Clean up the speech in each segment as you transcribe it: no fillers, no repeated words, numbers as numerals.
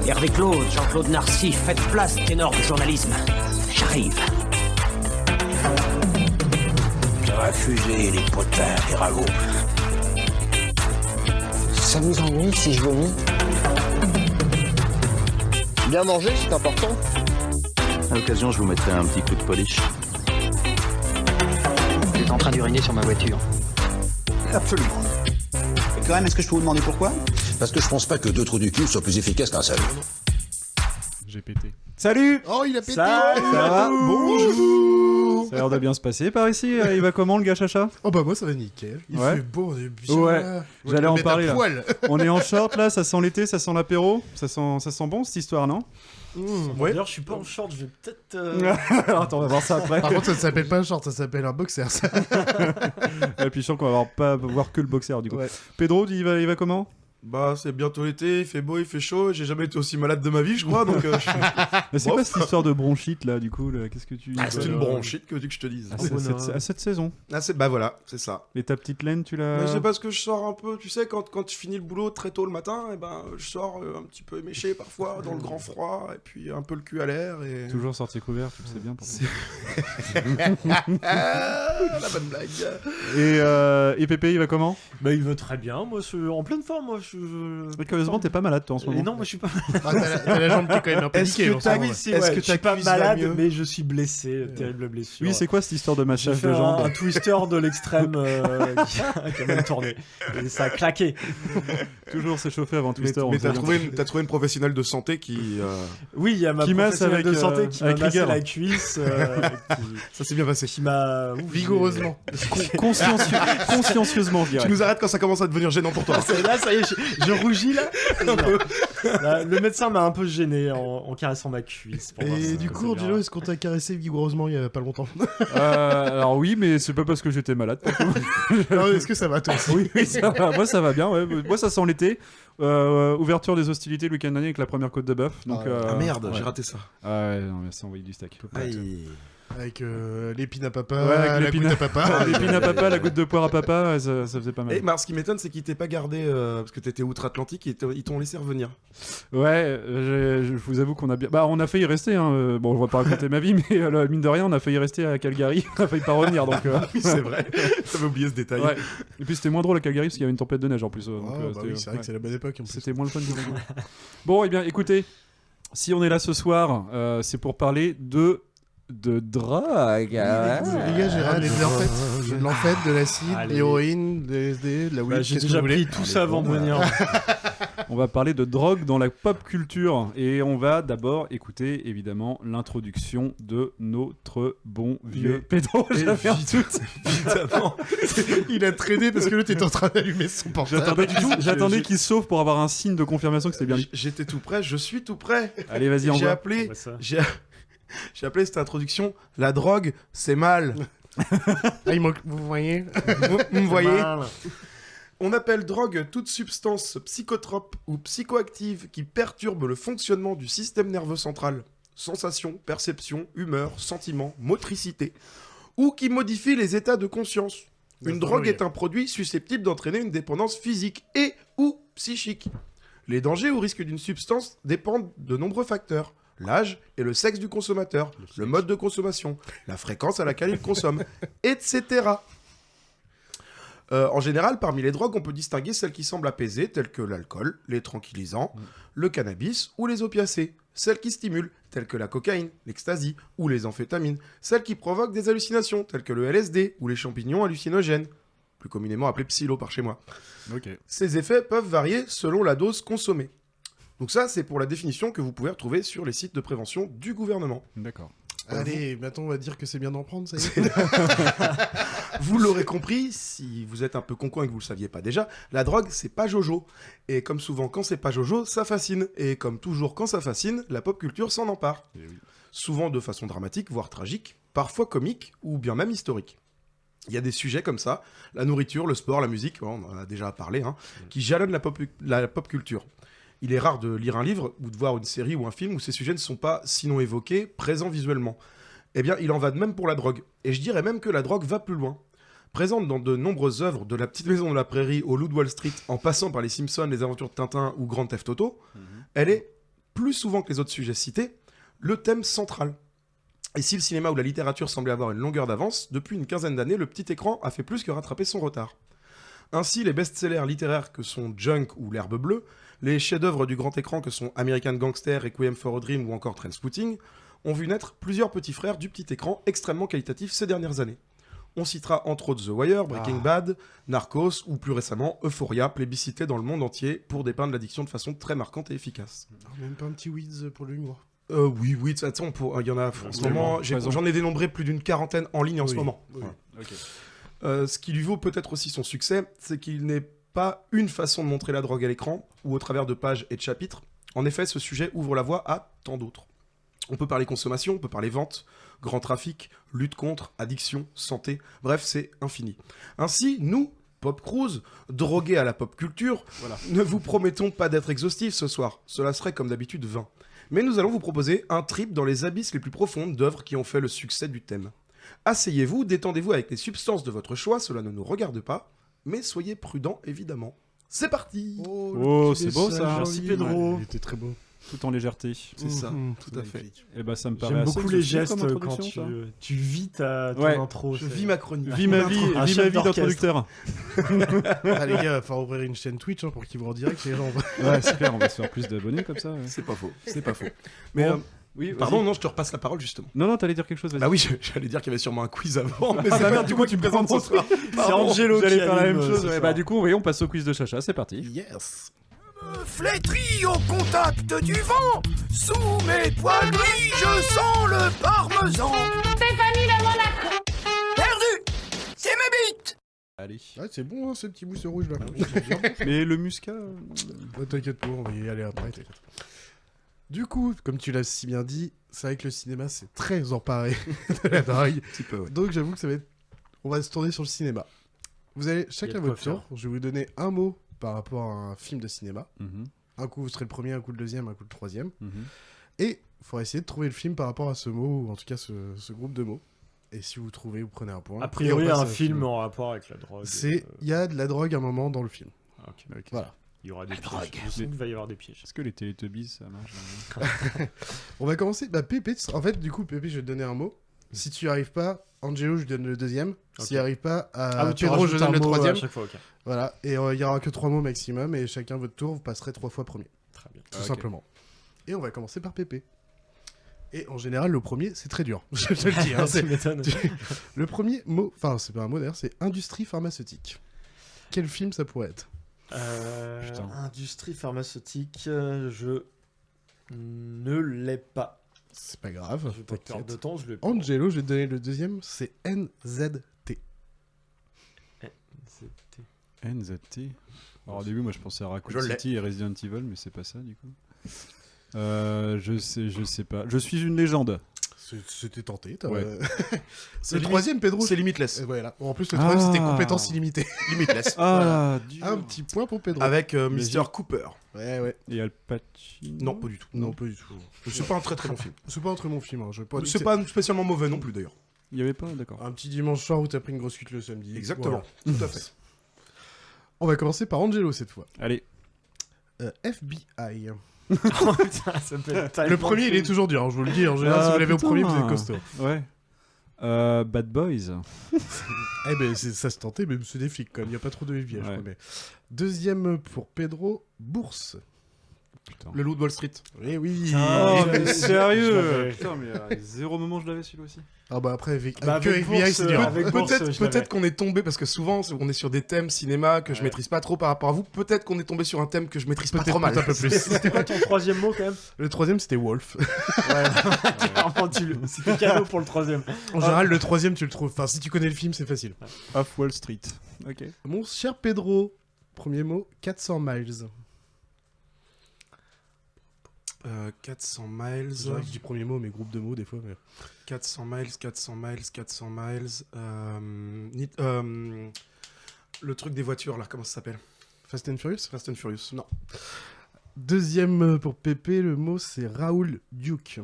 Hervé Claude, Jean-Claude Narcy, faites place, ténor du journalisme. J'arrive. Ça va fuser les potins, les ragots. Ça vous ennuie si je vomis? Bien manger, c'est important. À l'occasion, je vous mettrai un petit coup de polish. Vous êtes en train d'uriner sur ma voiture. Absolument. Et quand même, est-ce que je peux vous demander pourquoi? Parce que je pense pas que 2 trous du cul soient plus efficaces qu'un seul. J'ai pété. Salut. Oh, il a pété. Ça va? Bonjour. Ça a l'air de bien se passer par ici. Il va comment le gars Chacha? Oh bah moi ça va nickel. Il Ouais. fait beau, on est bien. Ouais. J'allais en parler là. Poil. On est en short là, ça sent l'été, ça sent l'apéro. Ça sent bon cette histoire, non? Ouais. D'ailleurs, je suis pas en short, je vais peut-être. Alors, attends, on va voir ça après. Par contre ça ne s'appelle pas un short, ça s'appelle un boxer ça. Et puis je sens qu'on va pas voir que le boxer du coup. Ouais. Pedro, il va comment? Bah, c'est bientôt l'été, il fait beau, il fait chaud. J'ai jamais été aussi malade de ma vie, je crois. Donc, Mais c'est quoi cette histoire de bronchite là du coup là? Qu'est-ce que tu... c'est une bronchite que veux-tu que je te dise. à cette saison. Ah, bah voilà, c'est ça. Et ta petite laine, tu l'as... Mais c'est parce que je sors un peu, tu sais, quand tu finis le boulot très tôt le matin, et ben je sors un petit peu éméché parfois, dans le grand froid, et puis un peu le cul à l'air. Et... Toujours sorti couvert, tu le sais bien. La bonne blague. Et Pépé, il va comment? Bah, il va très bien. Moi, je suis en pleine forme. Moi, Curieusement, t'es pas malade toi en ce moment. non, moi, je suis pas. Ah, t'as la jambe qui est quand même un peu Est-ce niquée. que t'as je suis pas malade, mais je suis blessé, terrible blessure. Oui, c'est quoi cette histoire de J'ai massage fait de jambes? un twister de l'extrême qui a même tourné. Et ça a claqué. Toujours s'échauffer avant Twister. Mais t'as trouvé une professionnelle de santé qui. Oui, il y a ma Qui masse professionnelle de avec, santé qui m'a avec massé rigueur. la cuisse. Ça s'est bien passé. Qui m'a. Vigoureusement. Consciencieusement, je dirais. Tu nous arrêtes quand ça commence à devenir gênant pour toi. Là, ça y est, je rougis là. Là, le médecin m'a un peu gêné en caressant ma cuisse. Pour voir Et si du ça coup, faisait Angelo, est-ce qu'on t'a caressé vigoureusement il y a pas longtemps? Alors oui, mais c'est pas parce que j'étais malade. Non, est-ce que ça va toi aussi? Oui, ça va. Moi, ça va bien. Ouais. Moi, ça sent l'été. Ouverture des hostilités le week-end dernier avec la première côte de bœuf. Donc, Ah merde, ouais. j'ai raté ça. Ah ouais, non, mais ça envoyé du steak. Aïe. Avec l'épine à papa, Ouais, avec la l'épine goutte à à papa. L'épine à papa, la goutte de poire à papa, ouais, ça faisait pas mal. Et ce qui m'étonne, c'est qu'ils t'aient pas gardé parce que t'étais outre-Atlantique et ils t'ont laissé revenir. Ouais, je vous avoue qu'on a bien... Bah, on a failli rester, hein. Bon, je vais pas raconter ma vie, mais mine de rien, on a failli rester à Calgary. On a failli pas revenir, donc... Oui, c'est vrai. J'avais oublié ce détail. Ouais. Et puis c'était moins drôle à Calgary, parce qu'il y avait une tempête de neige en plus. Donc, Ah, bah oui, c'est vrai que c'est la bonne époque. En plus. C'était moins le fun du monde. Bon, eh bien, écoutez, si on est là ce soir, c'est pour parler de drogue. Les gars, j'ai ramené de l'amphète, de l'acide, de Allez. l'héroïne, de LSD, de la weed. J'ai qu'est-ce que déjà vous voulez? pris tout ça avant de venir. On va parler de drogue dans la pop culture. Et on va d'abord écouter, évidemment, l'introduction de notre bon vieux Pedro. J'avais un doute. Évidemment. Il a traîné parce que l'autre était en train d'allumer son portable. J'attendais qu'il se sauve pour avoir un signe de confirmation que c'était bien lui. J'étais tout prêt, je suis tout prêt. Allez, vas-y, J'ai envoie. appelé, Ouais, ça. j'ai appelé cette introduction la drogue, c'est mal. Ah, vous voyez? Vous me voyez? Mal. On appelle drogue toute substance psychotrope ou psychoactive qui perturbe le fonctionnement du système nerveux central, sensations, perceptions, humeur, sentiments, motricité, ou qui modifie les états de conscience. Une drogue est un produit susceptible d'entraîner une dépendance physique et ou psychique. Les dangers ou risques d'une substance dépendent de nombreux facteurs. L'âge et le sexe du consommateur, le mode de consommation, la fréquence à laquelle il consomme, etc. En général, parmi les drogues, on peut distinguer celles qui semblent apaiser, telles que l'alcool, les tranquillisants, le cannabis ou les opiacés. Celles qui stimulent, telles que la cocaïne, l'ecstasy ou les amphétamines. Celles qui provoquent des hallucinations, telles que le LSD ou les champignons hallucinogènes, plus communément appelés psylo par chez moi. Ok. Ces effets peuvent varier selon la dose consommée. Donc ça, c'est pour la définition que vous pouvez retrouver sur les sites de prévention du gouvernement. D'accord. Allez, maintenant on va dire que c'est bien d'en prendre, ça y est. Vous l'aurez compris, si vous êtes un peu con et que vous le saviez pas déjà, la drogue, c'est pas Jojo. Et comme souvent, quand c'est pas Jojo, ça fascine. Et comme toujours, quand ça fascine, la pop culture s'en empare. Souvent de façon dramatique, voire tragique, parfois comique, ou bien même historique. Il y a des sujets comme ça, la nourriture, le sport, la musique, on en a déjà parlé, qui jalonnent la pop culture. Il est rare de lire un livre ou de voir une série ou un film où ces sujets ne sont pas, sinon évoqués, présents visuellement. Eh bien, il en va de même pour la drogue. Et je dirais même que la drogue va plus loin. Présente dans de nombreuses œuvres, de La Petite Maison de la Prairie au Loup de Wall Street, en passant par Les Simpsons, Les Aventures de Tintin ou Grand Theft Auto, elle est plus souvent que les autres sujets cités, le thème central. Et si le cinéma ou la littérature semblait avoir une longueur d'avance, depuis une quinzaine d'années, le petit écran a fait plus que rattraper son retard. Ainsi, les best-sellers littéraires que sont Junk ou L'Herbe Bleue, les chefs-d'œuvre du grand écran que sont American Gangster, Requiem for a Dream ou encore Trainspotting, ont vu naître plusieurs petits frères du petit écran extrêmement qualitatifs ces dernières années. On citera entre autres The Wire, Breaking Bad, Narcos ou plus récemment Euphoria, plébiscité dans le monde entier pour dépeindre l'addiction de façon très marquante et efficace. Même pas un petit Weeds pour l'humour. Oui, de toute façon, il y en a en ce moment, j'en ai dénombré plus d'une quarantaine en ligne en ce moment. Oui. Voilà. Ce qui lui vaut peut-être aussi son succès, c'est qu'il n'est pas une façon de montrer la drogue à l'écran ou au travers de pages et de chapitres. En effet, ce sujet ouvre la voie à tant d'autres. On peut parler consommation, on peut parler vente, grand trafic, lutte contre, addiction, santé, bref, c'est infini. Ainsi, nous, Pop Cruise, drogués à la pop culture, ne vous promettons pas d'être exhaustifs ce soir, cela serait comme d'habitude vain. Mais nous allons vous proposer un trip dans les abysses les plus profondes d'œuvres qui ont fait le succès du thème. Asseyez-vous, détendez-vous avec les substances de votre choix, cela ne nous regarde pas, mais soyez prudents évidemment. C'est parti! Oh, c'est beau ça. Merci Pedro. Il était très beau. Tout en légèreté. C'est ça, tout à fait. Et bah ça me paraît J'aime assez beaucoup les exhaustif gestes comme quand introduction, tu vis ton Ouais. intro. Je c'est- vis ma chronique. ça. Vis ma vie, Un vis chef ma vie d'orchestre. d'introducteur. Ah les gars, il va falloir ouvrir une chaîne Twitch pour qu'ils voient en direct les gens. Ouais, c'est clair, on va se faire plus d'abonnés comme ça. Ouais. C'est pas faux, c'est pas faux. Mais Bon. Oui, pardon, non, je te repasse la parole justement. Non, t'allais dire quelque chose, vas-y. Bah oui, j'allais dire qu'il y avait sûrement un quiz avant, mais Ah c'est bah pas merde, du coup tu me présentes ce soir. C'est Angelo J'allais qui faire la anime, même chose. ce Ouais, soir. bah du coup, oui, on passe au quiz de Chacha, c'est parti. Yes. Flétris au contact du vent. Sous mes poils gris, je sens le parmesan. Stéphanie de Monaco. Perdu. C'est mes bites. Allez. Ouais, c'est bon, ce petit mousse rouge là. Mais le muscat. T'inquiète pas, on va y aller après, t'inquiète. Du coup, comme tu l'as si bien dit, c'est vrai que le cinéma c'est très emparé de la drogue. Un petit peu, ouais. Donc j'avoue que ça va être... On va se tourner sur le cinéma. Vous allez chacun Il y a de votre quoi tour. Je vais vous donner un mot par rapport à un film de cinéma. Mhm, Un coup vous serez le premier, un coup le deuxième, un coup le troisième. mhm. Et il faudra essayer de trouver le film par rapport à ce mot, ou en tout cas ce groupe de mots. Et si vous trouvez, vous prenez un point. A priori, Et on passe un à film en rapport avec la drogue. Il y a de la drogue à un moment dans le film. Ok. Voilà. Il y aura des pièges. Je sens qu'il va y avoir des pièges. Est-ce que les Teletubbies, ça marche On va commencer. Bah, Pépé, en fait, du coup, Pépé, je vais te donner un mot. Si tu n'y arrives pas, Angelo, je lui donne le deuxième. Ok. S'il n'y arrive pas, à tu Pedro, je rajoutes donne un le mot troisième. à chaque fois, ok. Voilà. Et il n'y aura que 3 mots maximum. Et chacun votre tour, vous passerez 3 fois premier. Très bien. Tout Ok. simplement. Et on va commencer par Pépé. Et en général, le premier, c'est très dur. Je te le dis. Hein, Tu m'étonnes. Le premier mot, enfin, c'est pas un mot d'ailleurs, c'est industrie pharmaceutique. Quel film ça pourrait être? Putain. Industrie pharmaceutique, je ne l'ai pas. C'est pas grave. Je vais pas perdre de temps, je l'ai pas. Angelo, je vais te donner le deuxième, c'est NZT. C'était- NZT. Alors au début, moi je pensais à Raccoon Je l'ai. City et Resident Evil, mais c'est pas ça du coup. Je sais pas. Je suis une légende. C'était tenté. t'as- Ouais. Le troisième, Pedro. C'est limitless. Voilà. En plus, le troisième, c'était compétences illimitées. Limitless. Ah, dur. Un petit point pour Pedro. Avec Mr. Vas-y. Cooper. Ouais. Et Al Pacino. Non, pas du tout. Non, pas du tout. C'est pas un très très bon film. C'est pas un très bon film. Hein. Je vais pas dire C'est que pas spécialement mauvais non plus d'ailleurs. Il y avait pas, d'accord. un petit dimanche soir où t'as pris une grosse cuite le samedi. Exactement. Voilà. Tout à fait. On va commencer par Angelo cette fois. Allez. FBI. Oh putain, ça peut être tellement Le premier, il est cool. toujours dur. hein, je vous le dis. En général, si vous l'avez au putain. premier, vous êtes costaud. Ouais. Bad Boys. Eh ben, ça se tentait, mais c'est des flics quand même. Il n'y a pas trop de FBI, je Ouais. crois. Mais... Deuxième pour Pedro, Bourse. Putain. Le loup de Wall Street. Eh oui. Oh, je mais l'avais. sérieux. Putain, mais zéro moment je l'avais celui-là aussi. Ah bah après, Bah, que avec FBI, Bourse, c'est dur. avec Bourse, je l'avais. Peut-être qu'on est tombé, parce que souvent on est sur des thèmes cinéma que je Ouais. maîtrise pas trop par rapport à vous. Peut-être qu'on est tombé sur un thème que je maîtrise pas trop mal. un peu plus. C'était quoi ton troisième mot quand même? Le troisième, c'était Wolf. Clairement, c'était cadeau pour le troisième. En général, le troisième, tu le trouves. Enfin, si tu connais le film, c'est facile. Off Wall Street. Ok. Mon cher Pedro, premier mot, 400 miles. 400 miles. C'est vrai que je dis premier mot, mais groupe de mots des fois. Mais... 400 miles. Le truc des voitures là, comment ça s'appelle? Fast and Furious. Fast and Furious. Non. Deuxième pour Pépé, le mot, c'est Raoul Duke.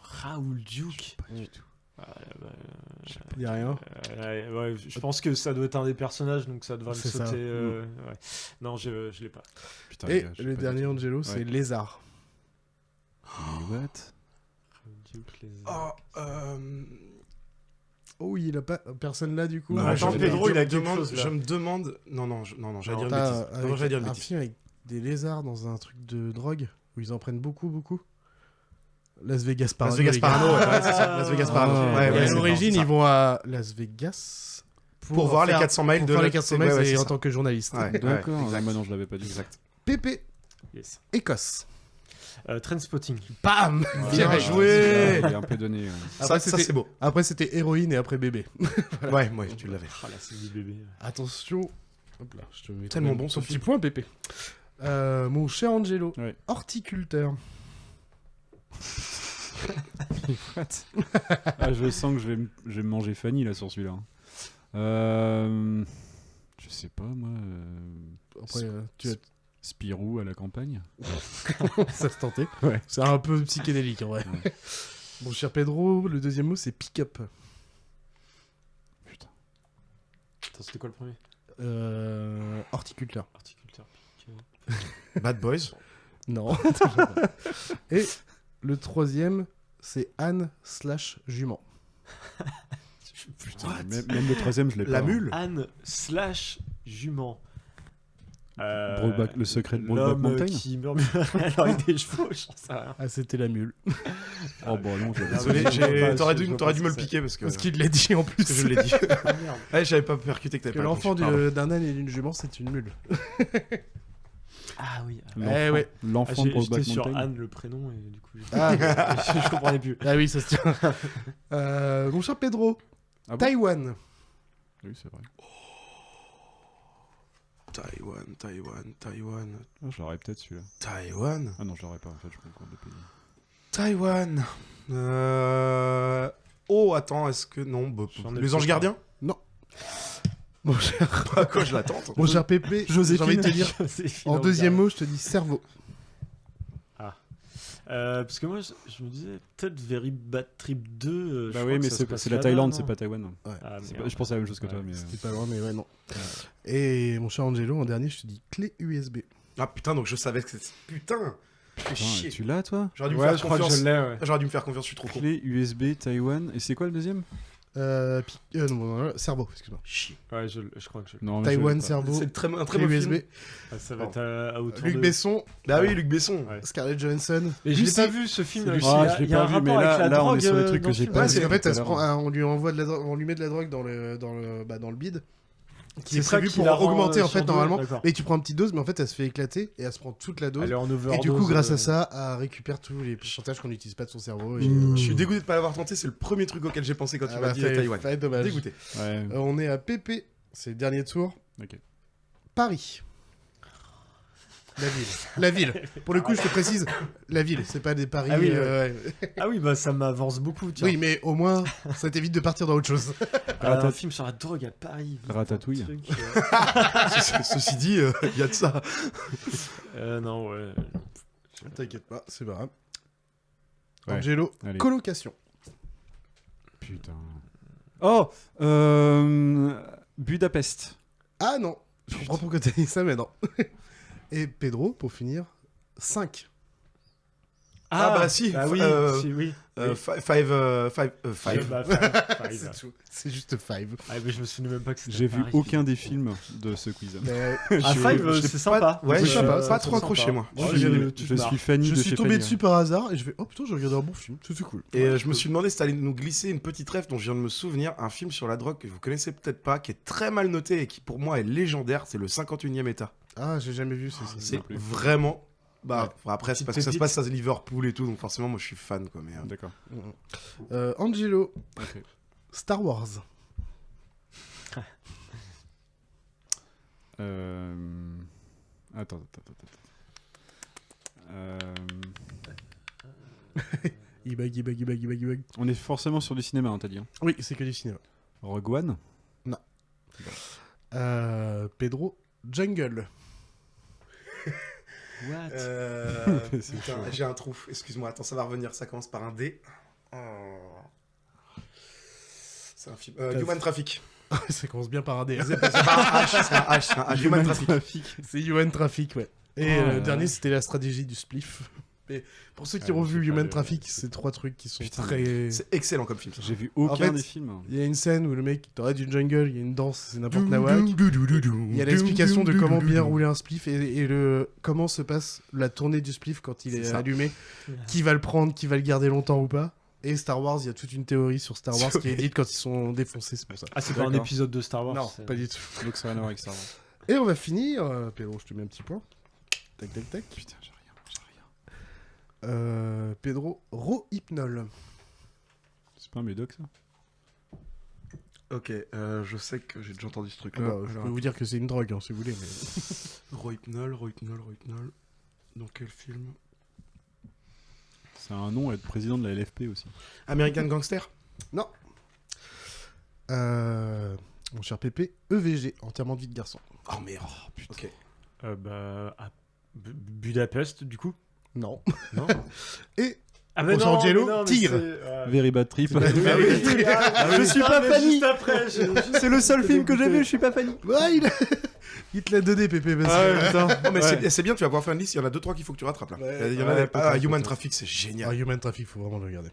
Raoul Duke. Pas du tout. Y a rien. Ouais, je pense que ça doit être un des personnages, donc ça devrait me C'est ça. sauter. Ouais. Non, je l'ai pas. Putain, Et gars, je sais le pas dernier, du tout. Angelo, c'est Ouais. Lézard. Mais what? Oh, il a pas. Personne là, du coup. Non, attends, je- Pedro, il a quelque demande- chose, là. Je me demande. Non, j'allais dire une T'as bêtise. Non, j'allais dire une un bêtise. film avec des lézards dans un truc de drogue où ils en prennent beaucoup. Las Vegas Parano. Las Vegas les gars. Parano, ouais, c'est ça. Las Vegas Parano. Ah, Ouais, et à c'est l'origine, ça. ils vont à Las Vegas Pour voir les 400 miles pour de faire la- les 400 c'est- miles ouais, ouais, et c'est en ça. tant que journaliste. Ouais. D'accord. exact. Bah non, je l'avais pas dit. Exact. PP, Yes. Écosse. Trainspotting. Bam Bien Ouais, joué. Il est un peu donné. Ça, c'était- c'est beau. Après, c'était héroïne et après bébé. Ouais, tu l'avais. Ah là, c'est du bébé. Attention. Hop là, je te mets Tellement quand même bon, ton ce petit film. point, PP. Mon cher Angelo, Ouais. horticulteur. What? Ah, je sens que je vais me manger Fanny là sur celui-là. Je sais pas moi. Après, tu as Spirou à la campagne. ça se tentait. Ouais. C'est un peu psychédélique en vrai. Ouais. Mon cher Pedro, le deuxième mot c'est pick-up. Putain. Attends, c'était quoi le premier? Horticulteur. Horticulteur. Bad Boys. Non. Et le troisième c'est Anne/jument. Putain, même le troisième, je l'ai pas. La hein. mule. Anne/jument. Le secret de Brokeback L'homme Mountain. qui murmure avec des chevaux, j'en sais rien. Ah, c'était la mule. Oh bon, non, je Désolé, t'aurais dû me le piquer parce que Parce qu'il l'a dit en plus. parce que je l'ai dit. Ah merde. Ouais, j'avais pas percuté que t'avais Que pas. l'enfant Pardon. d'un âne et d'une jument, c'est une mule. Ah oui. Eh ouais. L'enfant de J'étais Brokeback sur Mountain. Anne le prénom et du coup Ah. je comprenais plus. Ah oui, ça se tient. Mon cher Pedro, Ah bon Taïwan. Oui, c'est vrai. Taïwan. Ah, je l'aurais peut-être celui-là. Taïwan. Ah non, je l'aurais pas en fait, je confonds des pays. Taïwan. Oh, attends, est-ce que. Non, bah, J'en ai les anges plus, gardiens. Mon cher, À quoi je l'attends? mon cher Pépé, j'ai envie de te dire, en deuxième mot, je te dis cerveau. Parce que moi je me disais peut-être Very Bad Trip 2. Bah oui, mais c'est la Thaïlande, c'est pas Taïwan. Ah, C'est merde. pas- Je pensais à la même chose que toi, Ouais, mais. C'était pas loin, mais ouais, non. Et mon cher Angelo, en dernier, je te dis clé USB. Ah putain, donc je savais que c'était. Putain! Putain, Chier. tu l'as toi? J'aurais dû me Ouais, faire je crois que confiance. je l'ai, ouais. J'aurais dû me faire confiance, je suis trop con. Clé USB Taïwan. Et c'est quoi le deuxième? Non, cerveau, excuse-moi. Chier. Ouais, je crois que je l'ai. Non, mais Taïwan, je- cerveau, C'est un très clé bon USB. film. Ah, ça va être à autour Luc de... Besson, Bah oui, Luc Besson. Ouais. Scarlett Johansson. Et je l'ai Lucie. pas vu ce film. C'est Lucie. Il y a- Ah, je l'ai il y a pas un vu, rapport mais avec la là, on est drogue, sur des trucs dans que ce j'ai film. pas Ouais, vu. c'est qu'en fait, tout à elle se l'heure. prend, on lui envoie de la drogue, on lui met de la drogue dans le bide. Qui est C'est ça prévu qui pour la rend, augmenter en fait surdosée, normalement. d'accord. Et tu prends une petite dose, mais en fait elle se fait éclater et elle se prend toute la dose. Elle est en Et overdose. du coup, grâce à ça, elle récupère tous les pourcentages qu'on n'utilise pas de son cerveau. Et... Je suis dégoûté de pas l'avoir tenté, c'est le premier truc auquel j'ai pensé quand tu Ah m'as bah, dit fait- Taïwan. fait dommage. Dégoûté. Ouais. On est à PP, c'est le dernier tour. Ok. Paris. La ville. La ville. Pour le coup, je te précise, la ville, c'est pas des paris. Ah oui, ouais. Ah oui, bah ça m'avance beaucoup. Tiens. Oui, mais au moins, ça t'évite de partir dans autre chose. Un film sur la drogue à Paris. Ratatouille. Un truc, Ceci dit, il y a de ça. non, ouais. T'inquiète pas, c'est pas grave. Ouais. Angelo, Allez. colocation. Putain. Oh Budapest. Ah non, je comprends pourquoi t'as dit ça, mais non. Et Pedro, pour finir, 5. Ah, bah si, Bah oui, si, oui. Five. Bah, five. C'est tout. C'est juste 5. Ah, mais je me souvenais même pas que c'était J'ai à vu Paris. aucun des films de ce quiz. Ah, Five, c'est sympa. Ouais, je je sais suis pas, pas trop accroché, moi. Oh, Je suis Fanny Je de suis chez tombé Fanny. dessus par hasard et je fais oh putain, j'ai regardé un bon film, c'était cool. Et je me suis demandé si t'allais nous glisser une petite rêve dont je viens de me souvenir, un film sur la drogue que vous connaissez peut-être pas, qui est très mal noté et qui pour moi est légendaire, c'est le 51e état. Ah, j'ai jamais vu C'est non plus. vraiment... Bah, après, c'est parce que ça se Petite passe à Liverpool et tout, donc forcément, moi, je suis fan, quoi. Mais, D'accord. Angelo, Ok. Star Wars. Attends. Il bug. On est forcément sur du cinéma, hein, t'as dit. Hein. Oui, c'est que du cinéma. Rogue One. Pedro, Jungle. What C'est putain, chaud. j'ai un trou. Excuse-moi, attends, ça va revenir. Ça commence par un D. Oh. C'est un film. Human Traffic. Ça commence bien par un D. C'est pas un H, c'est un H. Human Traffic. C'est Human Traffic, ouais. Et Oh là le là. dernier, c'était la stratégie du spliff. Mais pour ceux qui ont vu Human Traffic, c'est 3 trucs qui sont très... C'est excellent comme film. Ça. J'ai vu aucun des films. Il y a une scène où le mec t'aurait du jungle, il y a une danse, c'est n'importe nawak. Il y a l'explication de comment bien rouler un spliff et comment se passe la tournée du spliff quand il est allumé. Qui va le prendre, qui va le garder longtemps ou pas. Et Star Wars, il y a toute une théorie sur Star Wars qui est dite quand ils sont défoncés, c'est pour ça. Ah, c'est pas un épisode de Star Wars? Non, pas du tout. Donc ça n'a rien à voir avec Star Wars. Et on va finir. Pedro, je te mets un petit point. Tac, tac, tac. Putain, j'ai rien. Pedro, Rohypnol. C'est pas un médoc, ça? Ok, je sais que j'ai déjà entendu ce truc-là. Je peux vous dire que c'est une drogue, si vous voulez. Mais... Rohypnol. Dans quel film? C'est un nom à être président de la LFP aussi. American Gangster? Non. Mon cher Pépé, EVG, enterrement de vie de garçon. Oh merde. Oh, putain. Ok. Budapest, du coup? Non. Non. Et mais Los Angeles, Tire. Very Bad Trip. Je suis pas Fanny. C'est le seul film que j'ai vu, je suis pas Fanny. Ouais, il te l'a donné, Pépé. Non, mais c'est bien, tu vas pouvoir faire une liste. Il y en a 2-3 qu'il faut que tu rattrapes là. Il y en a Human Traffic, c'est génial. Human Traffic, faut vraiment le regarder.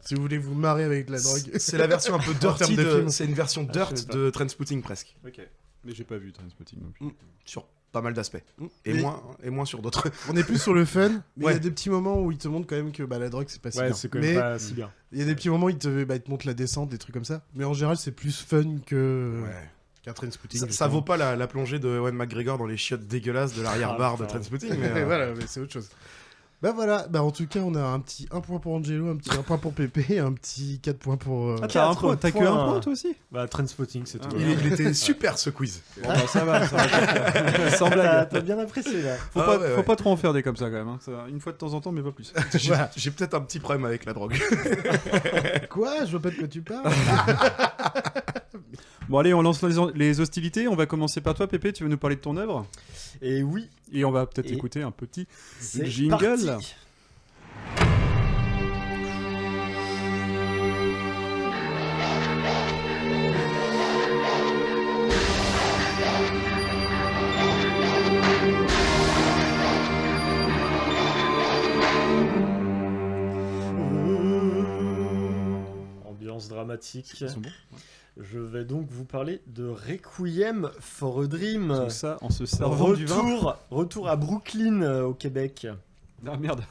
Si vous voulez vous marrer avec la drogue. C'est la version un peu dirty c'est une version dirt de Trainspotting presque. Ok. Mais j'ai pas vu Trainspotting non plus. Sur pas mal d'aspects. Et moins sur d'autres. On est plus sur le fun, mais il y a des petits moments où il te montre quand même que la drogue c'est pas si bien. C'est quand même pas si bien. Il y a des petits moments où il te montre la descente, des trucs comme ça. Mais en général, c'est plus fun que. Trainspotting. Ça vaut pas la plongée de Ewan McGregor dans les chiottes dégueulasses de l'arrière-bar de Trainspotting. Mais voilà, mais c'est autre chose. Voilà, en tout cas, on a un petit 1 point pour Angelo, un petit 1 point pour Pépé et un petit 4 points pour. T'as que un point toi aussi? Trainspotting, c'est tout. Il était super ce quiz. Bon, ça va. Sans blague. T'as bien apprécié là. Faut pas trop en faire des comme ça quand même. Hein. Une fois de temps en temps, mais pas plus. J'ai peut-être un petit problème avec la drogue. Quoi? Je vois pas de quoi tu parles. Bon allez, on lance les hostilités. On va commencer par toi, Pépé. Tu veux nous parler de ton œuvre? Et oui. Et on va peut-être écouter un petit jingle. Parti. Ambiance dramatique. Ils sont bons. Je vais donc vous parler de Requiem for a Dream. Tout ça en se servant du vin. Retour à Brooklyn, au Québec. Ah merde.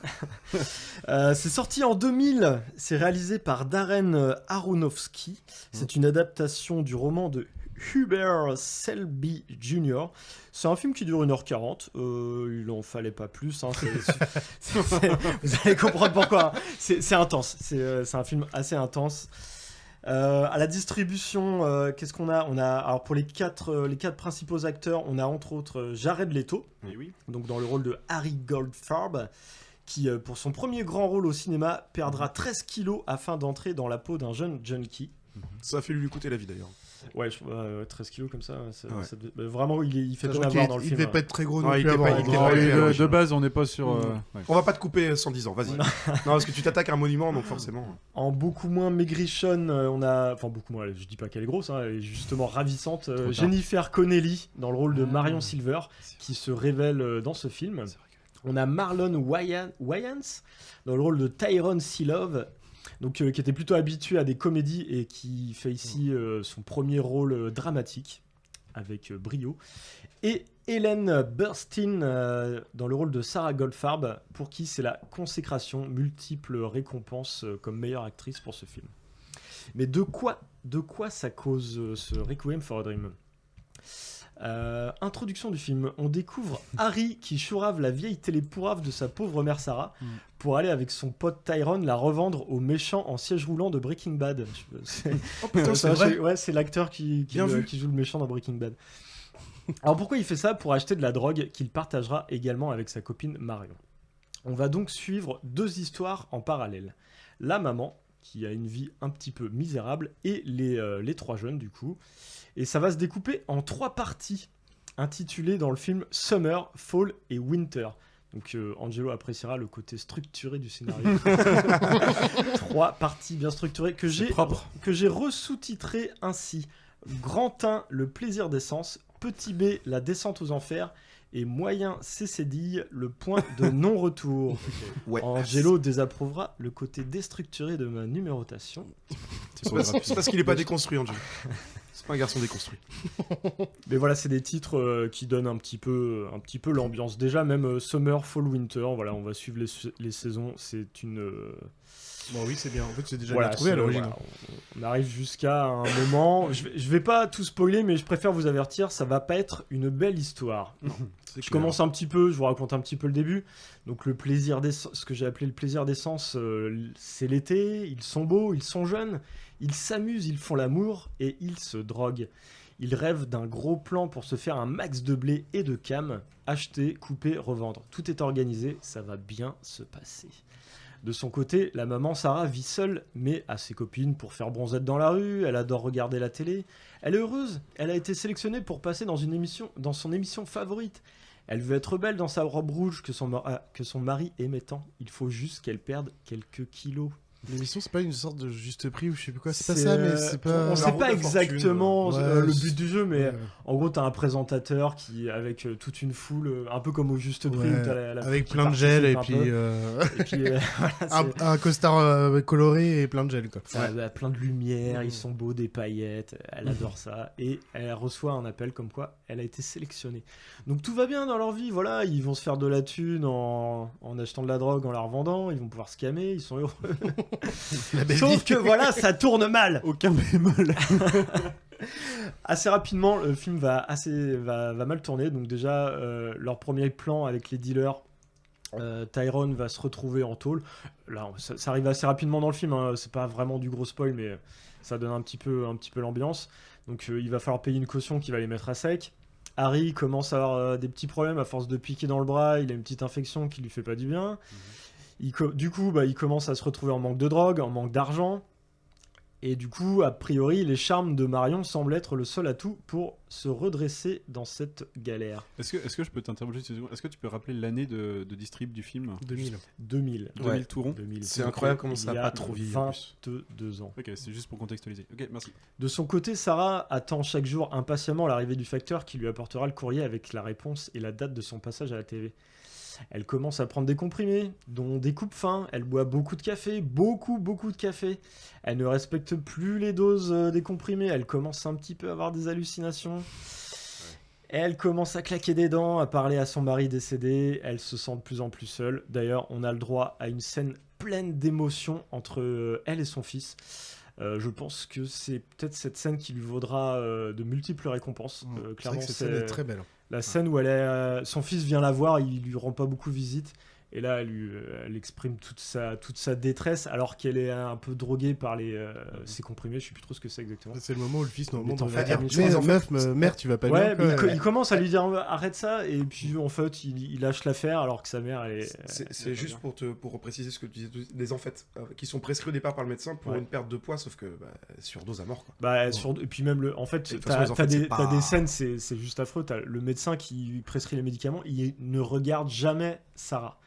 C'est sorti en 2000. C'est réalisé par Darren Aronofsky. C'est une adaptation du roman de Hubert Selby Jr. C'est un film qui dure 1h40. Il en fallait pas plus. Hein. Vous allez comprendre pourquoi. C'est intense. C'est un film assez intense. À la distribution, qu'est-ce qu'on a? On a, alors pour les quatre principaux acteurs, on a entre autres Jared Leto, donc dans le rôle de Harry Goldfarb, qui pour son premier grand rôle au cinéma perdra 13 kilos afin d'entrer dans la peau d'un jeune junkie. Ça a fait lui coûter la vie d'ailleurs. Ouais, 13 kilos comme ça, vraiment il fait peur avoir dans le film. Il devait pas être très gros non il plus était pas- avant. il était pas- De base, on n'est pas sur. On va pas te couper 110 ans, vas-y. Non, parce que tu t'attaques à un monument, donc forcément. En beaucoup moins maigrichonne, on a... Enfin, beaucoup moins, je dis pas qu'elle est grosse, hein, elle est justement ravissante. Jennifer Connelly, dans le rôle de Marion Silver, qui se révèle dans ce film. On a Marlon Wayans, dans le rôle de Tyrone Sealove, donc, qui était plutôt habitué à des comédies et qui fait ici son premier rôle dramatique, avec brio. Et Ellen Burstyn dans le rôle de Sarah Goldfarb, pour qui c'est la consécration, multiples récompenses comme meilleure actrice pour ce film. Mais de quoi ça cause ce Requiem for a Dream? Introduction du film. On découvre Harry qui chourave la vieille télé pourrave de sa pauvre mère Sarah pour aller avec son pote Tyrone la revendre aux méchants en siège roulant de Breaking Bad. Oh putain, c'est vrai. Ouais, c'est l'acteur qui joue le méchant dans Breaking Bad. Alors pourquoi il fait ça? Pour acheter de la drogue qu'il partagera également avec sa copine Marion. On va donc suivre deux histoires en parallèle. La maman, qui a une vie un petit peu misérable, et les trois jeunes du coup. Et ça va se découper en 3 parties, intitulées dans le film Summer, Fall et Winter. Donc Angelo appréciera le côté structuré du scénario. 3 parties bien structurées que j'ai re-sous-titrées ainsi. Grand 1, le plaisir d'essence. Petit B, la descente aux enfers. et moyen CCD, le point de non-retour. Ouais. Angelo désapprouvera le côté déstructuré de ma numérotation. C'est parce qu'il est pas déconstruit, Angelo. C'est pas un garçon déconstruit. Mais voilà, c'est des titres qui donnent un petit peu l'ambiance. Déjà, même Summer, Fall, Winter, voilà, on va suivre les saisons. C'est une... Bon, oui, c'est bien. En fait, c'est déjà Voilà, bien trouvé à l'origine. voilà, on arrive jusqu'à un moment. Je vais pas tout spoiler, mais je préfère vous avertir, ça va pas être une belle histoire. Je commence un petit peu, je vous raconte un petit peu le début. Donc le plaisir d'essence, ce que j'ai appelé le plaisir d'essence, c'est l'été. Ils sont beaux, ils sont jeunes, ils s'amusent, ils font l'amour et ils se droguent. Ils rêvent d'un gros plan pour se faire un max de blé et de cam, acheter, couper, revendre. Tout est organisé, ça va bien se passer. De son côté, la maman Sarah vit seule, mais a ses copines pour faire bronzette dans la rue, elle adore regarder la télé. Elle est heureuse, elle a été sélectionnée pour passer dans son émission favorite. Elle veut être belle dans sa robe rouge que son mari aimait tant. Il faut juste qu'elle perde quelques kilos. L'émission, c'est pas une sorte de juste prix ou je sais plus quoi. C'est pas ça, mais c'est pas. On sait pas exactement le but du jeu, mais ouais. En gros, t'as un présentateur qui, avec toute une foule, un peu comme au juste prix, Ouais, où t'as la avec qui plein de gel et participe puis, voilà, un costard coloré et plein de gel, quoi. ça a plein de lumière, ils sont beaux, des paillettes, elle adore ça, et elle reçoit un appel comme quoi elle a été sélectionnée. Donc tout va bien dans leur vie, voilà, ils vont se faire de la thune en achetant de la drogue, en la revendant, ils vont pouvoir se calmer, ils sont heureux. Sauf que voilà, ça tourne mal. Aucun bémol. Assez rapidement, le film va mal tourner. Donc déjà, leur premier plan avec les dealers, Tyrone va se retrouver en tôle. Là, ça arrive assez rapidement dans le film. Hein. C'est pas vraiment du gros spoil, mais ça donne un petit peu l'ambiance. Donc il va falloir payer une caution qui va les mettre à sec. Harry commence à avoir des petits problèmes à force de piquer dans le bras. Il a une petite infection qui lui fait pas du bien. Du coup, il commence à se retrouver en manque de drogue, en manque d'argent. Et du coup, a priori, les charmes de Marion semblent être le seul atout pour se redresser dans cette galère. Est-ce que je peux t'interroger une seconde ? Est-ce que tu peux rappeler l'année de distrib du film ? 2000. 2000 tout rond. 2000. C'est incroyable comment ça Il y a a pas trop vieilli, en plus. 22 ans. Ok, c'est juste pour contextualiser. Ok, merci. De son côté, Sarah attend chaque jour impatiemment l'arrivée du facteur qui lui apportera le courrier avec la réponse et la date de son passage à la TV. Elle commence à prendre des comprimés, dont des coupes-faim. Elle boit beaucoup de café, beaucoup de café. Elle ne respecte plus les doses des comprimés. Elle commence un petit peu à avoir des hallucinations. Elle commence à claquer des dents, à parler à son mari décédé. Elle se sent de plus en plus seule. D'ailleurs, on a le droit à une scène pleine d'émotions entre elle et son fils. Je pense que c'est peut-être cette scène qui lui vaudra de multiples récompenses. Clairement, c'est vrai que cette scène est très belle. La scène où son fils vient la voir, il lui rend pas beaucoup visite. Et là, elle exprime toute sa détresse, alors qu'elle est un peu droguée par ses comprimés. Je sais plus trop ce que c'est exactement. C'est le moment où le fils normalement en devrait fait, dire mère, tu vas pas bien. Il commence à lui dire arrête ça, et puis en fait, il lâche l'affaire, alors que sa mère, elle est. C'est juste pour préciser ce que tu disais, des amphètes qui sont prescrits au départ par le médecin pour une perte de poids, sauf que surdose à mort, quoi. Et puis même en fait, t'as des scènes, c'est juste affreux. T'as le médecin qui prescrit les médicaments, il ne regarde jamais Sarah.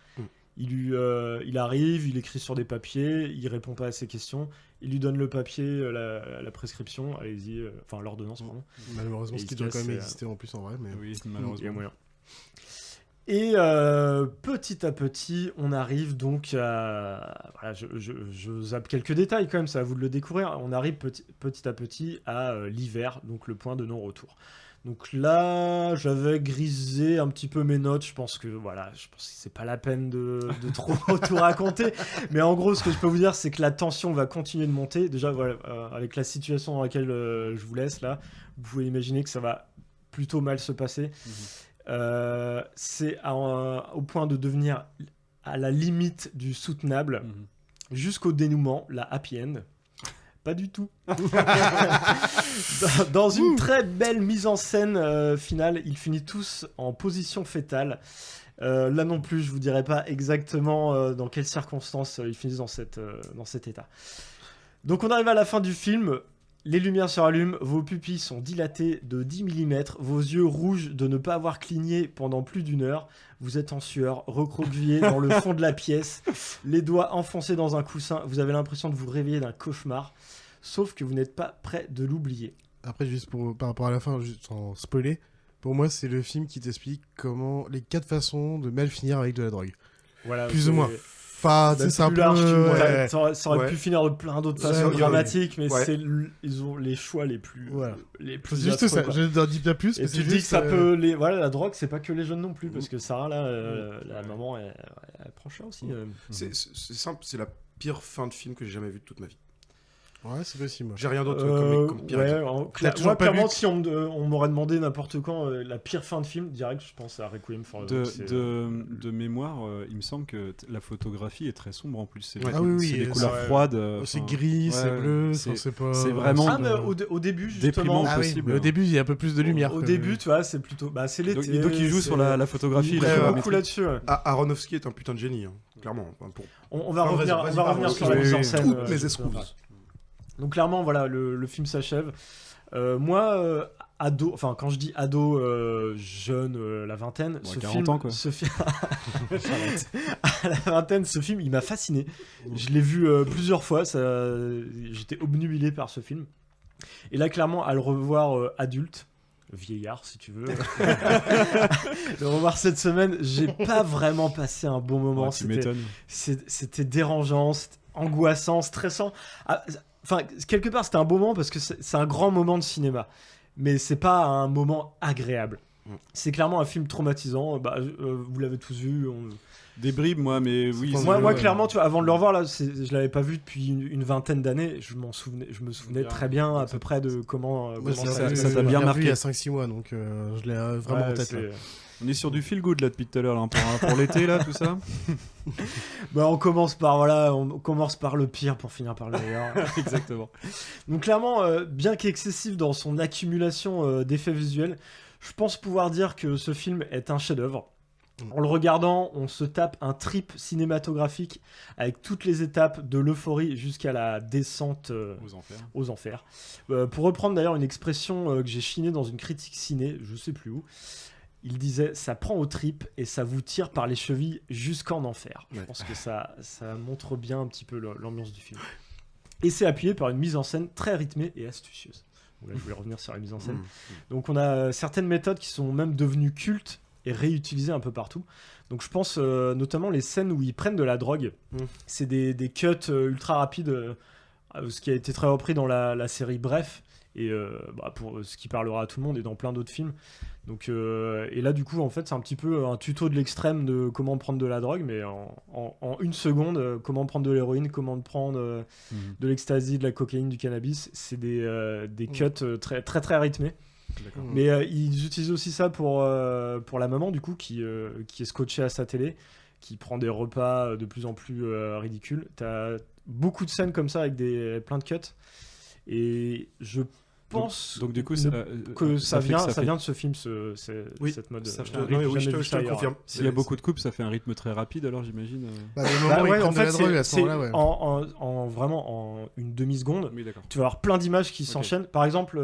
Il arrive, il écrit sur des papiers, il répond pas à ses questions, il lui donne le papier, la prescription, allez-y, enfin l'ordonnance, pardon. Malheureusement, ce qui doit quand même exister en plus en vrai, mais oui, malheureusement. Il y a moyen. Et petit à petit, on arrive donc à... Voilà, je zappe quelques détails quand même, c'est à vous de le découvrir. On arrive petit à petit à l'hiver, donc le point de non-retour. Donc là, j'avais grisé un petit peu mes notes. Je pense que c'est pas la peine de trop tout raconter. Mais en gros, ce que je peux vous dire, c'est que la tension va continuer de monter. Déjà, voilà, avec la situation dans laquelle je vous laisse là, vous pouvez imaginer que ça va plutôt mal se passer. C'est au point de devenir à la limite du soutenable, jusqu'au dénouement, la happy end. Pas du tout. Dans une très belle mise en scène finale, ils finissent tous en position fétale. Là non plus, je vous dirai pas exactement dans quelles circonstances ils finissent dans cet état. Donc on arrive à la fin du film. Les lumières se rallument, vos pupilles sont dilatées de 10 mm, vos yeux rouges de ne pas avoir cligné pendant plus d'1 heure, vous êtes en sueur, recroquevillé dans le fond de la pièce, les doigts enfoncés dans un coussin, vous avez l'impression de vous réveiller d'un cauchemar, sauf que vous n'êtes pas prêt de l'oublier. Après, par rapport à la fin, juste sans spoiler, Pour moi, c'est le film qui t'explique comment les 4 façons de mal finir avec de la drogue. Voilà, Plus ou moins. Enfin, Même c'est un plus peu... large, ouais. ça aurait pu finir de plein d'autres façons Ouais, dramatiques, mais ouais. ils ont les choix les plus les plus C'est juste affreux, ça, quoi. je n'en dis pas plus. Et mais tu c'est te dis que juste, ça peut voilà, la drogue c'est pas que les jeunes non plus, parce que Sarah là la maman elle prend cher aussi. C'est simple, c'est la pire fin de film que j'ai jamais vue de toute ma vie. Ouais, c'est possible. J'ai rien d'autre comme pire ouais, exemple. toujours moi pas clairement vu. si on m'aurait demandé n'importe quand la pire fin de film, direct je pense à Requiem for a Dream. De mémoire, il me semble que la photographie est très sombre en plus. C'est Ah oui, c'est des c'est couleurs vrai. froides. C'est enfin, gris, c'est ouais, bleu, c'est pas... c'est vraiment Ah mais au début déprimant justement Ah oui, possible. mais au début, il y a un peu plus de lumière. au quoi. début tu vois c'est plutôt c'est l'été. Donc il joue sur la photographie. il la joue colorimétrie. beaucoup là-dessus. Ouais. Aronofsky est un putain de génie, hein, clairement. Enfin, On va Enfin, revenir, vas-y, on va pardon, revenir sur la oui, mise en oui. scène. Toutes mes juste excuses. après. Donc clairement, voilà, le film s'achève. Moi, ado, enfin quand je dis ado, jeune, la vingtaine, Bon, ce 40 film, ans, quoi. à la vingtaine, ce film, il m'a fasciné. Je l'ai vu plusieurs fois. J'étais obnubilé par ce film. Et là, clairement, à le revoir adulte. Vieillard si tu veux le revoir cette semaine, j'ai pas vraiment passé un bon moment. Tu m'étonnes. C'était dérangeant, c'était angoissant, stressant. Enfin, quelque part, c'était un bon moment parce que c'est un grand moment de cinéma. Mais c'est pas un moment agréable. C'est clairement un film traumatisant. Vous l'avez tous vu. Des bribes, moi, mais oui. Moi, clairement, tu vois, avant de le revoir, là, je l'avais pas vu depuis une vingtaine d'années. Je me souvenais très bien à peu près de comment. Moi, ça ça t'a bien marqué. Il y a 5-6 mois, donc je l'ai vraiment en tête. Là. On est sur du feel good là depuis tout à l'heure, là, pour l'été, là, tout ça. On commence par le pire pour finir par le meilleur. Exactement. Donc clairement, bien qu'excessif dans son accumulation d'effets visuels, je pense pouvoir dire que ce film est un chef-d'œuvre. En le regardant, on se tape un trip cinématographique avec toutes les étapes de l'euphorie jusqu'à la descente aux enfers. Pour reprendre d'ailleurs une expression que j'ai chinée dans une critique ciné, je sais plus où, il disait « ça prend aux tripes et ça vous tire par les chevilles jusqu'en enfer ». Je pense que ça montre bien un petit peu l'ambiance du film. Et c'est appuyé par une mise en scène très rythmée et astucieuse. Bon, là, je voulais revenir sur la mise en scène. Donc on a certaines méthodes qui sont même devenues cultes et réutilisées un peu partout. Donc je pense notamment les scènes où ils prennent de la drogue. C'est des cuts ultra rapides, ce qui a été très repris dans la série Bref, et pour ce qui parlera à tout le monde et dans plein d'autres films. Donc, et là du coup en fait c'est un petit peu un tuto de l'extrême de comment prendre de la drogue, mais en une seconde, comment prendre de l'héroïne, comment prendre de l'ecstasy, de la cocaïne, du cannabis. C'est des cuts très très très rythmés. Mais ils utilisent aussi ça pour la maman du coup qui est scotchée à sa télé, qui prend des repas de plus en plus ridicules. T'as beaucoup de scènes comme ça avec plein de cuts, et je pense donc du coup que ça vient de ce film, cette mode. Je te confirme. S'il y a beaucoup de coupes, ça fait un rythme très rapide, alors j'imagine. En fait, c'est vraiment en une demi-seconde. Oui, d'accord. Tu vas avoir plein d'images qui s'enchaînent. Par exemple,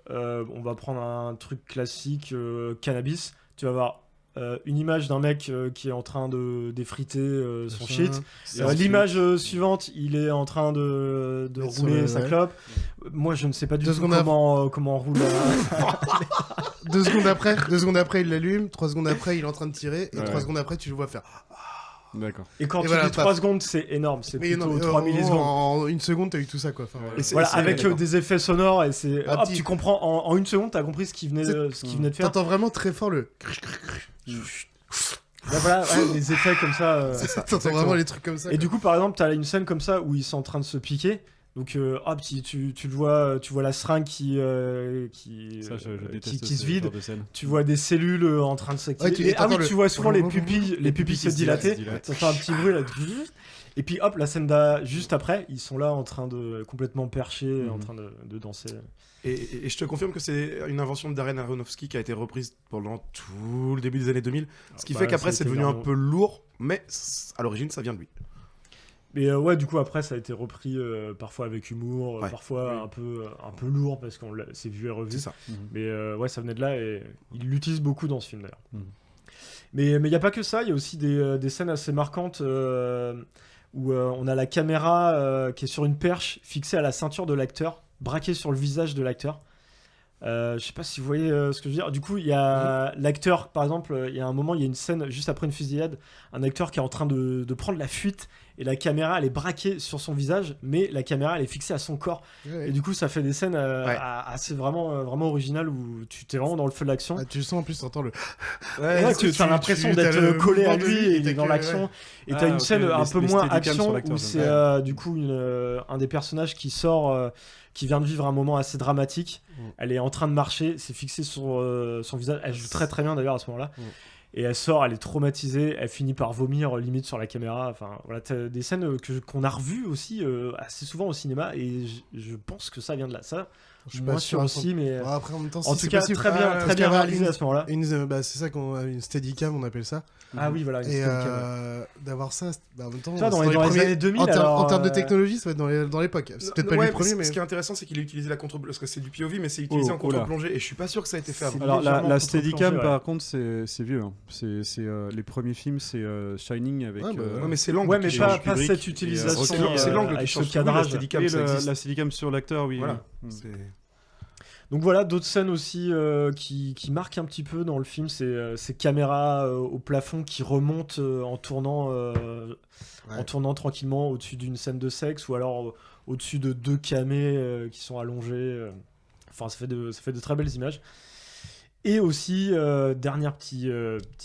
on va prendre un truc classique, cannabis. Tu vas avoir une image d'un mec qui est en train de défriter son shit. L'image suivante, il est en train de rouler sa clope. Moi, je ne sais pas du tout comment on roule. 2 secondes après, il l'allume. 3 secondes après, il est en train de tirer. Et 3 secondes après, tu le vois faire. D'accord. Et quand tu dis 3 secondes, c'est énorme. C'est plutôt 3 millisecondes. En une seconde, t'as eu tout ça, quoi. Voilà, avec des effets sonores, et tu comprends. En une seconde, t'as compris ce qui venait de faire. T'entends vraiment très fort le. Voilà, les effets comme ça. T'entends vraiment les trucs comme ça. Et du coup, par exemple, t'as une scène comme ça où ils sont en train de se piquer. Donc, tu le vois, tu vois la seringue qui se vide. Tu vois des cellules en train de s'activer. Tu vois souvent les pupilles se dilater. Ça fait un petit bruit là. Et puis hop, la scène juste après, ils sont là en train de complètement percher, en train de danser. Et je te confirme que c'est une invention de Darren Aronofsky qui a été reprise pendant tout le début des années 2000. Ce qui fait qu'après c'est devenu un peu lourd, mais à l'origine ça vient de lui. Mais du coup après ça a été repris parfois avec humour, parfois un peu lourd parce qu'on c'est vu et revu. C'est ça. Mais ça venait de là, et il l'utilise beaucoup dans ce film d'ailleurs. Mais il n'y a pas que ça, il y a aussi des scènes assez marquantes où on a la caméra qui est sur une perche fixée à la ceinture de l'acteur, braquée sur le visage de l'acteur. Je sais pas si vous voyez ce que je veux dire. Du coup, il y a l'acteur, par exemple, il y a un moment, il y a une scène juste après une fusillade, un acteur qui est en train de prendre la fuite et la caméra elle est braquée sur son visage, mais la caméra elle est fixée à son corps. Et du coup, ça fait des scènes assez vraiment originales où tu t'es vraiment dans le feu de l'action. Tu le sens en plus, t'entends le. Tu as l'impression d'être collé à lui et il est dans l'action. Et t'as une scène un peu moins action où c'est du coup un des personnages qui sort. Qui vient de vivre un moment assez dramatique. Elle est en train de marcher, c'est fixé sur son visage. Elle joue très très bien d'ailleurs à ce moment-là. Et elle sort, elle est traumatisée, elle finit par vomir limite sur la caméra. Enfin voilà, t'as des scènes qu'on a revues aussi assez souvent au cinéma et je pense que ça vient de là. Ça, je suis pas sûr aussi, mais après en même temps, en tout cas très bien réalisé à ce moment-là. C'est ça qu'on a une Steadicam, on appelle ça. Ah oui, voilà. Et d'avoir ça, en même temps, dans les années 2000, en termes de technologie, ça va être dans l'époque. C'est peut-être pas les premiers, mais ce qui est intéressant, c'est qu'il a utilisé la contre, parce que c'est du POV, mais c'est utilisé en contre-plongée. Et je suis pas sûr que ça a été fait avant. Alors la Steadicam, par contre, c'est vieux. C'est les premiers films, c'est Shining avec. mais c'est l'angle. Ouais, mais pas cette utilisation. C'est l'angle qui change. Ce cadrage. La Steadicam sur l'acteur, oui. Voilà. Donc voilà, d'autres scènes aussi qui marquent un petit peu dans le film, c'est ces caméras au plafond qui remontent en tournant tranquillement au-dessus d'une scène de sexe ou alors au-dessus de deux camés qui sont allongés. Enfin, ça fait de très belles images. Et aussi, dernière petite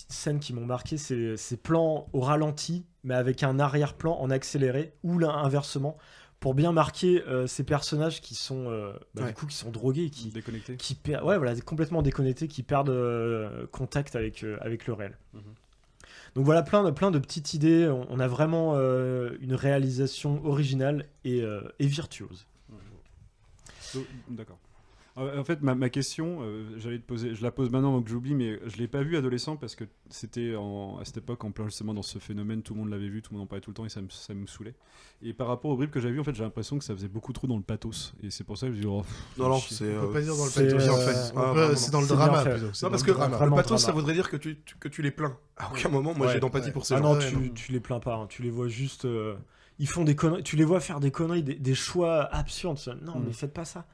scène qui m'ont marqué, c'est ces plans au ralenti, mais avec un arrière-plan en accéléré ou inversement. Pour bien marquer ces personnages qui sont du coup qui sont drogués, déconnectés, complètement déconnectés, qui perdent contact avec le réel. Donc voilà, plein de petites idées. On a vraiment une réalisation originale et virtuose. D'accord. En fait, ma question, j'allais te poser, je la pose maintenant avant que j'oublie, mais je l'ai pas vu adolescent parce que c'était à cette époque en plein justement dans ce phénomène, tout le monde l'avait vu, tout le monde en parlait tout le temps et ça me saoulait. Et par rapport aux bribes que j'avais vu, en fait, j'ai l'impression que ça faisait beaucoup trop dans le pathos. Et c'est pour ça que je dis non, c'est. On peut pas dire dans le pathos en fait. C'est dans le drama plutôt. Non, parce que le pathos, ça voudrait dire que tu les plains. À aucun moment, moi, j'ai d'empathie pour ces gens. Ah non, tu les plains pas. Hein. Tu les vois juste. Ils font des conneries. Tu les vois faire des conneries, des choix absurdes. Non, mais faites pas ça.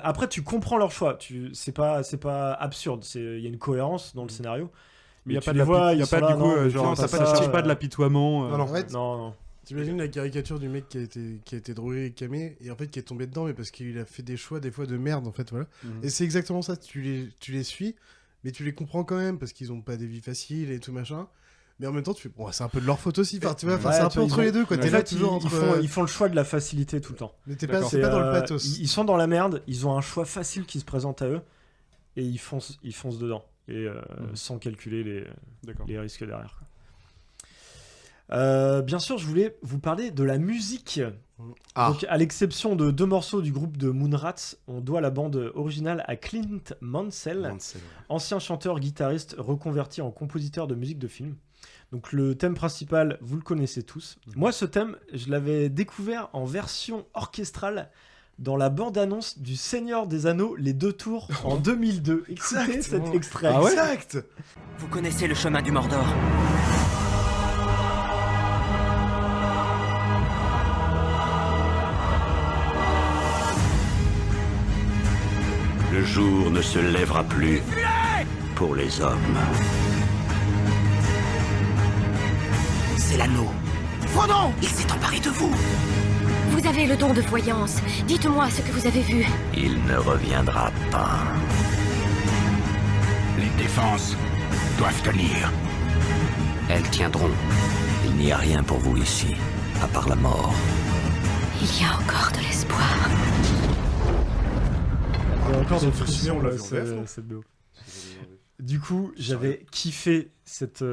Après, tu comprends leur choix. C'est pas absurde. Il y a une cohérence dans le scénario. Mais il n'y a pas du coup, genre, ça cherche pas de l'apitoiement. Non. T'imagines la caricature du mec qui a été drogué et camé et en fait qui est tombé dedans, mais parce qu'il a fait des choix des fois de merde en fait, voilà. Et c'est exactement ça. Tu les suis, mais tu les comprends quand même parce qu'ils ont pas des vies faciles et tout machin. Mais en même temps, tu fais, c'est un peu de leur faute aussi. Enfin, tu vois, c'est un peu entre les deux, quoi. T'es là toujours entre. Ils font le choix de la facilité tout le temps. Mais c'est pas dans le pathos. Ils sont dans la merde. Ils ont un choix facile qui se présente à eux et ils foncent dedans et sans calculer les risques derrière. Bien sûr, je voulais vous parler de la musique. Donc, à l'exception de 2 morceaux du groupe de Moonrats, on doit la bande originale à Clint Mansell, ancien chanteur-guitariste reconverti en compositeur de musique de film. Donc le thème principal, vous le connaissez tous. Moi, ce thème, je l'avais découvert en version orchestrale dans la bande-annonce du Seigneur des Anneaux, Les Deux Tours, en 2002. Écoutez cet extrait. Ah ouais ? Exact. Vous connaissez le chemin du Mordor ? Le jour ne se lèvera plus pour les hommes. C'est l'anneau. Frodon ! Il s'est emparé de vous. Vous avez le don de voyance. Dites-moi ce que vous avez vu. Il ne reviendra pas. Les défenses doivent tenir. Elles tiendront. Il n'y a rien pour vous ici, à part la mort. Il y a encore de l'espoir. Il y a encore des frictions là, cette BO. Du coup, j'avais kiffé cette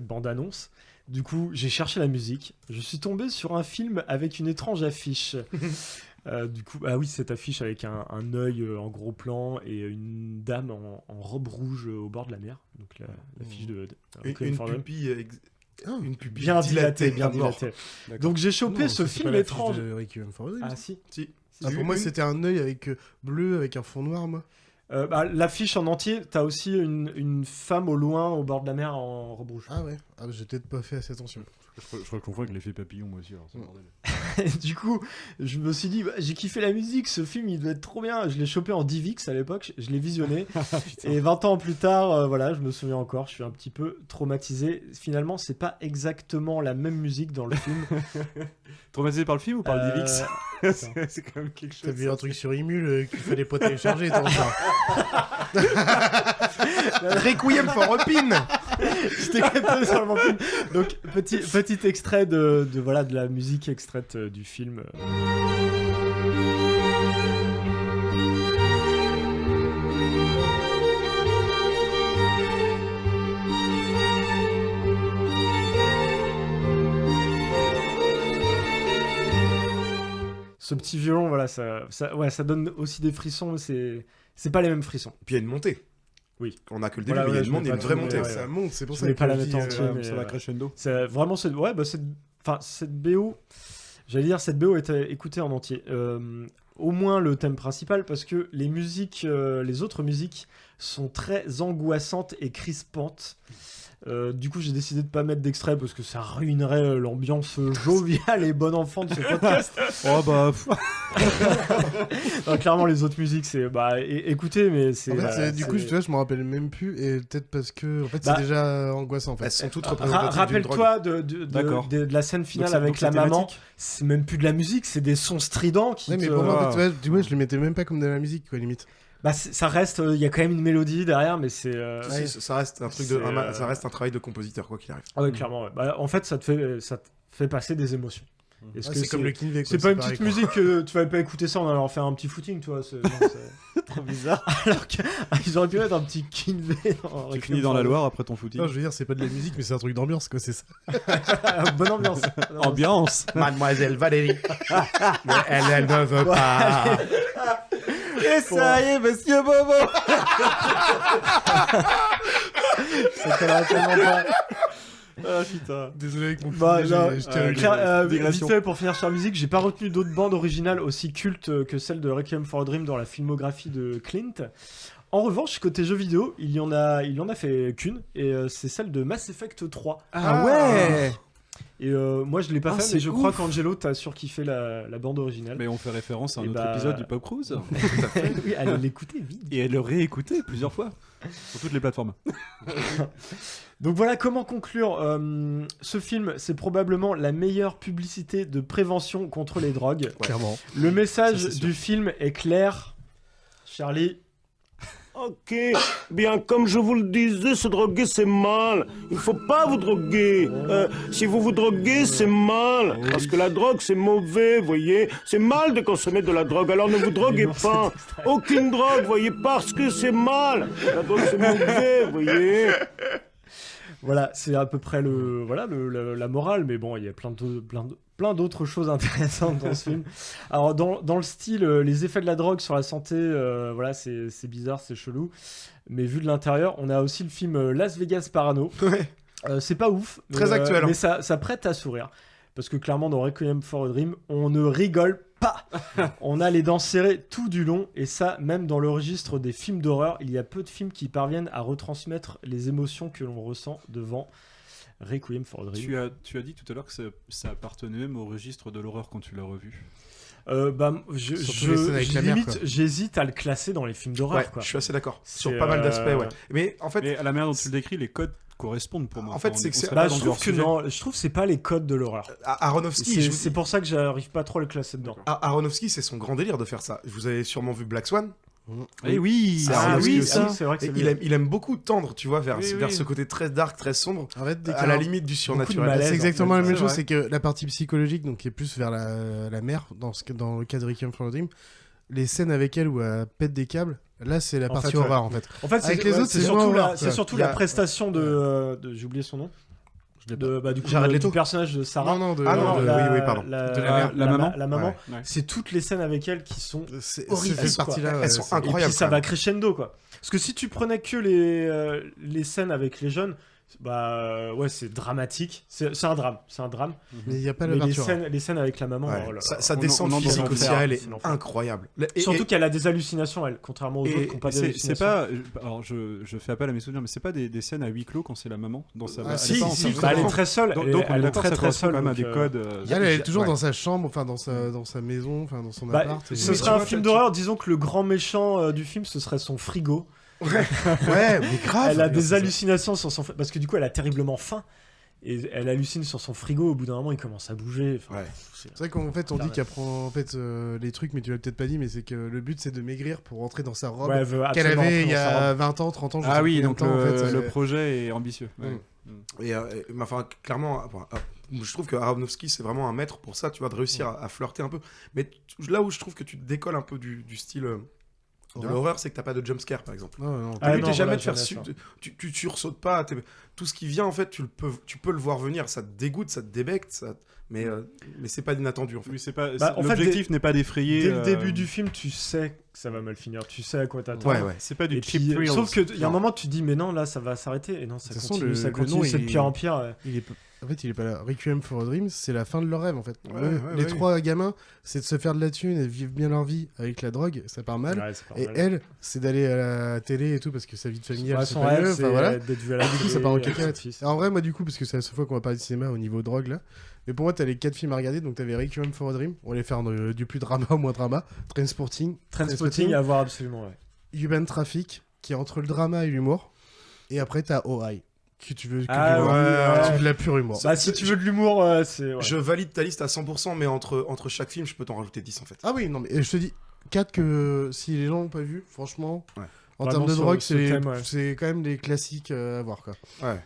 bande-annonce. Du coup, j'ai cherché la musique. Je suis tombé sur un film avec une étrange affiche. Du coup, cette affiche avec un œil en gros plan et une dame en robe rouge au bord de la mer. Donc l'affiche de une pupille bien dilatée. Donc j'ai chopé ce film étrange. Si. Pour moi, c'était un œil avec bleu avec un fond noir, moi. L'affiche en entier, t'as aussi une femme au loin au bord de la mer en robe rouge. Ah ouais, j'ai peut-être pas fait assez attention. Je confonds avec l'effet papillon moi aussi, alors c'est bordel. du coup, je me suis dit, j'ai kiffé la musique, ce film il doit être trop bien. Je l'ai chopé en DivX à l'époque, je l'ai visionné. Et 20 ans plus tard, voilà, je me souviens encore, je suis un petit peu traumatisé. Finalement, c'est pas exactement la même musique dans le film. Traumatisé par le film ou par le DivX? C'est quand même quelque chose. T'as vu un truc sur Emule qu'il fallait pas télécharger, toi. Requiem for a Pin. J'étais capté sur le bon film. Donc petit extrait de voilà de la musique extraite du film. Ce petit violon, voilà, ça donne aussi des frissons, mais c'est pas les mêmes frissons. Puis il y a une montée. Oui. On a que le début, mais il y a une vraie montée. Ça monte, c'est pour je ça vais que pas la je mettre dis, entière, mais ça va crescendo. C'est vraiment cette BO. J'allais dire cette BO est à écouter en entier. Au moins le thème principal, parce que les musiques, les autres musiques sont très angoissantes et crispantes. Du coup, j'ai décidé de pas mettre d'extrait parce que ça ruinerait l'ambiance joviale et bon enfant de ce podcast. Oh bah. Non, clairement, les autres musiques, c'est écoutez, mais c'est. En fait, du coup, tu vois, je me rappelle même plus, et peut-être parce que en fait, c'est déjà angoissant. En fait. Elles sont toutes représentatives. Rappelle-toi de la scène finale avec la maman. C'est même plus de la musique, c'est des sons stridents qui. Ouais, mais pour moi, en fait, tu vois, je les mettais même pas comme de la musique, quoi, limite. Bah, ça reste, il y a quand même une mélodie derrière, mais c'est. Ça reste un truc ça reste un travail de compositeur, quoi qu'il arrive. Ah ouais, clairement. Ouais. Bah, en fait, ça te fait passer des émotions. C'est comme le Kinvey. C'est pas une petite musique que tu vas pas écouter ça en allant faire un petit footing, tu vois. C'est trop bizarre. Alors qu'ils auraient pu mettre un petit Kinvey. Tu finis dans la Loire après ton footing. Non, je veux dire, c'est pas de la musique, mais c'est un truc d'ambiance, quoi, c'est ça. Bonne ambiance. Ambiance. Mademoiselle Valérie. Mais elle ne veut pas. Et ça y est, monsieur Bobo. Ça t'aura tellement pas. Ah putain. Désolé avec mon vite fait pour finir sur la musique, j'ai pas retenu d'autres bandes originales aussi cultes que celle de Requiem for a Dream dans la filmographie de Clint. En revanche, côté jeux vidéo, il en a fait qu'une, et c'est celle de Mass Effect 3. Ah ouais. Et moi je l'ai pas fait, mais je crois qu'Angelo t'as surkiffé la bande originale. Mais on fait référence à un autre épisode du Pop Cruise. Oui, allez l'écouter vite. Et elle le réécouter plusieurs fois sur toutes les plateformes. Donc voilà comment conclure ce film. C'est probablement la meilleure publicité de prévention contre les drogues. Clairement. Le message du film est clair. Charlie. Ok, bien comme je vous le disais, se droguer c'est mal. Il faut pas vous droguer. Si vous vous droguez, c'est mal. Parce que la drogue c'est mauvais, voyez. C'est mal de consommer de la drogue, alors ne vous droguez pas. Aucune drogue, voyez, parce que c'est mal. La drogue c'est mauvais, voyez. Voilà, c'est à peu près la morale, mais bon, il y a plein d'autres choses intéressantes dans ce film. Alors, dans le style, les effets de la drogue sur la santé, voilà, c'est bizarre, c'est chelou. Mais vu de l'intérieur, on a aussi le film Las Vegas Parano. Ouais. C'est pas ouf. Très actuel. Mais ça prête à sourire. Parce que clairement, dans Requiem for a Dream, on ne rigole pas. On a les dents serrées tout du long. Et ça, même dans le registre des films d'horreur, il y a peu de films qui parviennent à retransmettre les émotions que l'on ressent devant Requiem for a Dream. Tu as dit tout à l'heure que ça appartenait même au registre de l'horreur quand tu l'as revu. J'hésite à le classer dans les films d'horreur. Ouais, je suis assez d'accord. Sur pas mal d'aspects, ouais. Mais en fait, mais à la manière dont tu le décris, les codes correspondent pour moi. En fait, c'est que je trouve que non, je trouve que c'est pas les codes de l'horreur. Aronofsky, c'est pour ça que j'arrive pas trop à le classer dedans. Aronofsky, c'est son grand délire de faire ça. Vous avez sûrement vu Black Swan. Eh oui, c'est vrai que il aime beaucoup tendre, tu vois, vers ce côté très dark, très sombre, à la limite du surnaturel. C'est exactement la même chose, c'est que la partie psychologique, donc qui est plus vers la mère, dans le cas de Requiem for a Dream, les scènes avec elle où elle pète des câbles, là c'est la partie horreur en fait. En fait, avec les autres, c'est surtout la prestation de j'ai oublié son nom. Du personnage de Sarah. Oui, pardon. La maman. Ouais. C'est toutes les scènes avec elle qui sont horribles. Elles sont incroyables. Et puis ça va crescendo, quoi. Parce que si tu prenais que les scènes avec les jeunes, Bah ouais, c'est dramatique. C'est un drame. Mais il n'y a pas Mais l'aventure. les scènes avec la maman, oh là là. Sa descente physique aussi, elle est incroyable. Surtout qu'elle a des hallucinations, elle, contrairement aux autres qui n'ont pas d'hallucinations. C'est pas. Alors je fais appel à mes souvenirs, mais c'est pas des scènes à huis clos quand c'est la maman dans sa. Ah, si, elle est très seule. Donc elle est très seule. Quand même à des codes. Elle est toujours dans sa chambre, enfin dans sa maison, enfin dans son appart. Ce serait un film d'horreur. Disons que le grand méchant du film, ce serait son frigo. Ouais, mais grave. Elle a des hallucinations sur son parce que du coup elle a terriblement faim et elle hallucine sur son frigo. Au bout d'un moment il commence à bouger. Enfin, c'est vrai qu'en fait on dit qu'elle prend les trucs, mais tu l'as peut-être pas dit, mais c'est que le but c'est de maigrir pour rentrer dans sa robe qu'elle avait il y a 20 ans, 30 ans. Ah oui, donc le projet est ambitieux. Et enfin clairement, je trouve que Aronofsky c'est vraiment un maître pour ça, tu vois, de réussir à flirter un peu. Mais là où je trouve que tu te décolles un peu du style de l'horreur, c'est que t'as pas de jumpscare par exemple. T'es jamais de faire tu sursautes pas, tout ce qui vient en fait tu peux le voir venir, ça te dégoûte, ça te débecte, mais c'est pas inattendu en fait. Oui, c'est pas l'objectif n'est pas d'effrayer. Dès le début du film, tu sais que ça va mal finir, tu sais à quoi t'attendre. Ouais. C'est pas du cheap thrill. Sauf que il y a un moment tu te dis mais non là ça va s'arrêter et non ça continue, c'est de pire en pire. En fait, il est pas là. Requiem for a Dream, c'est la fin de leur rêve en fait. Les trois gamins, c'est de se faire de la thune et de vivre bien leur vie avec la drogue, ça part mal. Elle, c'est d'aller à la télé et tout parce que sa vie de familiale, c'est pas mieux. Enfin voilà. D'être vu à la ça part en cacahuète. En vrai, moi du coup, parce que c'est la seule fois qu'on va parler de cinéma au niveau drogue là. Mais pour moi, t'as les 4 films à regarder. Donc t'avais Requiem for a Dream. On va les faire du plus drama au moins drama. Trainspotting à voir absolument. Human Traffic, qui est entre le drama et l'humour. Et après, t'as Oh-I. Que tu veux tu veux de la pure humour. Bah, si tu veux de l'humour, c'est. Je valide ta liste à 100%, mais entre chaque film, je peux t'en rajouter 10 en fait. Ah oui, non, mais je te dis 4 que si les gens n'ont pas vu, franchement, en termes de drogue, c'est quand même des classiques à voir quoi. Ouais.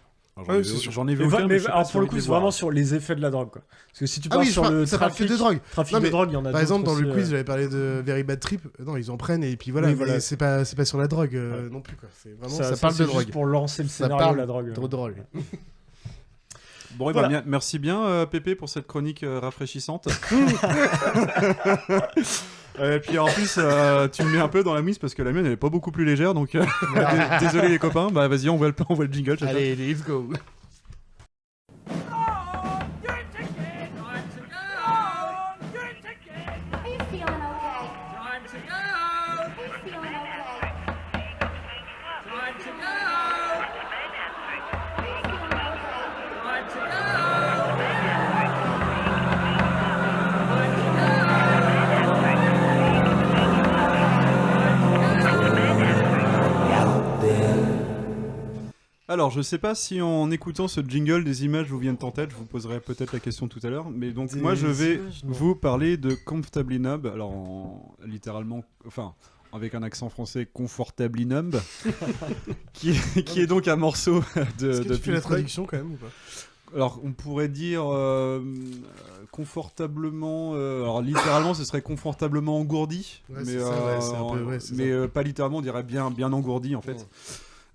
J'en ai vu aucun, mais alors pour le coup, c'est vraiment sur les effets de la drogue quoi. Parce que si tu parles sur le trafic de drogue, de drogue, il y en a. Par exemple, dans le quiz, j'avais parlé de Very Bad Trip. Non, ils en prennent et puis voilà. Mais c'est pas sur la drogue non plus quoi. C'est vraiment ça parle de drogue. Juste pour lancer le scénario de la drogue. Trop drôle. Bon, voilà. Merci bien Pépé pour cette chronique rafraîchissante. Et puis en plus, tu me mets un peu dans la mise parce que la mienne elle est pas beaucoup plus légère, donc désolé les copains. Bah vas-y, on voit le jingle. Allez, let's go. Alors, je sais pas si en écoutant ce jingle, des images vous viennent en tête. Je vous poserai peut-être la question tout à l'heure. Mais donc, moi, je vais vous parler de Comfortably Numb. Alors, littéralement, enfin, avec un accent français, Comfortably Numb, qui est donc un morceau de. Est-ce que tu fais la traduction quand même ou pas? Alors, on pourrait dire confortablement. Alors, littéralement, ce serait confortablement engourdi. Ouais, mais pas littéralement, on dirait bien engourdi en fait.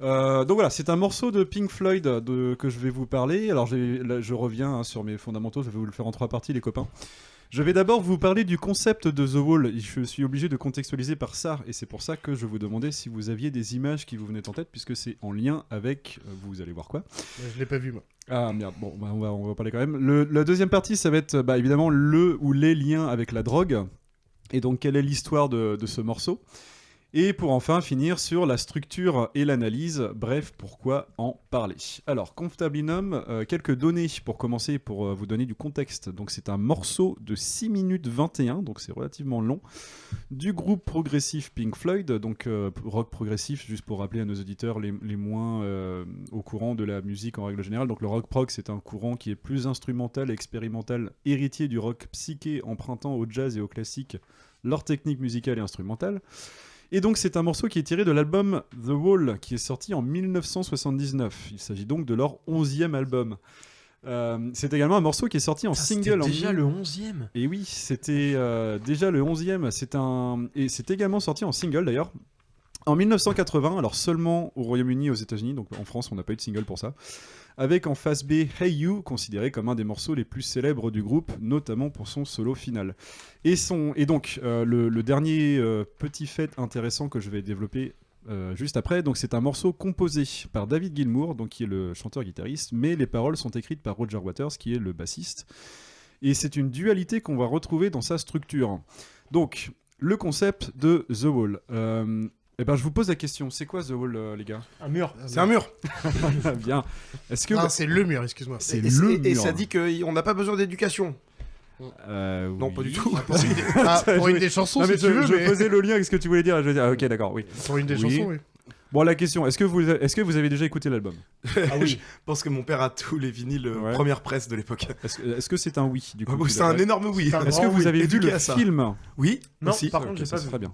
Donc voilà, c'est un morceau de Pink Floyd que je vais vous parler. Alors là, je reviens sur mes fondamentaux, je vais vous le faire en 3 parties les copains. Je vais d'abord vous parler du concept de The Wall. Je suis obligé de contextualiser par ça, et c'est pour ça que je vous demandais si vous aviez des images qui vous venaient en tête, puisque c'est en lien avec... vous allez voir quoi. Je l'ai pas vu moi. Ah merde, bon, bah, on va parler quand même. La deuxième partie, ça va être évidemment le ou les liens avec la drogue, et donc quelle est l'histoire de ce morceau. Et pour enfin finir sur la structure et l'analyse, bref, pourquoi en parler. Alors, Comfortably Numb, quelques données pour commencer, pour vous donner du contexte. Donc c'est un morceau de 6 minutes 21, donc c'est relativement long, du groupe progressif Pink Floyd, donc rock progressif, juste pour rappeler à nos auditeurs les moins au courant de la musique en règle générale. Donc le rock prog, c'est un courant qui est plus instrumental et expérimental, héritier du rock psyché, empruntant au jazz et au classique leur technique musicale et instrumentale. Et donc c'est un morceau qui est tiré de l'album The Wall, qui est sorti en 1979. Il s'agit donc de leur 11e album. C'est également un morceau qui est sorti en single. C'était déjà le 11e. Et oui, c'était déjà le 11e. Et c'est également sorti en single d'ailleurs. En 1980, alors seulement au Royaume-Uni et aux États-Unis, donc en France on n'a pas eu de single pour ça, avec en face B Hey You, considéré comme un des morceaux les plus célèbres du groupe, notamment pour son solo final. Et donc, le dernier petit fait intéressant que je vais développer juste après. Donc c'est un morceau composé par David Gilmour, donc qui est le chanteur-guitariste, mais les paroles sont écrites par Roger Waters, qui est le bassiste. Et c'est une dualité qu'on va retrouver dans sa structure. Donc, le concept de The Wall. Je vous pose la question, c'est quoi The Wall, les gars? Un mur. C'est un mur. Bien. Est-ce que... Ah, c'est le mur, excuse-moi. Et ça dit qu'on n'a pas besoin d'éducation. Non, pas du tout. Pour une des chansons, non, mais si tu veux. Je faisais le lien avec ce que tu voulais dire. Je veux dire, ok, d'accord, oui. Pour une des chansons, oui. Bon, la question, est-ce que vous avez déjà écouté l'album? Ah oui. Je pense que mon père a tous les vinyles première presse de l'époque. Est-ce que c'est un oui, du coup? C'est un énorme oui. Est-ce que vous avez vu le film? Oui. Non, aussi. par contre, j'ai pas vu. Très bien.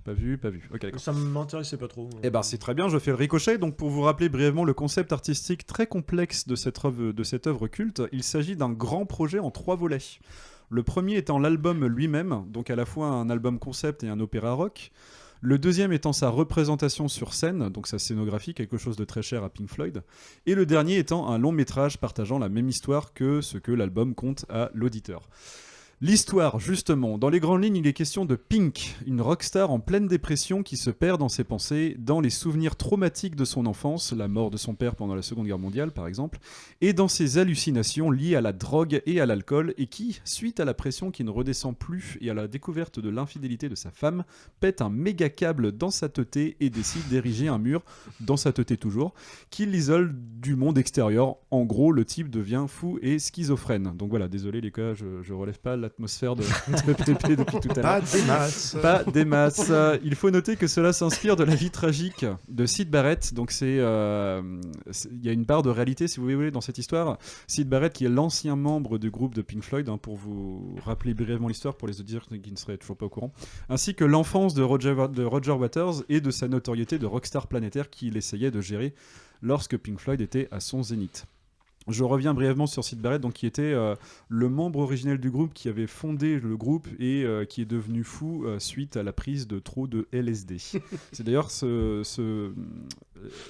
Pas vu. Ok, d'accord. Ça m'intéressait pas trop. Eh ben, c'est très bien, je fais le ricochet. Donc, pour vous rappeler brièvement le concept artistique très complexe de cette œuvre culte, il s'agit d'un grand projet en 3 volets. Le premier étant l'album lui-même, donc à la fois un album concept et un opéra rock. Le deuxième étant sa représentation sur scène, donc sa scénographie, quelque chose de très cher à Pink Floyd. Et le dernier étant un long métrage partageant la même histoire que ce que l'album compte à l'auditeur. L'histoire, justement, dans les grandes lignes, il est question de Pink, une rockstar en pleine dépression qui se perd dans ses pensées, dans les souvenirs traumatiques de son enfance, la mort de son père pendant la Seconde Guerre mondiale par exemple, et dans ses hallucinations liées à la drogue et à l'alcool, et qui, suite à la pression qui ne redescend plus et à la découverte de l'infidélité de sa femme, pète un méga câble dans sa teuté et décide d'ériger un mur, dans sa teuté toujours, qui l'isole du monde extérieur. En gros, le type devient fou et schizophrène. Donc voilà, désolé les gars, je relève pas l'atmosphère de PP depuis tout à l'heure. Pas des masses. Il faut noter que cela s'inspire de la vie tragique de Syd Barrett. Donc il y a une part de réalité, si vous voulez, dans cette histoire. Syd Barrett, qui est l'ancien membre du groupe de Pink Floyd, pour vous rappeler brièvement l'histoire pour les auditeurs qui ne seraient toujours pas au courant, ainsi que l'enfance de Roger Waters et de sa notoriété de rockstar planétaire qu'il essayait de gérer lorsque Pink Floyd était à son zénith. Je reviens brièvement sur Syd Barrett, donc qui était le membre originel du groupe, qui avait fondé le groupe et qui est devenu fou suite à la prise de trop de LSD. C'est d'ailleurs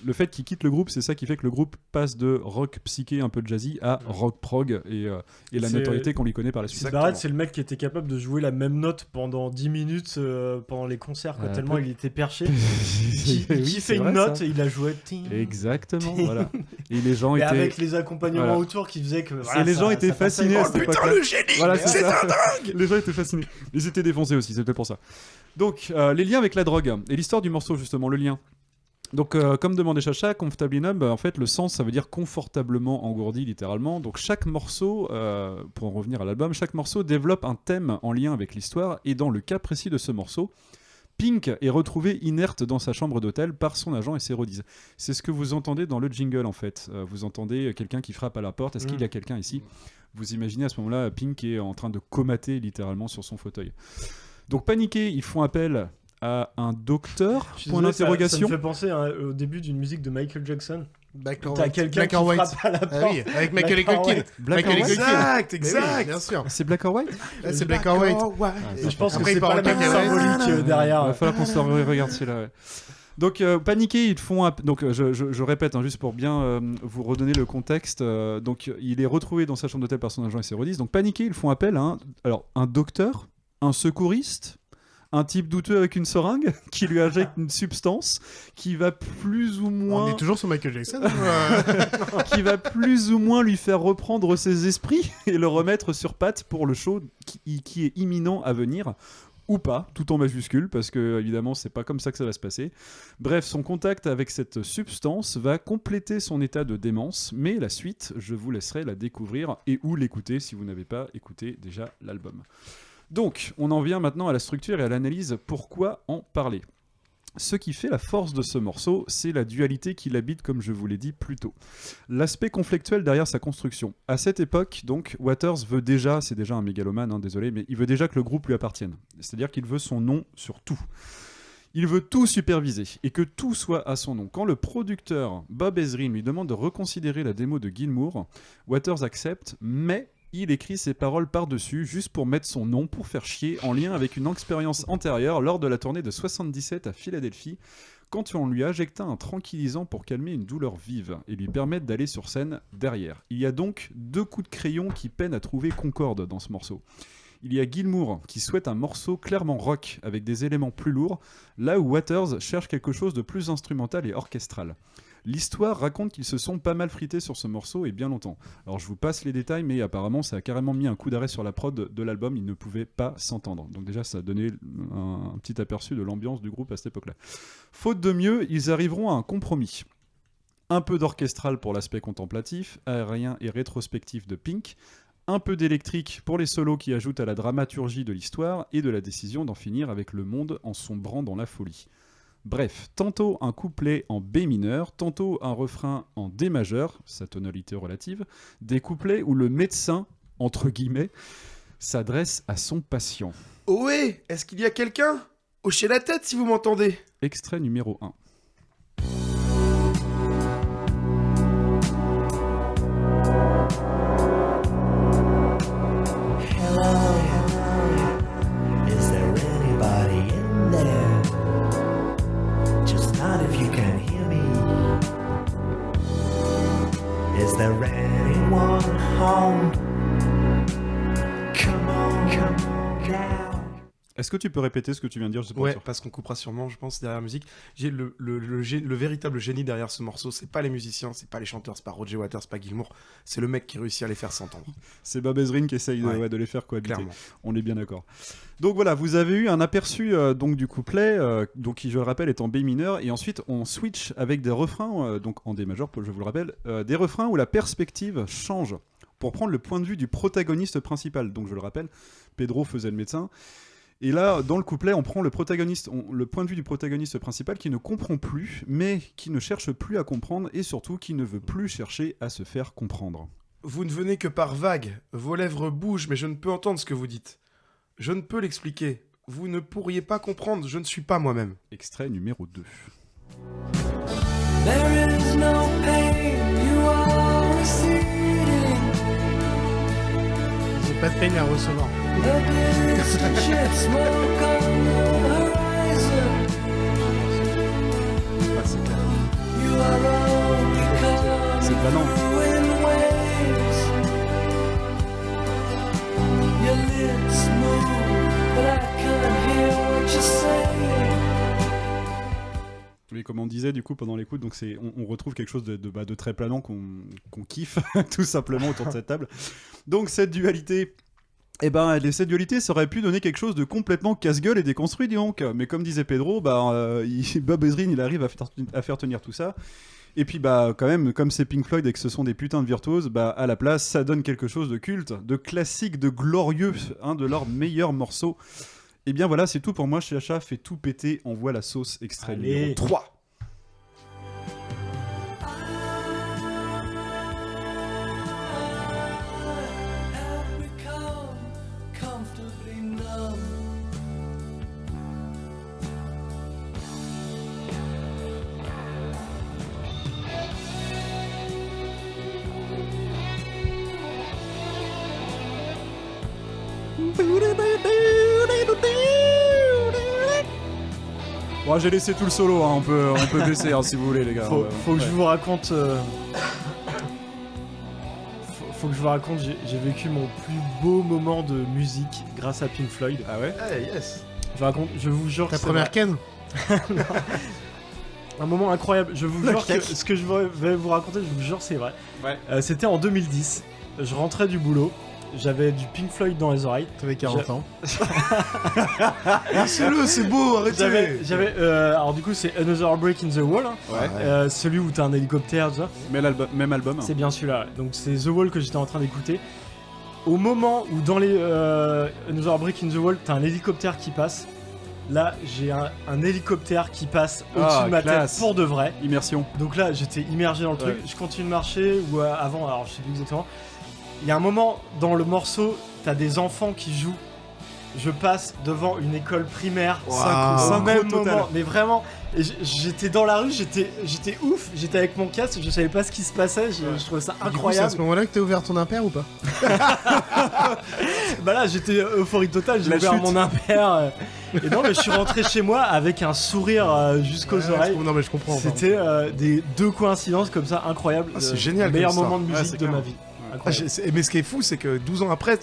le fait qu'il quitte le groupe, c'est ça qui fait que le groupe passe de rock psyché un peu jazzy à rock prog et la notoriété qu'on lui connaît par la suite. Syd Barrett, c'est le mec qui était capable de jouer la même note pendant 10 minutes pendant les concerts, tellement il était perché. Qui fait une note et il a joué. Exactement, voilà. Et les gens étaient... avec les accompagnements autour qui faisaient que... et les gens étaient fascinés à cette époque-là. Putain, le génie, voilà, c'est un dingue. Les gens étaient fascinés. Ils étaient défoncés aussi, c'était pour ça. Donc, les liens avec la drogue et l'histoire du morceau, justement, le lien. Donc, comme demandait Chacha, comfortably numb, en fait, le sens, ça veut dire confortablement engourdi, littéralement. Donc, chaque morceau, pour en revenir à l'album, chaque morceau développe un thème en lien avec l'histoire. Et dans le cas précis de ce morceau, Pink est retrouvé inerte dans sa chambre d'hôtel par son agent et ses roadies. C'est ce que vous entendez dans le jingle, en fait. Vous entendez quelqu'un qui frappe à la porte. Est-ce qu'il y a quelqu'un ici? Vous imaginez à ce moment-là, Pink est en train de comater littéralement sur son fauteuil. Donc, paniqués, ils font appel à un docteur, point d'interrogation. Ça me fait penser au début d'une musique de Michael Jackson. T'as quelqu'un qui frappe à la porte. Ah oui, avec Michael Culkin. Exact. Oui, bien sûr. C'est Black or White. C'est Black or White. Je pense que c'est pas le même symbolique derrière. Il va falloir qu'on se regarde celui-là. Ouais. Donc paniqués, ils font donc je répète juste pour bien vous redonner le contexte. Donc il est retrouvé dans sa chambre d'hôtel par son agent et ses roadies. Donc paniqués, ils font appel à un docteur, un secouriste, un type douteux avec une seringue qui lui injecte une substance qui va plus ou moins... On est toujours sur Michael Jackson. Qui va plus ou moins lui faire reprendre ses esprits et le remettre sur pattes pour le show qui est imminent à venir. Ou pas, tout en majuscule, parce que évidemment c'est pas comme ça que ça va se passer. Bref, son contact avec cette substance va compléter son état de démence, mais la suite, je vous laisserai la découvrir et ou l'écouter si vous n'avez pas écouté déjà l'album. Donc, on en vient maintenant à la structure et à l'analyse. Pourquoi en parler ? Ce qui fait la force de ce morceau, c'est la dualité qui l'habite, comme je vous l'ai dit plus tôt. L'aspect conflictuel derrière sa construction. À cette époque, donc, Waters veut déjà, c'est déjà un mégalomane, désolé, mais il veut déjà que le groupe lui appartienne. C'est-à-dire qu'il veut son nom sur tout. Il veut tout superviser et que tout soit à son nom. Quand le producteur Bob Ezrin lui demande de reconsidérer la démo de Gilmour, Waters accepte, mais il écrit ses paroles par-dessus, juste pour mettre son nom, pour faire chier, en lien avec une expérience antérieure lors de la tournée de 77 à Philadelphie, quand on lui injecta un tranquillisant pour calmer une douleur vive et lui permettre d'aller sur scène derrière. Il y a donc 2 coups de crayon qui peinent à trouver concorde dans ce morceau. Il y a Gilmour qui souhaite un morceau clairement rock avec des éléments plus lourds, là où Waters cherche quelque chose de plus instrumental et orchestral. L'histoire raconte qu'ils se sont pas mal frités sur ce morceau et bien longtemps. Alors je vous passe les détails, mais apparemment ça a carrément mis un coup d'arrêt sur la prod de l'album, ils ne pouvaient pas s'entendre. Donc déjà ça a donné un petit aperçu de l'ambiance du groupe à cette époque-là. Faute de mieux, ils arriveront à un compromis. Un peu d'orchestral pour l'aspect contemplatif, aérien et rétrospectif de Pink, un peu d'électrique pour les solos qui ajoutent à la dramaturgie de l'histoire et de la décision d'en finir avec le monde en sombrant dans la folie. Bref, tantôt un couplet en B mineur, tantôt un refrain en D majeur, sa tonalité relative, des couplets où le médecin, entre guillemets, s'adresse à son patient. Ohé, est-ce qu'il y a quelqu'un ? Hochez la tête si vous m'entendez. Extrait numéro 1. Est-ce que tu peux répéter ce que tu viens de dire? Je sais pas. Ouais, parce qu'on coupera sûrement, je pense, derrière la musique. J'ai le véritable génie derrière ce morceau, c'est pas les musiciens, c'est pas les chanteurs, c'est pas Roger Waters, c'est pas Gilmour, c'est le mec qui réussit à les faire s'entendre. C'est Bob Ezrin qui essaye de les faire cohabiter. Clairement. On est bien d'accord. Donc voilà, vous avez eu un aperçu donc du couplet, donc qui je le rappelle est en B mineur, et ensuite on switch avec des refrains, donc en D majeur, je vous le rappelle, des refrains où la perspective change pour prendre le point de vue du protagoniste principal. Donc je le rappelle, Pedro faisait le médecin. Et là, dans le couplet, on prend le point de vue du protagoniste principal qui ne comprend plus, mais qui ne cherche plus à comprendre et surtout qui ne veut plus chercher à se faire comprendre. Vous ne venez que par vagues, vos lèvres bougent, mais je ne peux entendre ce que vous dites. Je ne peux l'expliquer. Vous ne pourriez pas comprendre, je ne suis pas moi-même. Extrait numéro 2. There is no pain, you are receding. J'ai pas de peine à recevoir. C'est planant. Oui, comme on disait du coup pendant l'écoute, donc on retrouve quelque chose de très planant qu'on kiffe tout simplement autour de cette table. Donc cette dualité. Eh ben, cette dualité, ça aurait pu donner quelque chose de complètement casse-gueule et déconstruit, donc. Mais comme disait Pedro, Bob Ezrin, il arrive à faire tenir tout ça. Et puis, quand même, comme c'est Pink Floyd et que ce sont des putains de virtuoses, à la place, ça donne quelque chose de culte, de classique, de glorieux, un de leurs meilleurs morceaux. Et bien voilà, c'est tout pour moi. Chacha fait tout péter, envoie la sauce, extrait numéro 3. Bon, j'ai laissé tout le solo, hein. on peut baisser si vous voulez, les gars. Faut que je vous raconte. Faut que je vous raconte, j'ai vécu mon plus beau moment de musique grâce à Pink Floyd. Ah ouais? Ah yes. Je vous jure. Ta première ken? Un moment incroyable. Je vous jure que ce que je vais vous raconter, je vous jure, c'est vrai. Ouais. C'était en 2010. Je rentrais du boulot. J'avais du Pink Floyd dans les oreilles. T'avais 40 ans. Laissez-le, c'est beau, arrêtez. Alors du coup, c'est Another Break in the Wall. Hein. Ouais. Celui où t'as un hélicoptère, tout ça. Même album. C'est bien celui-là. Donc c'est The Wall que j'étais en train d'écouter. Au moment où dans les Another Break in the Wall, t'as un hélicoptère qui passe. Là, j'ai un hélicoptère qui passe au-dessus de ma tête pour de vrai. Immersion. Donc là, j'étais immergé dans le truc. Je continue de marcher ou avant, alors je sais plus exactement. Il y a un moment dans le morceau, t'as des enfants qui jouent. Je passe devant une école primaire. Au même moment. Mais vraiment, j'étais dans la rue, j'étais ouf. J'étais avec mon casque, je savais pas ce qui se passait. Je trouvais ça incroyable. C'est à ce moment-là que t'as ouvert ton impair ou pas? Là, j'étais euphorie totale. J'ai ouvert mon impair. Et non, mais je suis rentré chez moi avec un sourire jusqu'aux oreilles. Non, mais je comprends. C'était des deux coïncidences comme ça incroyables. C'est génial. Le meilleur moment de musique de ma vie. Mais ce qui est fou, c'est que 12 ans après,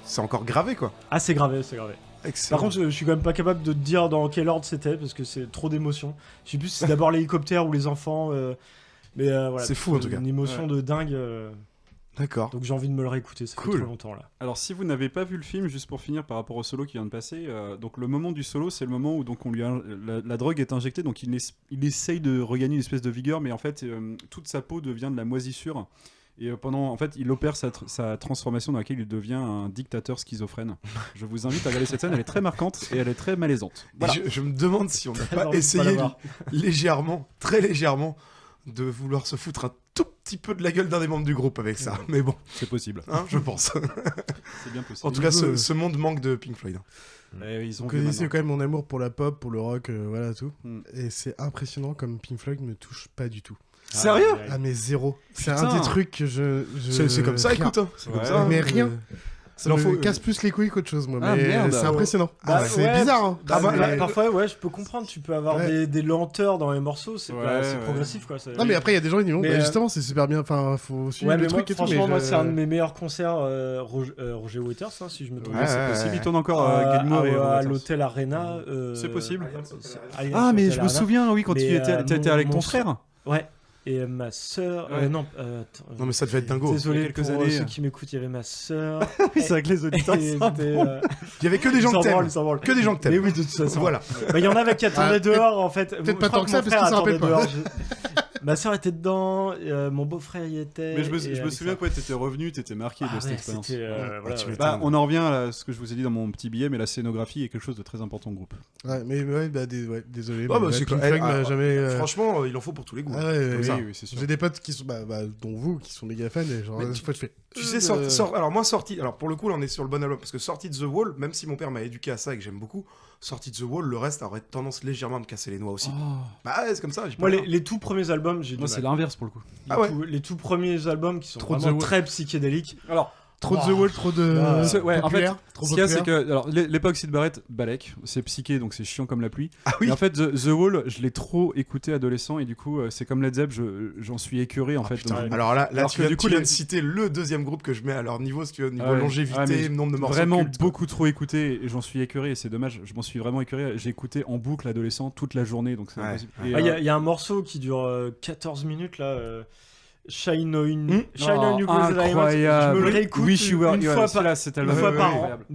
c'est encore gravé, quoi. Ah, c'est gravé, c'est gravé. Excellent. Par contre, je suis quand même pas capable de te dire dans quel ordre c'était parce que c'est trop d'émotions. Je sais plus si c'est d'abord l'hélicoptère ou les enfants. Mais voilà. C'est fou en tout cas. Une émotion de dingue. D'accord. Donc j'ai envie de me le réécouter, ça fait trop longtemps là. Alors si vous n'avez pas vu le film, juste pour finir par rapport au solo qui vient de passer, donc le moment du solo, c'est le moment où donc la drogue est injectée, donc il essaye de regagner une espèce de vigueur, mais en fait toute sa peau devient de la moisissure. Et en fait, il opère sa transformation dans laquelle il devient un dictateur schizophrène. Je vous invite à regarder cette scène, elle est très marquante et elle est très malaisante. Voilà. Je me demande si on n'a pas essayé légèrement, très légèrement, de vouloir se foutre un tout petit peu de la gueule d'un des membres du groupe avec ça. Mais bon, c'est possible. Hein, je pense. C'est bien possible. En tout cas, ce monde manque de Pink Floyd. Vous connaissez quand même mon amour pour la pop, pour le rock, voilà tout. Et c'est impressionnant comme Pink Floyd me touche pas du tout. Sérieux ? Ah mais zéro. C'est un des trucs que C'est comme ça, écoute. Hein. C'est comme ça. Mais rien. Ça me casse plus les couilles qu'autre chose, moi. Ah, mais merde. c'est impressionnant. C'est ouais, bizarre. Hein. Parfois, ouais, je peux comprendre. Tu peux avoir des lenteurs dans les morceaux. C'est progressif, quoi. Non, mais après, il y a des gens qui disent, justement, c'est super bien. Enfin, faut suivre le truc et tout. Franchement, moi, c'est un de mes meilleurs concerts. Roger Waters, hein, si je me trompe. C'est possible. Il tourne encore Gilmour à l'hôtel Arena. C'est possible. Ah, mais je me souviens, oui, quand tu étais avec ton frère. Ouais. Et ma sœur. Non, mais ça devait être dingo. Désolé il y a quelques pour années. ceux qui m'écoutent, il y avait ma sœur. Oui, c'est avec les auditeurs. Il y avait que des gens que t'aimes. Que des gens que t'aimes. Mais oui, de toute façon. Voilà. Il y en avait qui attendaient dehors, en fait. Peut-être pas tant que ça, parce qu'ils s'en rappellent pas. Ma sœur était dedans, mon beau-frère y était. Mais je me souviens que t'étais revenu, t'étais marqué de cette expérience. On en revient à ce que je vous ai dit dans mon petit billet, mais la scénographie est quelque chose de très important au groupe. Ouais, mais désolé. Franchement, il en faut pour tous les goûts. Oui, c'est sûr. J'ai des potes qui sont, dont vous, qui sont méga fans, et genre, des fois je fais. Tu sais, alors pour le coup, là on est sur le bon album, parce que sorti de The Wall, même si mon père m'a éduqué à ça et que j'aime beaucoup, sorti de The Wall, le reste aurait tendance légèrement à me casser les noix aussi. C'est comme ça. Moi, les tout premiers albums, j'ai dit. Moi, c'est l'inverse pour le coup. Les tout premiers albums qui sont vraiment très psychédéliques. Alors. Trop de The Wall, trop de. Ouais, en fait, ce qu'il y a, c'est que alors, l'époque Syd Barrett, Balek, c'est psyché, donc c'est chiant comme la pluie. Et en fait, The Wall, je l'ai trop écouté adolescent, et du coup, c'est comme Led Zepp, j'en suis écœuré en fait. Putain, alors là tu viens de citer le deuxième groupe que je mets à leur niveau, niveau longévité, nombre de morceaux. Vraiment beaucoup trop écouté, et j'en suis écœuré, et c'est dommage, je m'en suis vraiment écœuré. J'ai écouté en boucle adolescent toute la journée, donc c'est impossible. Il y a un morceau qui dure 14 minutes là. Shine on You incroyable. Je me le réécoute une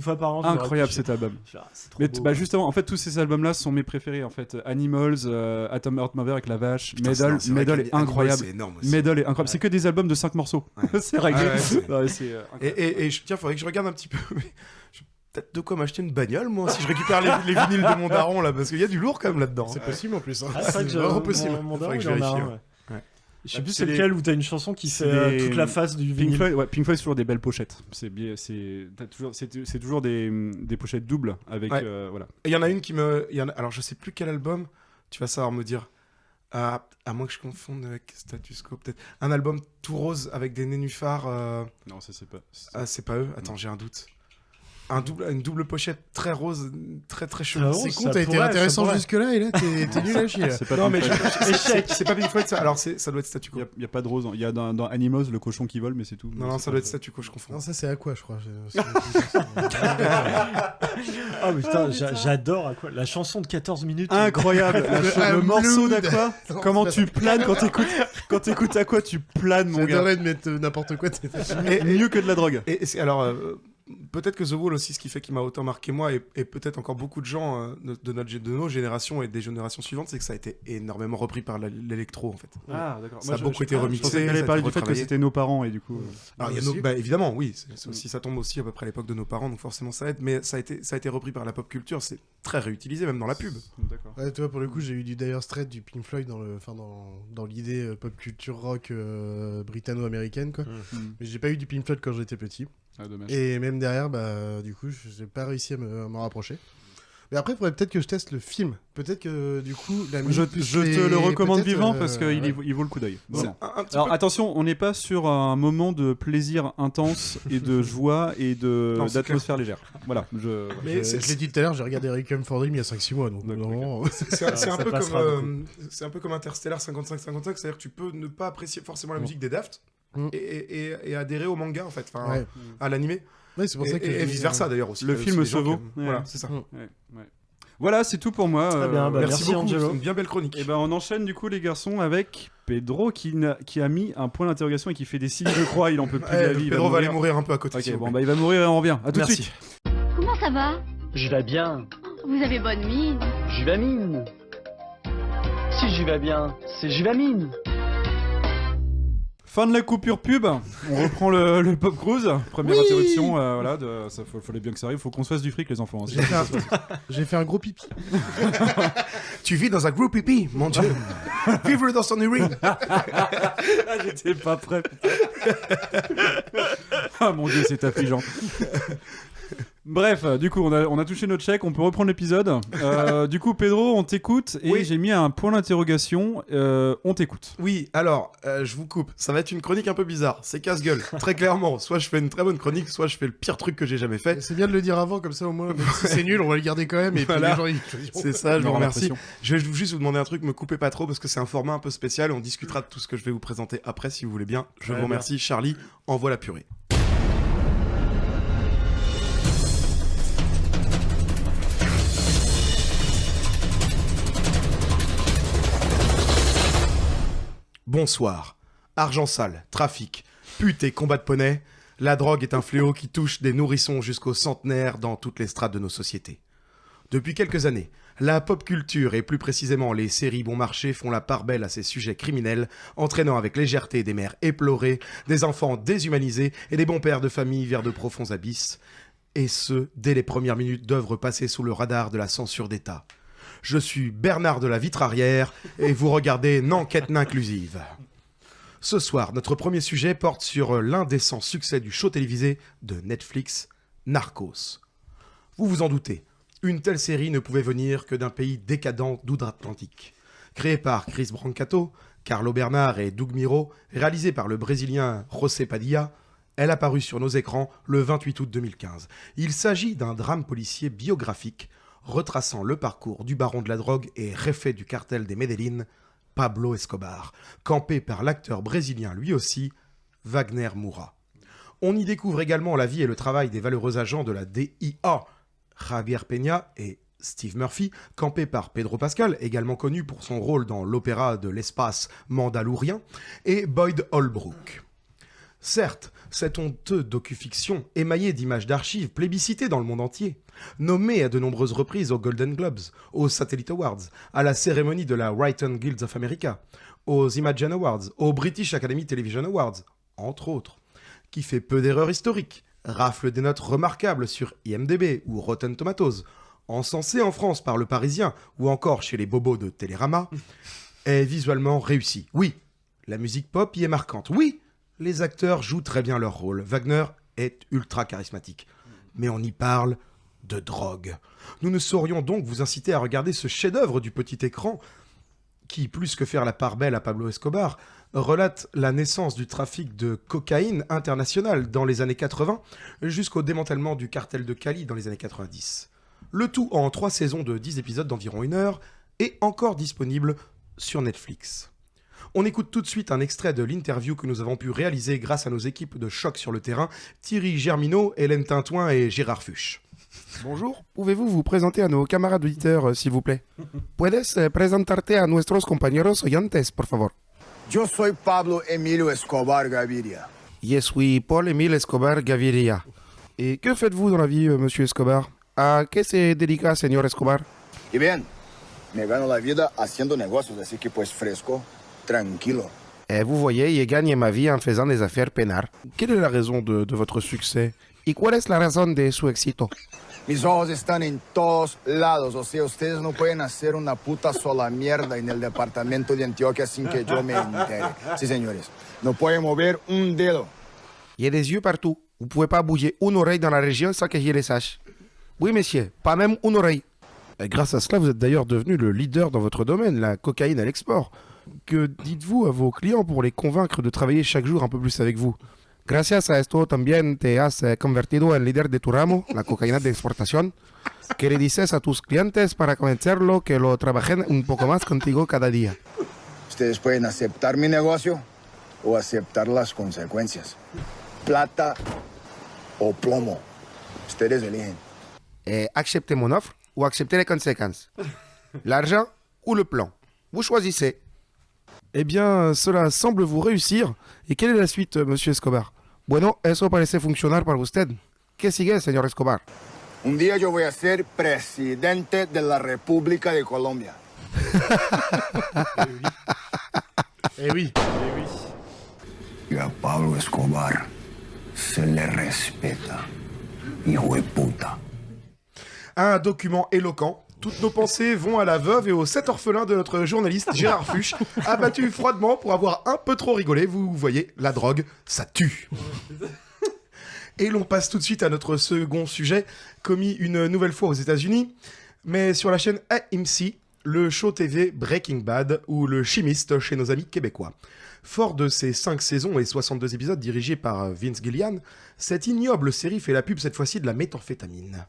fois par an. Incroyable cet album. Mais justement, en fait, tous ces albums-là sont mes préférés. En fait, Animals, Atom Heart Mother avec la vache, Medal est incroyable. Medal est incroyable. C'est que des albums de 5 morceaux. C'est réglé. Et tiens, faudrait que je regarde un petit peu. Peut-être de quoi m'acheter une bagnole, moi, si je récupère les vinyles de mon daron là, parce qu'il y a du lourd quand même là-dedans. C'est possible en plus. C'est vraiment possible. Faudrait que je vérifie. Je sais plus c'est lequel où t'as une chanson qui fait toute la face du vinyle. Pink Floyd, c'est toujours des belles pochettes. C'est toujours des pochettes doubles avec voilà. Et il y en a une qui me, alors je sais plus quel album. Tu vas savoir me dire. À moins que je confonde avec Status Quo, peut-être. Un album tout rose avec des nénuphars. Non, ça c'est pas. C'est pas eux. Attends, j'ai un doute. Une double pochette très rose, très très chelou. C'est con, t'as été intéressant jusque-là et là t'es nul à chier. Non, mais c'est pas Pink Floyd, ça. Alors ça doit être Statu Quo. Il y a pas de rose. Il y a dans Animals le cochon qui vole, mais c'est tout. Non, ça doit être Statu Quo, je confonds. Non, ça c'est Aqua, je crois. Ah mais putain, j'adore Aqua. La chanson de 14 minutes. Incroyable. Le morceau d'Aqua. Comment tu planes quand t'écoutes Aqua, tu planes, mon gars. J'adorerais de mettre n'importe quoi. Mieux que de la drogue. Et alors. Peut-être que The Wall aussi, ce qui fait qu'il m'a autant marqué moi, et peut-être encore beaucoup de gens de nos générations et des générations suivantes, c'est que ça a été énormément repris par l'électro en fait. Ah d'accord. Ça a beaucoup été remixé. Je pensais qu'elle allait parler du fait que c'était nos parents et du coup. Alors, évidemment, oui, aussi, ça tombe aussi à peu près à l'époque de nos parents, donc forcément ça aide. Mais ça a été repris par la pop culture, c'est très réutilisé même dans la pub. D'accord. Ouais, tu vois, pour le coup, j'ai eu du Dire Straits, du Pink Floyd dans l'idée pop culture rock britanno-américaine quoi. Mais j'ai pas eu du Pink Floyd quand j'étais petit. Ah, dommage. Et même derrière, du coup, j'ai pas réussi à m'en rapprocher. Mais après, il faudrait peut-être que je teste le film. Peut-être que du coup, la musique. Je te le recommande vivement parce qu'il vaut le coup d'œil. Alors attention, on n'est pas sur un moment de plaisir intense et de joie et d'atmosphère légère. Voilà. Je l'ai dit tout à l'heure, j'ai regardé Requiem for a Dream il y a 5-6 mois. Donc c'est un peu comme Interstellar 55-55, c'est-à-dire que tu peux ne pas apprécier forcément la musique des Daft. et adhérer au manga, en fait, Ouais. à l'animé. Ouais, c'est pour ça que et vice-versa, d'ailleurs, aussi. Le film les se gens vaut. qui- Voilà, c'est ça. Ouais. Voilà, c'est tout pour moi. Très bien, bah, Merci beaucoup, Angelo. c'est une bien belle chronique. Et ben on enchaîne du coup les garçons avec Pedro qui a mis un point d'interrogation et qui fait des signes de croix, il en peut plus de la vie. il Pedro va aller mourir un peu à côté. Ok, s'il vous bon plaît. bah il va mourir et on revient. À tout de Merci. suite. Comment ça va? Je vais bien. Vous avez bonne mine. Juvamine. Si j'y vais bien, c'est Juvamine. Fin de la coupure pub, on reprend le Pop Cruise. Première interruption, voilà, ça fallait bien que ça arrive, faut qu'on se fasse du fric les enfants. Hein, J'ai fait un gros pipi. Tu vis dans un gros pipi, mon dieu. Vivre dans son urine. J'étais pas prêt. Ah mon dieu, c'est affligeant. Bref, du coup, on a touché notre chèque, on peut reprendre l'épisode. Du coup, Pedro, on t'écoute et Oui. j'ai mis un point d'interrogation. On t'écoute. Oui, alors, je vous coupe. Ça va être une chronique un peu bizarre. C'est casse-gueule. Très clairement. Soit je fais une très bonne chronique, soit je fais le pire truc que j'ai jamais fait. C'est bien de le dire avant, comme ça au moins, même si c'est nul, on va le garder quand même. Et puis Voilà. les gens, ils C'est ça, je On vous aura remercie. l'impression. Je vais juste vous demander un truc, me coupez pas trop parce que c'est un format un peu spécial et on discutera de tout ce que je vais vous présenter après si vous voulez bien. Je Très vous remercie. Charlie, envoie la purée. Bonsoir. Argent sale, trafic, pute et combat de poney, la drogue est un fléau qui touche des nourrissons jusqu'aux centenaires dans toutes les strates de nos sociétés. Depuis quelques années, la pop culture et plus précisément les séries bon marché font la part belle à ces sujets criminels, entraînant avec légèreté des mères éplorées, des enfants déshumanisés et des bons pères de famille vers de profonds abysses. Et ce, dès les premières minutes d'œuvres passées sous le radar de la censure d'État. Je suis Bernard de la Vitre Arrière et vous regardez N'enquête inclusive. Ce soir, notre premier sujet porte sur l'indécent succès du show télévisé de Netflix, Narcos. Vous vous en doutez, une telle série ne pouvait venir que d'un pays décadent d'outre-Atlantique. Créée par Chris Brancato, Carlo Bernard et Doug Miro, réalisée par le Brésilien José Padilla, elle a paru sur nos écrans le 28 août 2015. Il s'agit d'un drame policier biographique retraçant le parcours du baron de la drogue et réfé du cartel des Medellín, Pablo Escobar, campé par l'acteur brésilien lui aussi, Wagner Moura. On y découvre également la vie et le travail des valeureux agents de la DIA, Javier Peña et Steve Murphy, campé par Pedro Pascal, également connu pour son rôle dans l'opéra de l'espace mandalourien, et Boyd Holbrook. Certes, cet honteux docu-fiction, émaillé d'images d'archives plébiscitées dans le monde entier, nommé à de nombreuses reprises aux Golden Globes, aux Satellite Awards, à la cérémonie de la Writers Guild of America, aux Imagen Awards, aux British Academy Television Awards, entre autres, qui fait peu d'erreurs historiques, rafle des notes remarquables sur IMDb ou Rotten Tomatoes, encensé en France par Le Parisien ou encore chez les bobos de Télérama, est visuellement réussi. Oui, la musique pop y est marquante. Oui, les acteurs jouent très bien leur rôle. Wagner est ultra charismatique. Mais on y parle de drogue. Nous ne saurions donc vous inciter à regarder ce chef-d'œuvre du petit écran qui, plus que faire la part belle à Pablo Escobar, relate la naissance du trafic de cocaïne international dans les années 80 jusqu'au démantèlement du cartel de Cali dans les années 90. Le tout en 3 saisons de 10 épisodes d'environ 1 heure et encore disponible sur Netflix. On écoute tout de suite un extrait de l'interview que nous avons pu réaliser grâce à nos équipes de choc sur le terrain, Thierry Germinot, Hélène Tintouin et Gérard Fuchs. Bonjour, pouvez-vous vous présenter à nos camarades auditeurs, s'il vous plaît? Puedes presentarte a nuestros compañeros oyentes, por favor. Yo soy Pablo Emilio Escobar Gaviria. Je suis Paul Émile Escobar Gaviria. Et que faites-vous dans la vie, monsieur Escobar? ¿A qué se dedica, señor Escobar? Y bien, me gano la vida haciendo negocios, así que pues fresco, tranquilo. Vous voyez, je gagne ma vie en faisant des affaires peinards. Quelle est la raison de votre succès? ¿Y cuál es la razón de su éxito? Mis ojos están en todos lados, o sea, ustedes no pueden hacer una puta sola mierda en el departamento de Antioquia sin que yo me entere. Sí, señores, no pueden mover un dedo. Il y a des yeux partout. Vous pouvez pas bouger une oreille dans la région sans que je les sache. Oui, messieurs, pas même une oreille. Grâce à cela, vous êtes d'ailleurs devenu le leader dans votre domaine, la cocaïne à l'export. Que dites-vous à vos clients pour les convaincre de travailler chaque jour un peu plus avec vous? Gracias a esto también te has convertido en líder de tu ramo, la cocaína de exportación. ¿Qué le dices a tus clientes para convencerlo que lo trabajen un poco más contigo cada día? Ustedes pueden aceptar mi negocio o aceptar las consecuencias. Plata o plomo. Ustedes eligen. Accepter mon offre ou accepter les conséquences. L'argent ou le plan. Vous choisissez. Eh bien, cela semble vous réussir. Et quelle est la suite, monsieur Escobar? Bueno, eso parece funcionar para usted. ¿Qué sigue, señor Escobar? Un día yo voy a ser presidente de la República de Colombia. Eh oui. Y a Pablo Escobar se le respeta. Hijo de puta. Un document éloquent. Toutes nos pensées vont à la veuve et aux 7 orphelins de notre journaliste Gérard Fuchs, abattu froidement pour avoir un peu trop rigolé. Vous voyez, la drogue, ça tue. Et l'on passe tout de suite à notre second sujet, commis une nouvelle fois aux États-Unis, mais sur la chaîne AMC, le show TV Breaking Bad ou Le Chimiste chez nos amis québécois. Fort de ses 5 saisons et 62 épisodes dirigés par Vince Gilligan, cette ignoble série fait la pub cette fois-ci de la méthamphétamine.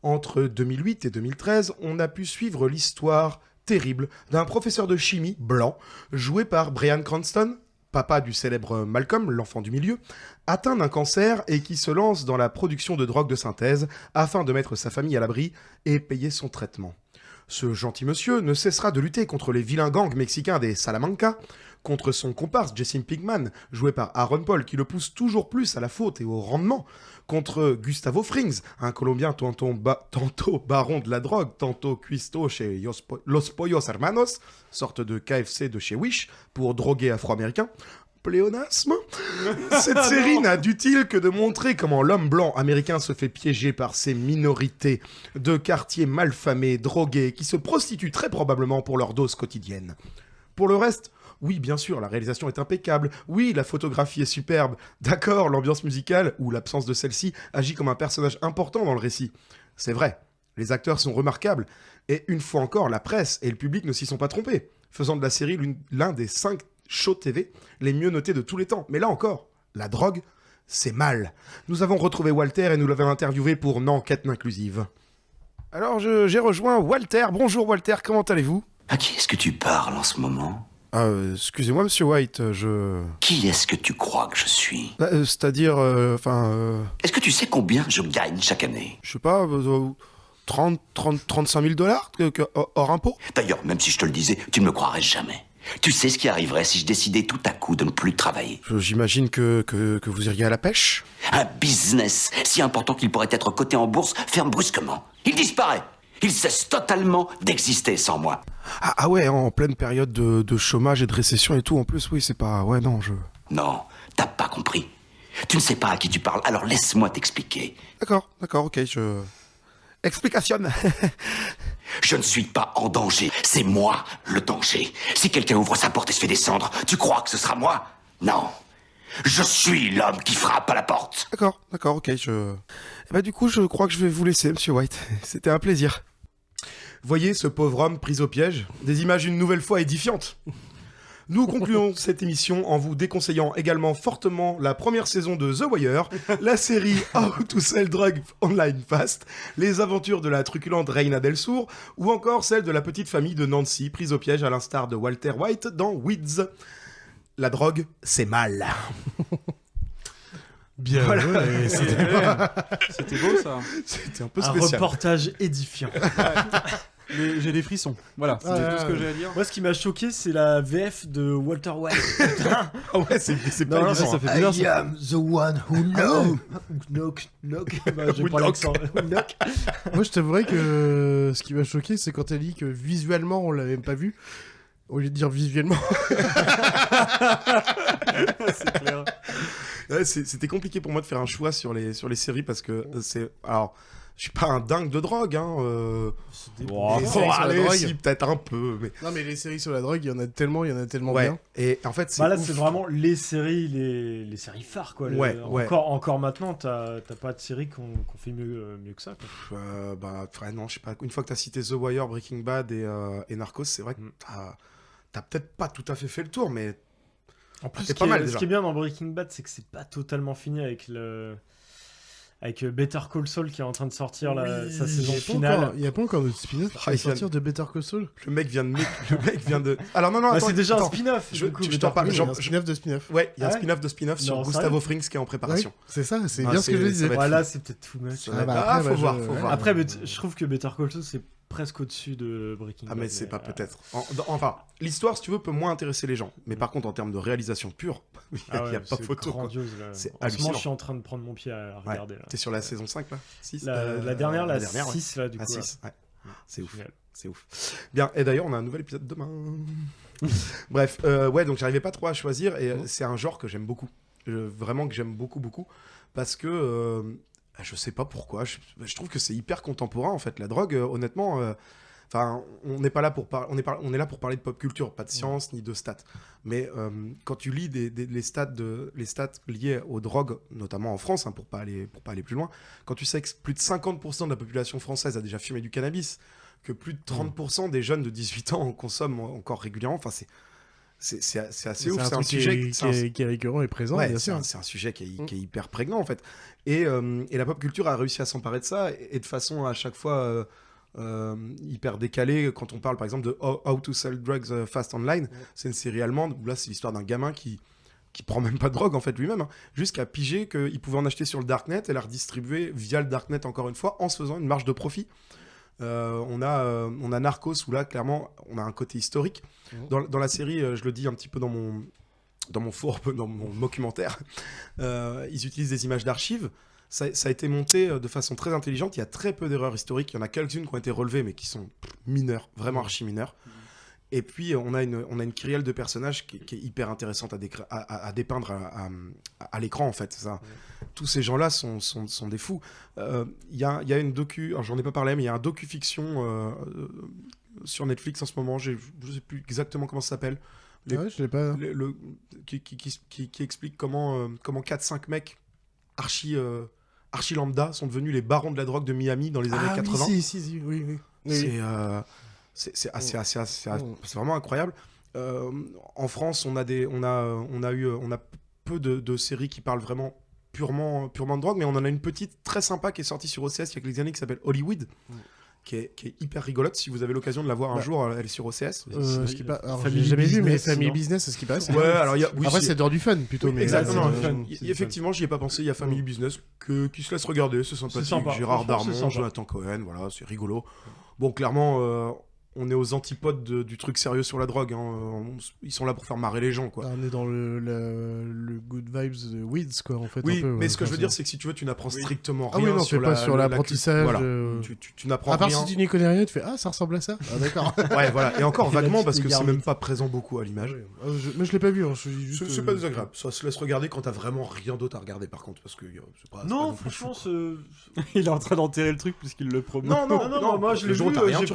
Entre 2008 et 2013, on a pu suivre l'histoire terrible d'un professeur de chimie blanc, joué par Bryan Cranston, papa du célèbre Malcolm, l'enfant du milieu, atteint d'un cancer et qui se lance dans la production de drogue de synthèse afin de mettre sa famille à l'abri et payer son traitement. Ce gentil monsieur ne cessera de lutter contre les vilains gangs mexicains des Salamanca, contre son comparse Jesse Pinkman, joué par Aaron Paul, qui le pousse toujours plus à la faute et au rendement, contre Gustavo Frings, un Colombien tantôt baron de la drogue, tantôt cuistot chez Los Pollos Hermanos, sorte de KFC de chez Wish, pour droguer afro-américains. Pléonasme. Cette série n'a d'utile que de montrer comment l'homme blanc américain se fait piéger par ces minorités de quartiers malfamés, drogués, qui se prostituent très probablement pour leur dose quotidienne. Pour le reste, oui, bien sûr, la réalisation est impeccable. Oui, la photographie est superbe. D'accord, l'ambiance musicale, ou l'absence de celle-ci, agit comme un personnage important dans le récit. C'est vrai, les acteurs sont remarquables. Et une fois encore, la presse et le public ne s'y sont pas trompés, faisant de la série l'un des 5 shows TV les mieux notés de tous les temps. Mais là encore, la drogue, c'est mal. Nous avons retrouvé Walter et nous l'avons interviewé pour une enquête inclusive. Alors, j'ai rejoint Walter. Bonjour Walter, comment allez-vous? À qui est-ce que tu parles en ce moment? Excusez-moi, monsieur White, Qui est-ce que tu crois que je suis? C'est-à-dire, Est-ce que tu sais combien je gagne chaque année? Je sais pas, 35 000 $, hors impôt? D'ailleurs, même si je te le disais, tu ne me croirais jamais. Tu sais ce qui arriverait si je décidais tout à coup de ne plus travailler? J'imagine que vous iriez à la pêche? Un business si important qu'il pourrait être coté en bourse ferme brusquement. Il disparaît. Il cesse totalement d'exister sans moi. Ah ouais, en pleine période de chômage et de récession et tout, en plus, oui, c'est pas... Ouais, non, Non, t'as pas compris. Tu ne sais pas à qui tu parles, alors laisse-moi t'expliquer. D'accord, ok, Explication. Je ne suis pas en danger, c'est moi le danger. Si quelqu'un ouvre sa porte et se fait descendre, tu crois que ce sera moi? Non. Je suis l'homme qui frappe à la porte. D'accord, ok, du coup, je crois que je vais vous laisser, monsieur White. C'était un plaisir. Voyez ce pauvre homme pris au piège? Des images une nouvelle fois édifiantes. Nous concluons cette émission en vous déconseillant également fortement la première saison de The Wire, la série How to Sell Drugs Online Fast, les aventures de la truculente Reina del Sur, ou encore celle de la petite famille de Nancy, prise au piège à l'instar de Walter White dans Weeds. La drogue, c'est mal. Bien, voilà. Ouais, C'était beau ça. C'était un peu Un spécial. reportage édifiant. Mais j'ai des frissons. Voilà, c'est tout ce que j'ai à dire. Moi, ce qui m'a choqué, c'est la VF de Walter White. Ah ouais, c'est pas non, évident. ça fait bizarre. I am the one who Knock. Bah, j'ai pas l'accent. Knock. Moi, je t'avouerais que ce qui m'a choqué, c'est quand elle dit que visuellement, on l'avait même pas vu. Au lieu de dire visuellement. C'est clair. Ouais, c'était compliqué pour moi de faire un choix sur les séries parce que c'est... Alors, je suis pas un dingue de drogue, hein. Les séries sur la drogue. Si, peut-être un peu, mais... Non, mais les séries sur la drogue, il y en a tellement ouais. bien. Et en fait, c'est là, ouf. c'est vraiment les séries phares, quoi. Ouais. Encore maintenant, t'as pas de séries qu'on fait mieux que ça, quoi. Non, je sais pas. Une fois que t'as cité The Wire, Breaking Bad et Narcos, c'est vrai que t'as peut-être pas tout à fait le tour, mais... En plus, c'est pas mal, déjà. Ce qui est bien dans Breaking Bad, c'est que c'est pas totalement fini avec avec Better Call Saul qui est en train de sortir sa Oui, saison il finale. n'y a pas encore de spin-off qui va sortir de Better Call Saul. Le mec vient de. Alors non, Bah, attends, c'est déjà attends. un spin-off. Je du coup, t'en Better parle. Call Saul. Un spin-off de spin-off. Ouais, il y a un Ah ouais spin-off de spin-off sur Non, Gustavo sérieux Frings qui est en préparation. C'est ça, c'est Ah, bien ce que je ça disais. va être Voilà, fou. c'est peut-être too much. Ça va être- faut voir, faut voir. Après, je trouve que Better Call Saul, c'est presque au-dessus de Breaking Bad. Ah mais c'est pas peut-être. Enfin, l'histoire, si tu veux, peut moins intéresser les gens. Mais par contre, en termes de réalisation pure, il n'y Ah a ouais, pas c'est photo. quoi. grandiose, là. C'est En ce moment, hallucinant. je suis en train de prendre mon pied à regarder. Là. T'es sur la saison 5 là 6 La dernière, la dernière, 6 là, du coup. 6, ouais. C'est ouf. Génial. C'est ouf. Bien, et d'ailleurs, on a un nouvel épisode demain. Bref, ouais, donc j'arrivais pas trop à choisir, et c'est un genre que j'aime beaucoup. Vraiment que j'aime beaucoup, beaucoup. Parce que, je sais pas pourquoi, je trouve que c'est hyper contemporain, en fait. La drogue, honnêtement, enfin, on n'est pas là pour on est là pour parler de pop culture, pas de science ni de stats. Mais quand tu lis les stats liées aux drogues, notamment en France, hein, pour pas aller plus loin, quand tu sais que plus de 50% de la population française a déjà fumé du cannabis, que plus de 30% des jeunes de 18 ans en consomment encore régulièrement, enfin c'est assez ouf. C'est un sujet qui est récurrent et présent, ouais, bien sûr. c'est un sujet qui est hyper prégnant en fait. Et la pop culture a réussi à s'emparer de ça, et de façon à chaque fois hyper décalée. Quand on parle par exemple de How to Sell Drugs Fast Online, c'est une série allemande où là c'est l'histoire d'un gamin qui prend même pas de drogue en fait lui-même, hein, jusqu'à piger qu'il pouvait en acheter sur le darknet et la redistribuer via le darknet encore une fois en se faisant une marge de profit. On a Narcos où là clairement on a un côté historique. Dans la série, je le dis un petit peu dans mon documentaire, ils utilisent des images d'archives. Ça a été monté de façon très intelligente. Il y a très peu d'erreurs historiques. Il y en a quelques-unes qui ont été relevées, mais qui sont mineures, vraiment archi mineures. Et puis, on a une kyrielle de personnages qui est hyper intéressante à dépeindre à l'écran, en fait. Ça. Tous ces gens-là sont des fous. Il y a une docu, alors j'en ai pas parlé, mais il y a un docu-fiction sur Netflix en ce moment. Je sais plus exactement comment ça s'appelle. Ouais, je l'ai pas. Qui explique comment 4-5 mecs archi lambda sont devenus les barons de la drogue de Miami dans les années 80. Oui. C'est vraiment incroyable. En France, on a peu de séries qui parlent vraiment purement de drogue, mais on en a une petite très sympa qui est sortie sur OCS il y a quelques années qui s'appelle Hollywood. Qui est hyper rigolote. Si vous avez l'occasion de la voir un jour, elle est sur OCS. J'ai jamais vu, mais Family Business, c'est ce qui passe. Ouais, alors après, c'est dans du fun plutôt. Mais exactement. Effectivement, j'y ai pas pensé. Il y a Family Business qui se laisse regarder, c'est sympathique. Gérard Darmon, Jonathan Cohen, voilà, c'est rigolo. Bon, clairement, on est aux antipodes du truc sérieux sur la drogue. Hein. Ils sont là pour faire marrer les gens, quoi. On est dans le good vibes de Weeds, quoi, en fait. Oui, un peu, mais ce que je veux dire, c'est que si tu veux, tu n'apprends strictement rien. Ah oui, non, sur pas sur l'apprentissage. Voilà. Tu n'apprends rien. À part si tu n'y connais rien, tu fais ça ressemble à ça. Ah, d'accord. Ouais, voilà. Et encore vaguement, parce que c'est même pas présent beaucoup à l'image. Mais je l'ai pas vu. Hein. C'est pas désagréable. Ça se laisse regarder quand t'as vraiment rien d'autre à regarder, par contre. Parce que c'est pas. Non, franchement, il est en train d'enterrer le truc puisqu'il le promeut. Non, moi je l'ai vu, j'ai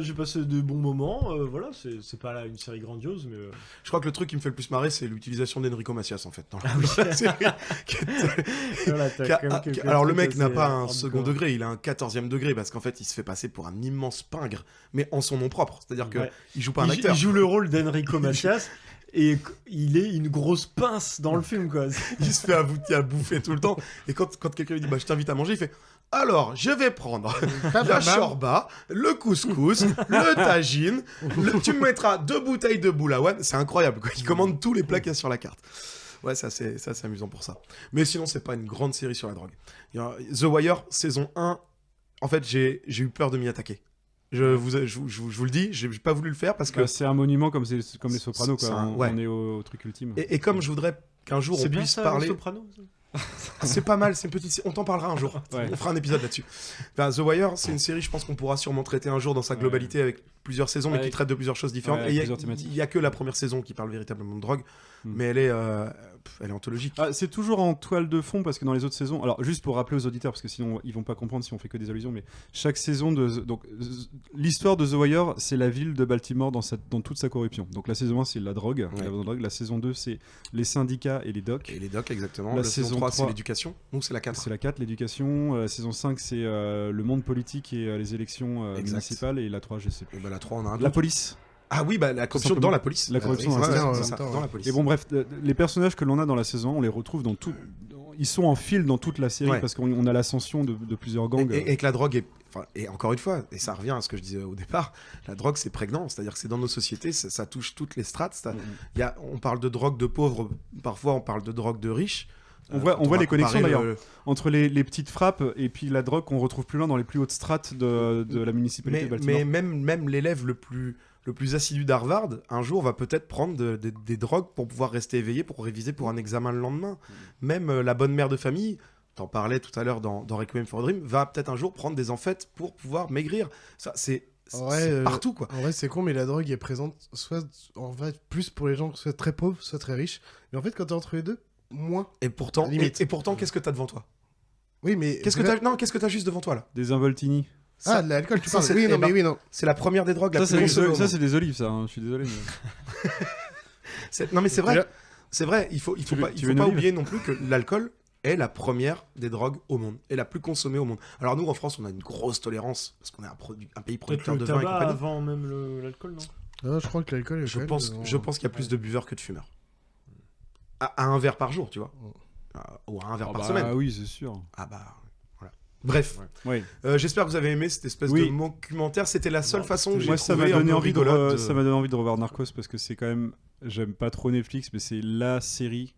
tu passé de bons moments. Voilà, c'est pas là une série grandiose, mais. Je crois que le truc qui me fait le plus marrer, c'est l'utilisation d'Enrico Macias, en fait. Alors le mec n'a pas un second degré, il a un 14e degré, parce qu'en fait il se fait passer pour un immense pingre, mais en son nom propre. C'est-à-dire que il joue pas un acteur. Il joue le rôle d'Enrico Macias. Et il est une grosse pince dans le film, quoi. Il se fait à bouffer tout le temps. Et quand quelqu'un lui dit je t'invite à manger, il fait alors je vais prendre la shorba, le couscous, le tagine, tu me mettras 2 bouteilles de boulawan. C'est incroyable, quoi. Il commande tous les plats qu'il y a sur la carte. Ouais, ça c'est amusant pour ça. Mais sinon, c'est pas une grande série sur la drogue. The Wire, saison 1, en fait, j'ai eu peur de m'y attaquer. Je vous le dis, j'ai pas voulu le faire parce que c'est un monument comme les Sopranos, quoi. On est au truc ultime. Et comme je voudrais qu'un jour on puisse parler. C'est bien ça, Sopranos. C'est pas mal, c'est une petite. On t'en parlera un jour. On fera un épisode là-dessus. Enfin, The Wire, c'est une série, je pense qu'on pourra sûrement traiter un jour dans sa globalité avec plusieurs saisons, mais qui traite de plusieurs choses différentes. Et il y a que la première saison qui parle véritablement de drogue, mais elle est anthologique. C'est toujours en toile de fond parce que dans les autres saisons, alors juste pour rappeler aux auditeurs parce que sinon ils vont pas comprendre si on fait que des allusions, mais chaque saison donc l'histoire de The Wire, c'est la ville de Baltimore dans toute sa corruption. Donc la saison 1 c'est la drogue, la saison 2 c'est les syndicats et les docs. Et les docs exactement. La saison 3 c'est l'éducation. Donc c'est la 4. C'est la 4 l'éducation. La saison 5 c'est le monde politique et les élections municipales, et la 3 je sais plus. Et la 3 on a la police. Ah oui, la corruption dans la police. La corruption dans la police. Et bon, bref, les personnages que l'on a dans la saison, on les retrouve dans tout. ils sont en fil dans toute la série parce qu'on a l'ascension de plusieurs gangs. Et que la drogue est... et encore une fois, et ça revient à ce que je disais au départ, la drogue c'est prégnant, c'est-à-dire que c'est dans nos sociétés, ça touche toutes les strates. On parle de drogue de pauvres, parfois on parle de drogue de riches. On voit les connexions d'ailleurs entre les petites frappes et puis la drogue qu'on retrouve plus loin dans les plus hautes strates de la municipalité de Baltimore. Mais même l'élève le plus assidu d'Harvard, un jour va peut-être prendre des drogues pour pouvoir rester éveillé, pour réviser pour un examen le lendemain. Même la bonne mère de famille, t'en parlais tout à l'heure dans Requiem for a Dream, va peut-être un jour prendre des amphètes pour pouvoir maigrir. Ça, c'est partout, quoi. En vrai, c'est con, mais la drogue est présente soit en vrai plus pour les gens soit très pauvres, soit très riches. Mais en fait, quand t'es entre les deux, moins. Et pourtant, qu'est-ce que t'as devant toi? Oui, mais qu'est-ce que t'as juste devant toi là? Des Involtini. De l'alcool, tu parles. Oui, non. C'est la première des drogues. Ça, c'est des olives, ça. Hein. Je suis désolé. Non, mais c'est vrai. C'est vrai. Il faut pas oublier non plus que l'alcool est la première des drogues au monde et la plus consommée au monde. Alors nous, en France, on a une grosse tolérance parce qu'on est un pays producteur de vin et compagnie. Avant même l'alcool, non? Je crois que l'alcool est. Je pense qu'il y a plus de buveurs que de fumeurs. À un verre par jour, tu vois. Ou à un verre par semaine. Ah oui, c'est sûr. Voilà. Bref. Oui. J'espère que vous avez aimé cette espèce de documentaire. C'était la seule façon que j'ai ça m'a trouvé donné un peu rigolote. Ça m'a donné envie de revoir Narcos parce que c'est quand même... J'aime pas trop Netflix, mais c'est la série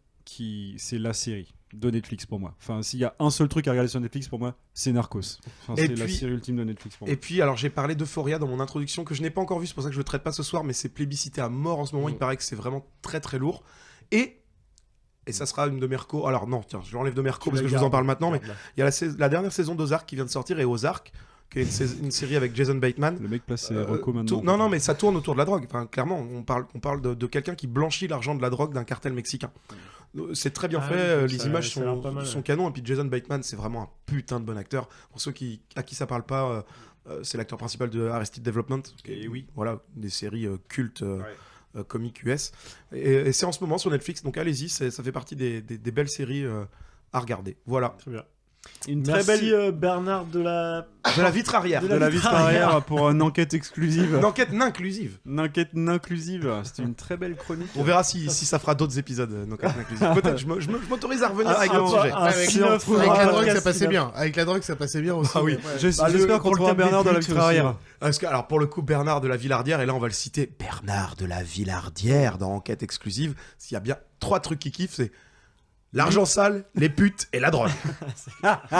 de Netflix pour moi. Enfin, s'il y a un seul truc à regarder sur Netflix pour moi, c'est Narcos. C'est la série ultime de Netflix pour moi. Et puis, alors j'ai parlé d'Euphoria dans mon introduction que je n'ai pas encore vu, c'est pour ça que je le traite pas ce soir, mais c'est plébiscité à mort en ce moment. Il paraît que c'est vraiment très très lourd. Et ça sera une de mes recos. Alors non, tiens, je l'enlève de mes recos parce que je vous en parle maintenant, mais il y a la dernière saison d'Ozark qui vient de sortir, et Ozark, qui est une série avec Jason Bateman. Le mec place ses recos maintenant. Non, mais ça tourne autour de la drogue. Enfin, clairement, on parle de quelqu'un qui blanchit l'argent de la drogue d'un cartel mexicain. C'est très bien fait, les images sont canons, et puis Jason Bateman, c'est vraiment un putain de bon acteur. Pour ceux à qui ça parle pas, c'est l'acteur principal de Arrested Development. Et oui, voilà, des séries cultes. Comique US, et c'est en ce moment sur Netflix, donc allez-y, ça fait partie des belles séries à regarder. Voilà. Très bien. Merci Bernard de la vitre arrière. De la vitre arrière pour une enquête exclusive. Une enquête inclusive. C'était une très belle chronique. On verra si ça fera d'autres épisodes. Peut-être. Je m'autorise à revenir avec un sujet. Avec la drogue, ça passait bien. Avec la drogue, ça passait bien aussi. Ah oui. J'espère qu'on trouvera Bernard de la vitre arrière. Alors pour le coup, Bernard de la Villardière, et là on va le citer, Bernard de la Villardière dans enquête exclusive. S'il y a bien 3 trucs qu'il kiffe, c'est l'argent sale, les putes et la drogue.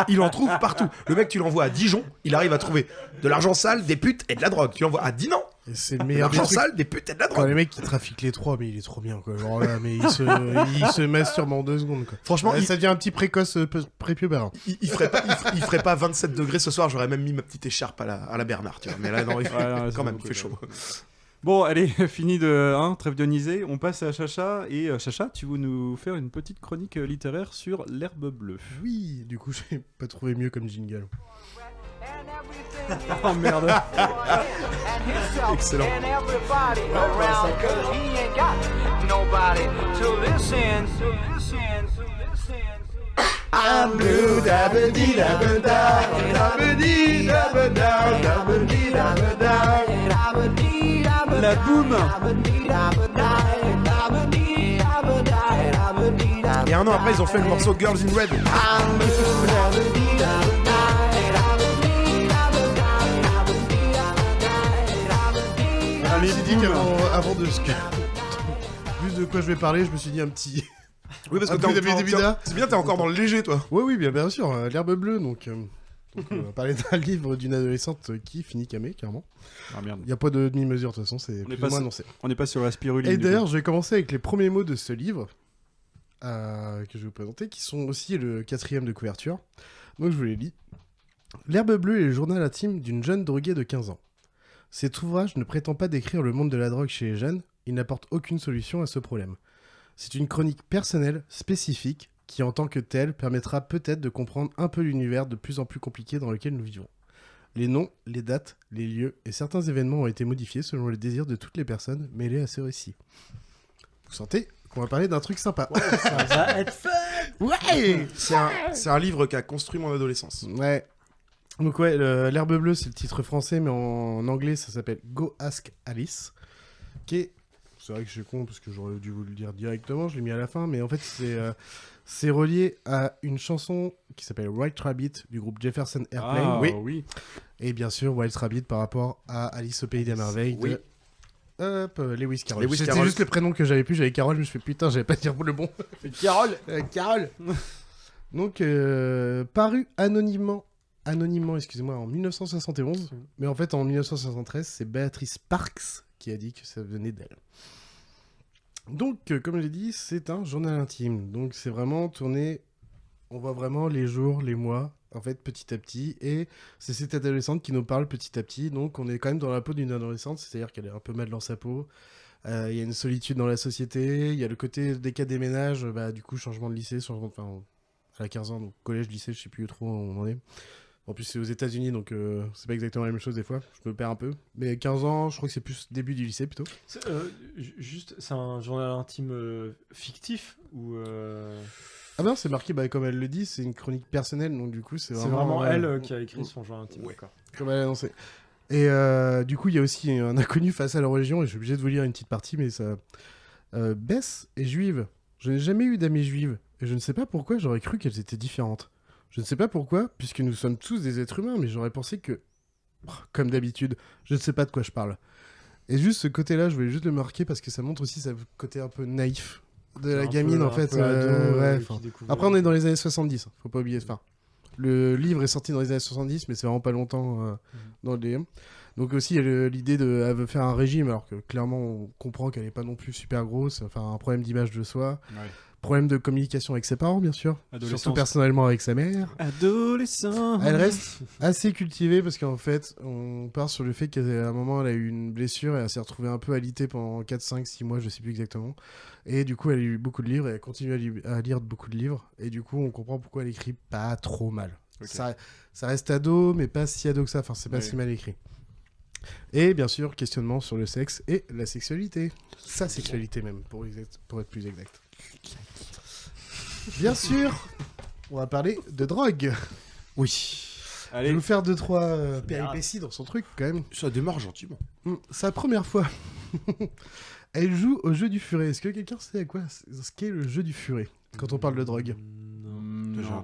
Il en trouve partout. Le mec, tu l'envoies à Dijon, il arrive à trouver de l'argent sale, des putes et de la drogue. Tu l'envoies à Dinan, c'est le de meilleur l'argent sale, des putes et de la drogue. Les mecs qui trafiquent les 3, mais il est trop bien, quoi. Genre là, mais il se masturbe en 2 secondes, quoi. Franchement, ça devient un petit précoce prépubère. Il ferait pas 27 degrés ce soir, j'aurais même mis ma petite écharpe à la Bernard, tu vois. Mais là, non, quand même, il fait chaud. Bon, allez, fini de trêve dionisée. On passe à Chacha. Et Chacha, tu veux nous faire une petite chronique littéraire sur l'herbe bleue. Oui, du coup, j'ai pas trouvé mieux comme jingle. Oh merde. Excellent. I'm blue, dabba-dee, dabba-da, dabba-dee, dabba-da, dabba-dee, dabba-da, dabba-dee, dabba-da, la boum. Et un an après, ils ont fait le morceau Girls in Red. Allez, j'ai dit qu'avant de ce que... Vu de quoi je vais parler, je me suis dit un petit... Oui, parce que c'est bien, t'es encore dans le léger, toi. Oui, bien sûr, l'herbe bleue, donc on va parler d'un livre d'une adolescente qui finit camé, clairement. Ah merde. Il n'y a pas de demi-mesure, de toute façon, c'est plus ou moins annoncé. On n'est pas sur la spiruline. Et d'ailleurs, je vais commencer avec les premiers mots de ce livre que je vais vous présenter, qui sont aussi le 4e de couverture. Donc je vous les lis. L'herbe bleue est le journal intime d'une jeune droguée de 15 ans. Cet ouvrage ne prétend pas décrire le monde de la drogue chez les jeunes, il n'apporte aucune solution à ce problème. C'est une chronique personnelle, spécifique, qui en tant que telle permettra peut-être de comprendre un peu l'univers de plus en plus compliqué dans lequel nous vivons. Les noms, les dates, les lieux et certains événements ont été modifiés selon les désirs de toutes les personnes mêlées à ce récit. Vous sentez qu'on va parler d'un truc sympa. Ouais, ça va être fun. Ouais. C'est un livre qui a construit mon adolescence. Ouais. Donc ouais, l'herbe bleue, c'est le titre français, mais en anglais, ça s'appelle Go Ask Alice, qui est c'est vrai que je suis con parce que j'aurais dû vous le dire directement, je l'ai mis à la fin, mais en fait c'est relié à une chanson qui s'appelle White Rabbit du groupe Jefferson Airplane. Oui. Et bien sûr White Rabbit par rapport à Alice au Pays des Merveilles de Lewis Carroll. C'était juste le prénom que j'avais plus, j'avais Carole, je me suis fait putain, j'avais pas dire le bon. Carole Carole. Donc paru anonymement, excusez-moi, en 1971, mais en fait en 1973, c'est Béatrice Parks qui a dit que ça venait d'elle. Donc comme j'ai dit, c'est un journal intime, donc c'est vraiment tourné, on voit vraiment les jours, les mois, en fait petit à petit, et c'est cette adolescente qui nous parle petit à petit, donc on est quand même dans la peau d'une adolescente, c'est-à-dire qu'elle est un peu mal dans sa peau, il y a une solitude dans la société, il y a le côté des cas déménage, du coup changement de lycée, elle a 15 ans, donc collège, lycée, je sais plus trop où on en est. En plus, c'est aux États-Unis, donc c'est pas exactement la même chose des fois. Je me perds un peu. Mais 15 ans, je crois que c'est plus début du lycée plutôt. C'est un journal intime fictif ou Ah ben, c'est marqué, comme elle le dit, c'est une chronique personnelle, donc du coup, c'est vraiment elle qui a écrit son journal intime. Ouais. Comme elle a annoncé. Et du coup, il y a aussi un inconnu face à la religion, et je suis obligé de vous lire une petite partie, mais ça. Bess est juive. Je n'ai jamais eu d'amies juives, et je ne sais pas pourquoi j'aurais cru qu'elles étaient différentes. Je ne sais pas pourquoi, puisque nous sommes tous des êtres humains, mais j'aurais pensé que, comme d'habitude, je ne sais pas de quoi je parle. Et juste ce côté-là, je voulais juste le marquer parce que ça montre aussi ce côté un peu naïf de la gamine, en fait. Après, on est dans les années 70, faut pas oublier. Enfin, le livre est sorti dans les années 70, mais c'est vraiment pas longtemps dans le DM. Donc aussi, il y a l'idée elle veut faire un régime, alors que clairement, on comprend qu'elle n'est pas non plus super grosse. Enfin, un problème d'image de soi. Ouais. Problème de communication avec ses parents, bien sûr. Surtout personnellement avec sa mère. Adolescent. Elle reste assez cultivée parce qu'en fait, on part sur le fait qu'à un moment, elle a eu une blessure et elle s'est retrouvée un peu alitée pendant 4, 5, 6 mois, je sais plus exactement. Et du coup, elle a lu beaucoup de livres et elle continue à lire beaucoup de livres. Et du coup, on comprend pourquoi elle écrit pas trop mal. Okay. Ça reste ado, mais pas si ado que ça. Enfin, c'est pas si mal écrit. Et bien sûr, questionnement sur le sexe et la sexualité. Sa sexualité même, pour être plus exact. Bien sûr, on va parler de drogue. Oui. Allez. Je vais vous faire 2-3 péripéties dans son truc, quand même. Ça démarre gentiment. Sa première fois, elle joue au jeu du furet. Est-ce que quelqu'un sait à quoi ce qu'est le jeu du furet quand on parle de drogue? Non.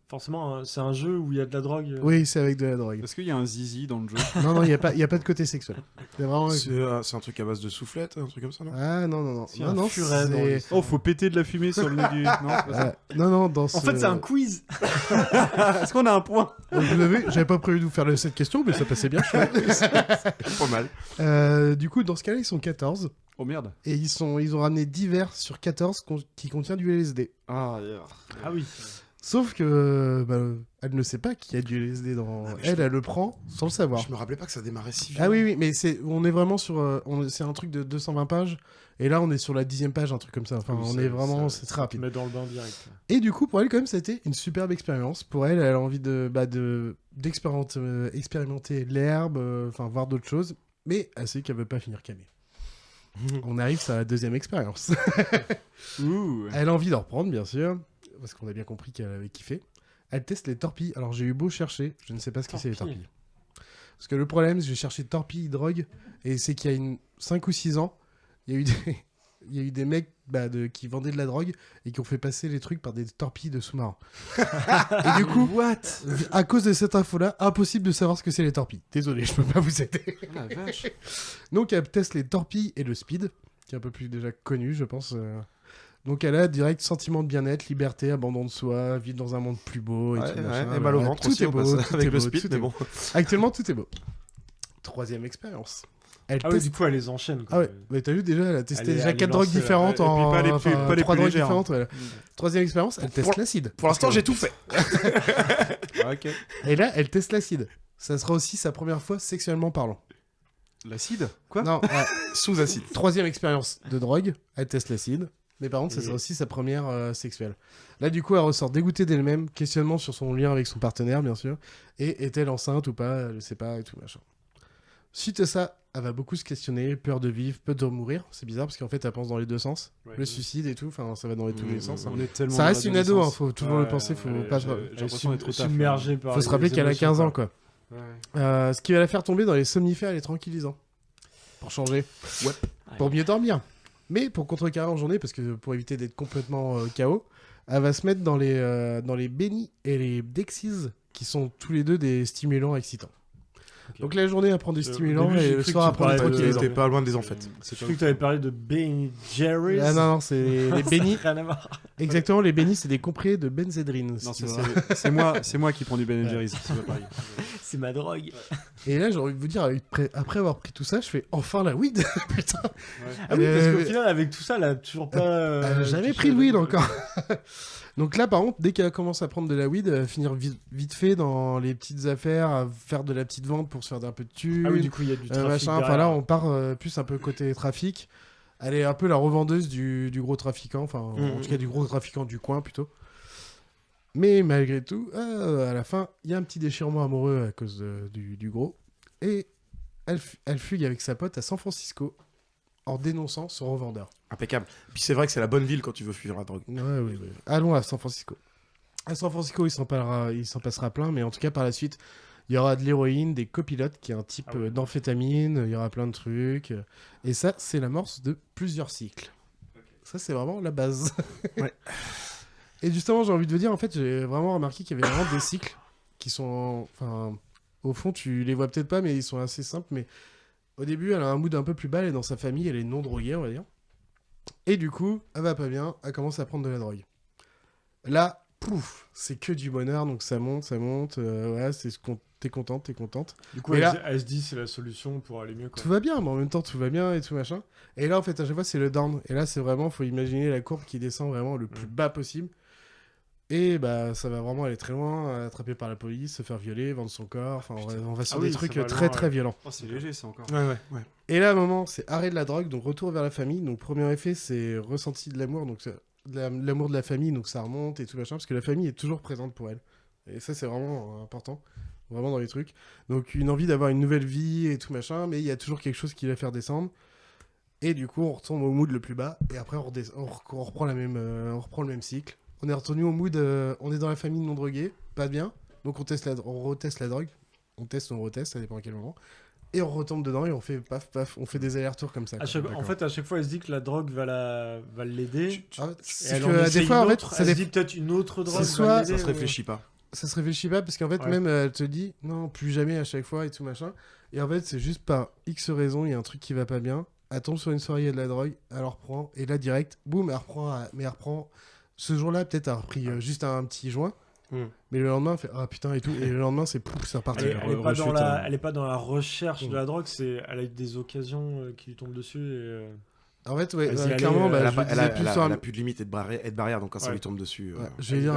Forcément, c'est un jeu où il y a de la drogue. Oui, c'est avec de la drogue. Est-ce qu'il y a un zizi dans le jeu? Non, il n'y a pas de côté sexuel. C'est un truc à base de soufflette, un truc comme ça, non? Ah non. Non, furet. Oh, faut péter de la fumée sur le nez du... Non, dans En fait, c'est un quiz. Est-ce qu'on a un point? Vous avez, j'avais pas prévu de vous faire cette question, mais ça passait bien. Pas mal. Du coup, dans ce cas-là, ils sont 14. Oh merde. Et ils ont ramené 10 verres sur 14 qui contient du LSD. Ah oui. Sauf que elle ne sait pas qu'il y a du LSD dans... Elle le prend sans le savoir. Je me rappelais pas que ça démarrait si vite. Ah oui, mais on est vraiment sur... c'est un truc de 220 pages. Et là, on est sur la 10e page, un truc comme ça. Enfin, on est vraiment... C'est très rapide. Mais dans le bain direct. Et du coup, pour elle, quand même, ça a été une superbe expérience. Pour elle, elle a envie d'expérimenter l'herbe, voir d'autres choses. Mais elle sait qu'elle veut pas finir camée. On arrive sur la 2e expérience. Elle a envie d'en reprendre, bien sûr, parce qu'on a bien compris qu'elle avait kiffé. Elle teste les torpilles. Alors, j'ai eu beau chercher, je ne sais pas ce que c'est les torpilles. Parce que le problème, c'est que j'ai cherché torpilles, drogue, et c'est qu'il y a 5 ou 6 ans, il y a eu des mecs qui vendaient de la drogue et qui ont fait passer les trucs par des torpilles de sous-marins. Et du coup, à cause de cette info-là, impossible de savoir ce que c'est les torpilles. Désolé, je peux pas vous aider. Oh la vache. Donc elle teste les torpilles et le speed, qui est un peu plus déjà connu, je pense. Donc elle a direct sentiment de bien-être, liberté, abandon de soi, vivre dans un monde plus beau et tout machin. Et mal au ventre aussi, tout est beau, avec le speed, mais bon. Actuellement, tout est beau. 3e expérience. Du coup, elle les enchaîne. Ah ouais, mais t'as vu déjà, elle a testé déjà 4 drogues différentes en... pas les plus 3 drogues légères. différentes. Ouais. 3e expérience, elle teste l'acide. Pour l'instant, j'ai tout fait. Ok. Et là, elle teste l'acide. Ça sera aussi sa première fois sexuellement parlant. L'acide? Quoi? Non, sous acide. 3e expérience de drogue, elle teste l'acide. Mais par contre, ça sera aussi sa première sexuelle. Là, du coup, elle ressort dégoûtée d'elle-même, questionnement sur son lien avec son partenaire, bien sûr. Et est-elle enceinte ou pas? Elle ne sait pas et tout machin. Suite à ça, elle va beaucoup se questionner, peur de vivre, peur de mourir. C'est bizarre parce qu'en fait, elle pense dans les deux sens. Le suicide et tout, ça va dans tous les sens. Ça reste une ado, faut toujours le penser, faut pas... J'ai l'impression d'être trop submergé par... Faut se rappeler qu'elle a 15 ans, quoi. Ce qui va la faire tomber dans les somnifères et les tranquillisants. Pour changer. Ouais. pour mieux dormir. Mais pour contrecarrer en journée, parce que pour éviter d'être complètement KO, elle va se mettre dans les Benny et les Dexies, qui sont tous les deux des stimulants excitants. Okay. Donc la journée, elle prend des stimulants et le soir, elle prend des tranquillisants. T'es pas loin des en fait. Je crois que tu avais parlé de Ben Jerry's. Ah non, c'est les Benny. Rien à voir. Exactement, les Benny, c'est des comprimés de benzédrine. Non, c'est moi qui prends du Ben Jerry's. C'est ma drogue. Et là, j'ai envie de vous dire, après avoir pris tout ça, je fais enfin la weed. Putain. Ouais. Ah oui, parce qu'au final, avec tout ça, elle a toujours pas. Elle a jamais pris le weed encore. Donc là, par contre, dès qu'elle commence à prendre de la weed, elle va finir vite fait dans les petites affaires, à faire de la petite vente pour se faire un peu de thunes. Ah oui, du coup, il y a du trafic. Enfin là, on part plus un peu côté trafic. Elle est un peu la revendeuse du gros trafiquant, enfin, en tout cas du gros trafiquant du coin plutôt. Mais malgré tout, à la fin, il y a un petit déchirement amoureux à cause du gros. Et elle fugue avec sa pote à San Francisco en dénonçant son revendeur. Impeccable. Puis c'est vrai que c'est la bonne ville quand tu veux fuir la drogue. Ouais. Allons à San Francisco. À San Francisco, il s'en passera plein, mais en tout cas, par la suite, il y aura de l'héroïne, des copilotes, qui est un type d'amphétamine, il y aura plein de trucs. Et ça, c'est l'amorce de plusieurs cycles. Okay. Ça, c'est vraiment la base. Ouais. Et justement, j'ai envie de vous dire, en fait, j'ai vraiment remarqué qu'il y avait vraiment des cycles qui sont... Enfin, au fond, tu les vois peut-être pas, mais ils sont assez simples. Mais au début, elle a un mood un peu plus bas, elle est dans sa famille, elle est non droguée, on va dire. Et du coup, elle va pas bien, elle commence à prendre de la drogue. Là, pouf, c'est que du bonheur, donc ça monte, ouais, t'es contente. Du coup, elle se dit c'est la solution pour aller mieux, quoi. Tout va bien, mais en même temps, tout va bien et tout machin. Et là, en fait, à chaque fois, c'est le down. Et là, c'est vraiment, faut imaginer la courbe qui descend vraiment le plus bas possible. Et bah, ça va vraiment aller très loin, attrapé par la police, se faire violer, vendre son corps. Enfin, on va sur des trucs très violents. Oh, c'est léger, ça encore. Ouais. Et là, à un moment, c'est arrêt de la drogue, donc retour vers la famille. Donc, premier effet, c'est ressenti de l'amour, donc l'amour de la famille, donc ça remonte et tout machin, parce que la famille est toujours présente pour elle. Et ça, c'est vraiment important, vraiment dans les trucs. Donc, une envie d'avoir une nouvelle vie et tout machin, mais il y a toujours quelque chose qui va faire descendre. Et du coup, on retombe au mood le plus bas, et après, on reprend le même cycle. On est retourné au mood, on est dans la famille non droguée, pas bien, donc on reteste la drogue, on reteste, ça dépend à quel moment, et on retombe dedans et on fait paf, on fait des allers-retours comme ça. En fait, à chaque fois, elle se dit que la drogue va l'aider. C'est que des fois, en fait, ça se dit peut-être une autre drogue. Ça se réfléchit pas. Ça se réfléchit pas parce qu'en fait, même elle te dit non, plus jamais à chaque fois et tout machin. Et en fait, c'est juste par X raison, il y a un truc qui va pas bien. Elle tombe sur une soirée, il y a de la drogue, elle en reprend, et là, direct, boum, elle reprend. Ce jour-là, peut-être, elle a repris juste un petit joint. Mais le lendemain, elle fait ah putain et tout. Et le lendemain, c'est pouf, c'est reparti. Elle est pas dans la recherche de la drogue, elle a eu des occasions qui lui tombent dessus. Et, en fait, ouais, clairement, elle a plus de limite et de barrière, donc quand ça lui tombe dessus. Je vais dire,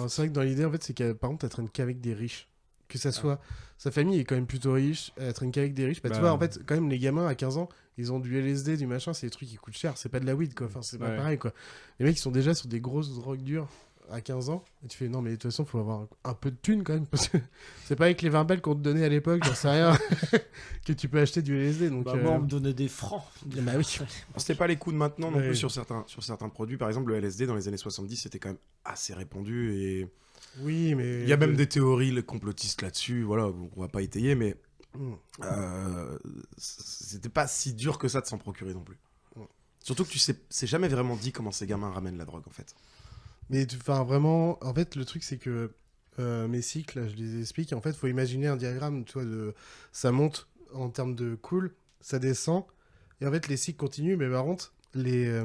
c'est vrai que dans l'idée, en fait, c'est qu'elle, par contre, elle traîne qu'avec des riches. Que ça soit. Sa famille est quand même plutôt riche, elle traîne qu'avec des riches. Tu vois, en fait, quand même, les gamins à 15 ans, ils ont du LSD, du machin, c'est des trucs qui coûtent cher, c'est pas de la weed, quoi. Enfin, c'est pas pareil, quoi. Les mecs, ils sont déjà sur des grosses drogues dures à 15 ans, et tu fais non, mais de toute façon, faut avoir un peu de thunes quand même, parce que c'est pas avec les 20 balles qu'on te donnait à l'époque, j'en sais rien, que tu peux acheter du LSD. Donc, moi, on me donnait des francs. Bah oui. C'était pas les coûts de maintenant non plus sur certains produits. Par exemple, le LSD dans les années 70, c'était quand même assez répandu et. Oui, mais. Il y a même des théories complotistes là-dessus, voilà, on va pas étayer, mais. C'était pas si dur que ça de s'en procurer non plus. Surtout que tu sais, c'est jamais vraiment dit comment ces gamins ramènent la drogue en fait. Mais vraiment, en fait, le truc c'est que mes cycles, là, je les explique. En fait, faut imaginer un diagramme, tu vois, ça monte en termes de cool, ça descend, et en fait, les cycles continuent, mais par contre, les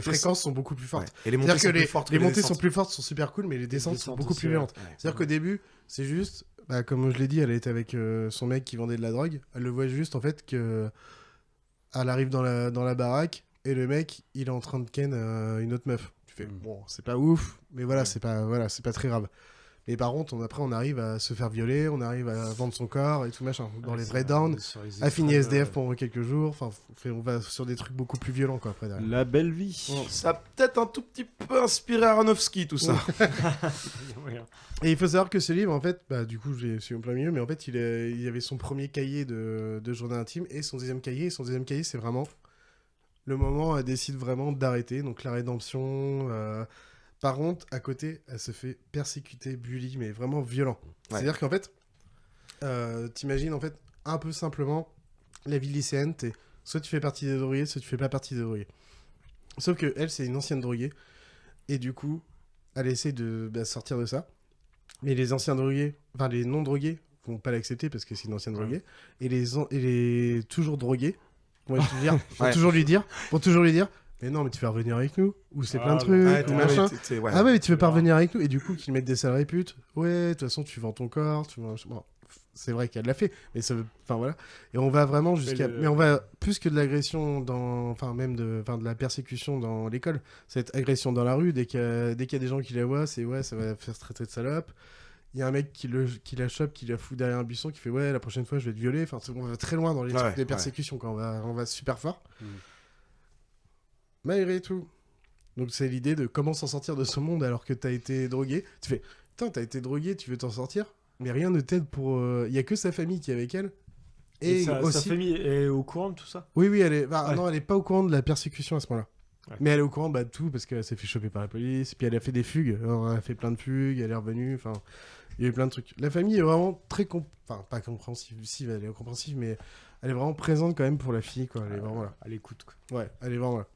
fréquences sont beaucoup plus fortes. Ouais. Et les montées sont plus fortes. Les montées sont plus fortes, sont super cool, mais les descentes sont beaucoup plus violentes. Ouais. C'est-à-dire qu'au début, c'est juste, comme je l'ai dit, elle était avec son mec qui vendait de la drogue. Elle le voit juste en fait que elle arrive dans la baraque et le mec, il est en train de ken une autre meuf. Tu fais bon, c'est pas ouf, mais c'est pas très grave. Et par contre, après, on arrive à se faire violer, on arrive à vendre son corps et tout machin. Dans les vrais downs, à finir SDF pendant quelques jours. Enfin, on va sur des trucs beaucoup plus violents, quoi, après. Derrière. La belle vie. Ça a peut-être un tout petit peu inspiré Aronofsky, tout ça. Et il faut savoir que ce livre, en fait, du coup, je suis en plein milieu, mais en fait, il y avait son premier cahier de journal intime et son deuxième cahier. Et son deuxième cahier, c'est vraiment le moment où elle décide vraiment d'arrêter. Donc, la rédemption. Par contre, à côté, elle se fait persécuter, bully, mais vraiment violent. Ouais. C'est-à-dire qu'en fait, t'imagines, en fait, un peu simplement, la vie lycéenne, t'es soit tu fais partie des drogués, soit tu fais pas partie des drogués. Sauf que elle, c'est une ancienne droguée, et du coup, elle essaie de sortir de ça. Mais les anciens drogués, enfin les non-drogués, vont pas l'accepter parce que c'est une ancienne droguée, et les toujours drogués vont toujours lui dire, mais non, mais tu vas revenir avec nous, ou c'est plein de trucs, ou machin. Ah ouais, mais tu veux pas revenir avec nous, et du coup, qu'ils mettent des sales réputes. Ouais, de toute façon, tu vends ton corps, bon, c'est vrai qu'elle l'a fait, mais ça veut... Enfin, voilà. Et on va vraiment jusqu'à... Mais on va plus que de l'agression dans... Enfin, même de la persécution dans l'école. Cette agression dans la rue, dès qu'il y a des gens qui la voient, c'est ouais, ça va faire se traiter de salope. Il y a un mec qui la chope, qui la fout derrière un buisson, qui fait ouais, la prochaine fois, je vais te violer. Enfin, on va très loin dans les trucs des persécutions, quand on va super fort. Malgré tout. Donc c'est l'idée de comment s'en sortir de ce monde alors que t'as été drogué. Tu fais, putain, t'as été drogué, tu veux t'en sortir, mais rien ne t'aide pour... Il y a que sa famille qui est avec elle. Et sa aussi... famille est au courant de tout ça? Oui, elle est... non, elle est pas au courant de la persécution à ce moment-là. Ouais. Mais elle est au courant de tout, parce qu'elle s'est fait choper par la police, puis elle a fait des fugues. Alors, elle a fait plein de fugues, elle est revenue, enfin... Il y a eu plein de trucs. La famille est vraiment très... Enfin, pas compréhensive, si, elle est compréhensive, mais elle est vraiment présente quand même pour la fille, quoi. Elle est vraiment là. Elle écoute, quoi. Ouais, elle est vraiment là.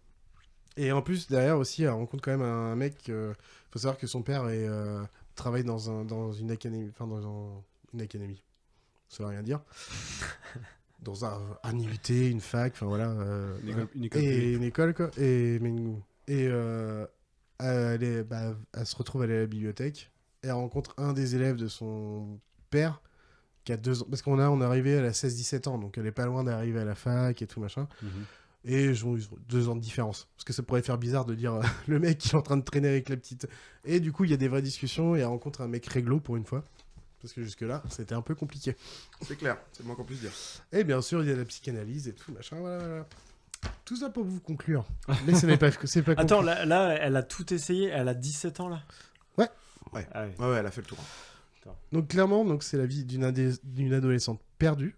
Et en plus, derrière aussi, elle rencontre quand même un mec... faut savoir que son père travaille dans une académie. Enfin, dans une académie. Ça veut rien dire. Dans un IUT, une fac, enfin voilà. Une école. Et une école, quoi. Elle se retrouve à aller à la bibliothèque. Et elle rencontre un des élèves de son père qui a 2 ans. Parce qu'on est arrivé à la 16-17 ans, donc elle est pas loin d'arriver à la fac et tout machin. Et ils ont 2 ans de différence. Parce que ça pourrait faire bizarre de dire le mec qui est en train de traîner avec la petite. Et du coup, il y a des vraies discussions et elle rencontre un mec réglo pour une fois. Parce que jusque-là, c'était un peu compliqué. C'est clair, c'est le moins qu'on puisse dire. Et bien sûr, il y a la psychanalyse et tout, machin, voilà. Tout ça pour vous conclure. Mais ce n'est pas Attends, là, elle a tout essayé, elle a 17 ans, là? Ouais. Ouais, ah ouais, elle a fait le tour. Donc clairement, c'est la vie d'une adolescente perdue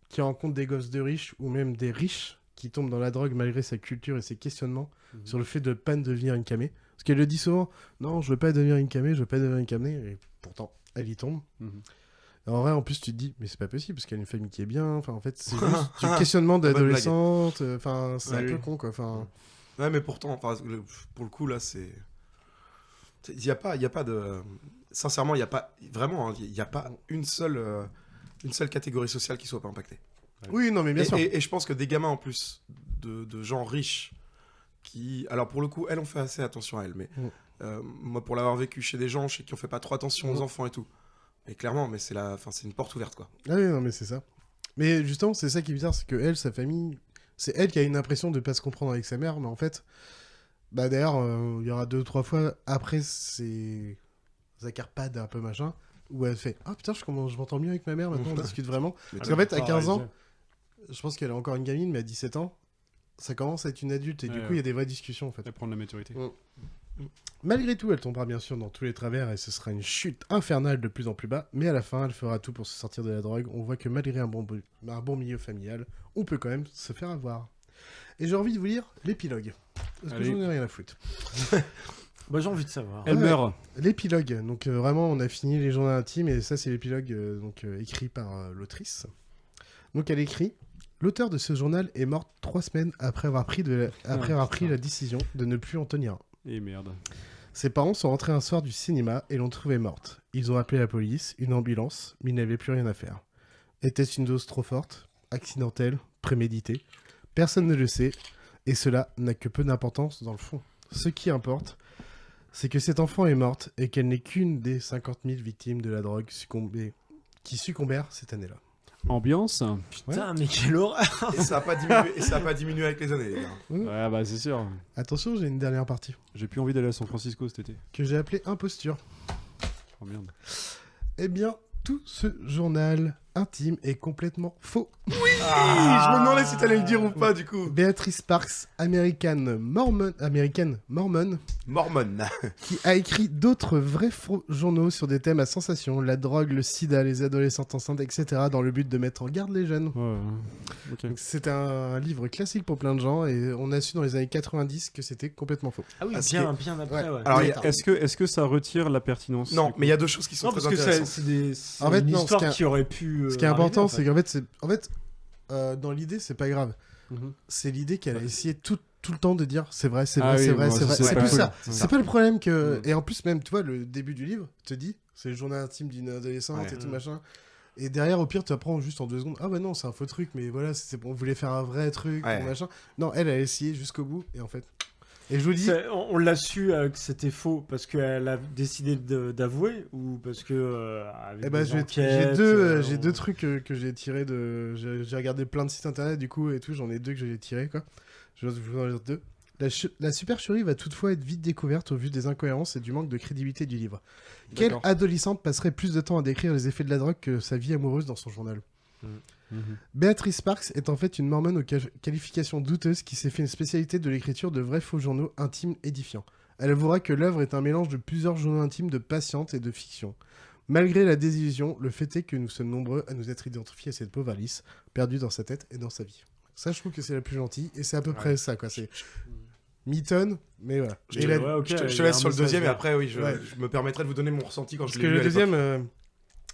qui rencontre des gosses de riches ou même des riches qui tombent dans la drogue malgré sa culture et ses questionnements sur le fait de pas devenir une camée. Parce qu'elle le dit souvent, non, je veux pas devenir une camée, et pourtant, elle y tombe. En vrai, en plus, tu te dis, mais c'est pas possible parce qu'elle a une famille qui est bien. Enfin, en fait, c'est juste du questionnement d'adolescente. Enfin, c'est un peu con, quoi. Enfin... Ouais, mais pourtant, pour le coup, là, c'est... Il n'y a pas de... Sincèrement, il n'y a pas... Vraiment, il n'y a pas une seule catégorie sociale qui soit pas impactée. Oui, non, mais bien sûr. Et je pense que des gamins, en plus, de gens riches, qui... Alors, pour le coup, elles ont fait assez attention à elles, mais moi, pour l'avoir vécu chez des gens qui n'ont fait pas trop attention aux enfants et tout, et clairement, mais c'est une porte ouverte, quoi. Ah oui, non, mais c'est ça. Mais justement, c'est ça qui est bizarre, c'est que elle, sa famille... C'est elle qui a une impression de pas se comprendre avec sa mère, mais en fait... Bah d'ailleurs, il y aura 2 ou 3 fois après ces accarpades un peu machin, où elle fait « Ah putain, je m'entends mieux avec ma mère, maintenant on discute vraiment. » Parce qu'en fait, à 15 ans, je pense qu'elle est encore une gamine, mais à 17 ans, ça commence à être une adulte, et du coup, il y a des vraies discussions, en fait. Elle prend de la maturité. Malgré tout, elle tombera bien sûr dans tous les travers, et ce sera une chute infernale de plus en plus bas, mais à la fin, elle fera tout pour se sortir de la drogue. On voit que malgré un bon milieu familial, on peut quand même se faire avoir. Et j'ai envie de vous lire l'épilogue. Parce que j'en ai rien à foutre. Bah, j'ai envie de savoir. Elle meurt. L'épilogue. Donc vraiment, on a fini les journaux intimes et ça, c'est l'épilogue écrit par l'autrice. Donc elle écrit « L'auteur de ce journal est morte 3 semaines après avoir pris la décision de ne plus en tenir un. » Et merde. Ses parents sont rentrés un soir du cinéma et l'ont trouvée morte. Ils ont appelé la police, une ambulance, mais ils n'avaient plus rien à faire. Était-ce une dose trop forte, accidentelle, préméditée ? Personne ne le sait, et cela n'a que peu d'importance dans le fond. Ce qui importe, c'est que cet enfant est morte et qu'elle n'est qu'une des 50 000 victimes de la drogue qui succombèrent cette année-là. Ambiance. Putain, mais quelle horreur. Et ça a pas diminué avec les années, les gars. Ouais, bah c'est sûr. Attention, j'ai une dernière partie. J'ai plus envie d'aller à San Francisco cet été. Que j'ai appelée imposture. Oh merde. Eh bien, tout ce journal intime est complètement faux. Oui, je me demandais si t'allais le dire ou pas, du coup. Béatrice Sparks, américaine mormon, qui a écrit d'autres vrais faux journaux sur des thèmes à sensation, la drogue, le sida, les adolescentes enceintes, etc., dans le but de mettre en garde les jeunes. Ouais, okay. Donc, c'est un livre classique pour plein de gens, et on a su dans les années 90 que c'était complètement faux. Ah oui, bien après, ouais. Alors, est-ce que ça retire la pertinence? Non, mais il y a 2 choses qui sont très intéressantes. C'est une histoire qui aurait pu... Ce qui est important, c'est qu'en fait, dans l'idée, c'est pas grave. c'est l'idée qu'elle a essayé tout le temps de dire c'est vrai, c'est Ah vrai, oui, c'est vrai, moi, c'est vrai. c'est C'est pas plus cool. ça. C'est C'est ça. pas le problème que. Et en plus, même, tu vois, le début du livre te dit c'est le journal intime d'une adolescente et tout machin. Et derrière, au pire, tu apprends juste en 2 secondes. Ah bah non, c'est un faux truc, mais voilà, on voulait faire un vrai truc, machin. Non, elle a essayé jusqu'au bout, et en fait. Et je vous dis. On l'a su que c'était faux parce qu'elle a décidé d'avouer ou parce que. Avec Eh ben, des j'ai enquêtes, deux trucs que j'ai tirés de. J'ai regardé plein de sites internet du coup et tout. J'en ai 2 que j'ai tirés quoi. Je vais vous en lire 2. La supercherie va toutefois être vite découverte au vu des incohérences et du manque de crédibilité du livre. Quelle D'accord. adolescente passerait plus de temps à décrire les effets de la drogue que sa vie amoureuse dans son journal Béatrice Sparks est en fait une mormone aux qualifications douteuses qui s'est fait une spécialité de l'écriture de vrais faux journaux intimes édifiants. Elle avouera que l'œuvre est un mélange de plusieurs journaux intimes de patiente et de fiction. Malgré la désillusion, le fait est que nous sommes nombreux à nous être identifiés à cette pauvre Alice, perdue dans sa tête et dans sa vie. Ça, je trouve que c'est la plus gentille, et c'est à peu près ça, quoi. C'est mi-tonne, mais voilà. Je te laisse sur le deuxième, et après, oui, je me permettrai de vous donner mon ressenti quand je l'ai lu. Parce que le deuxième,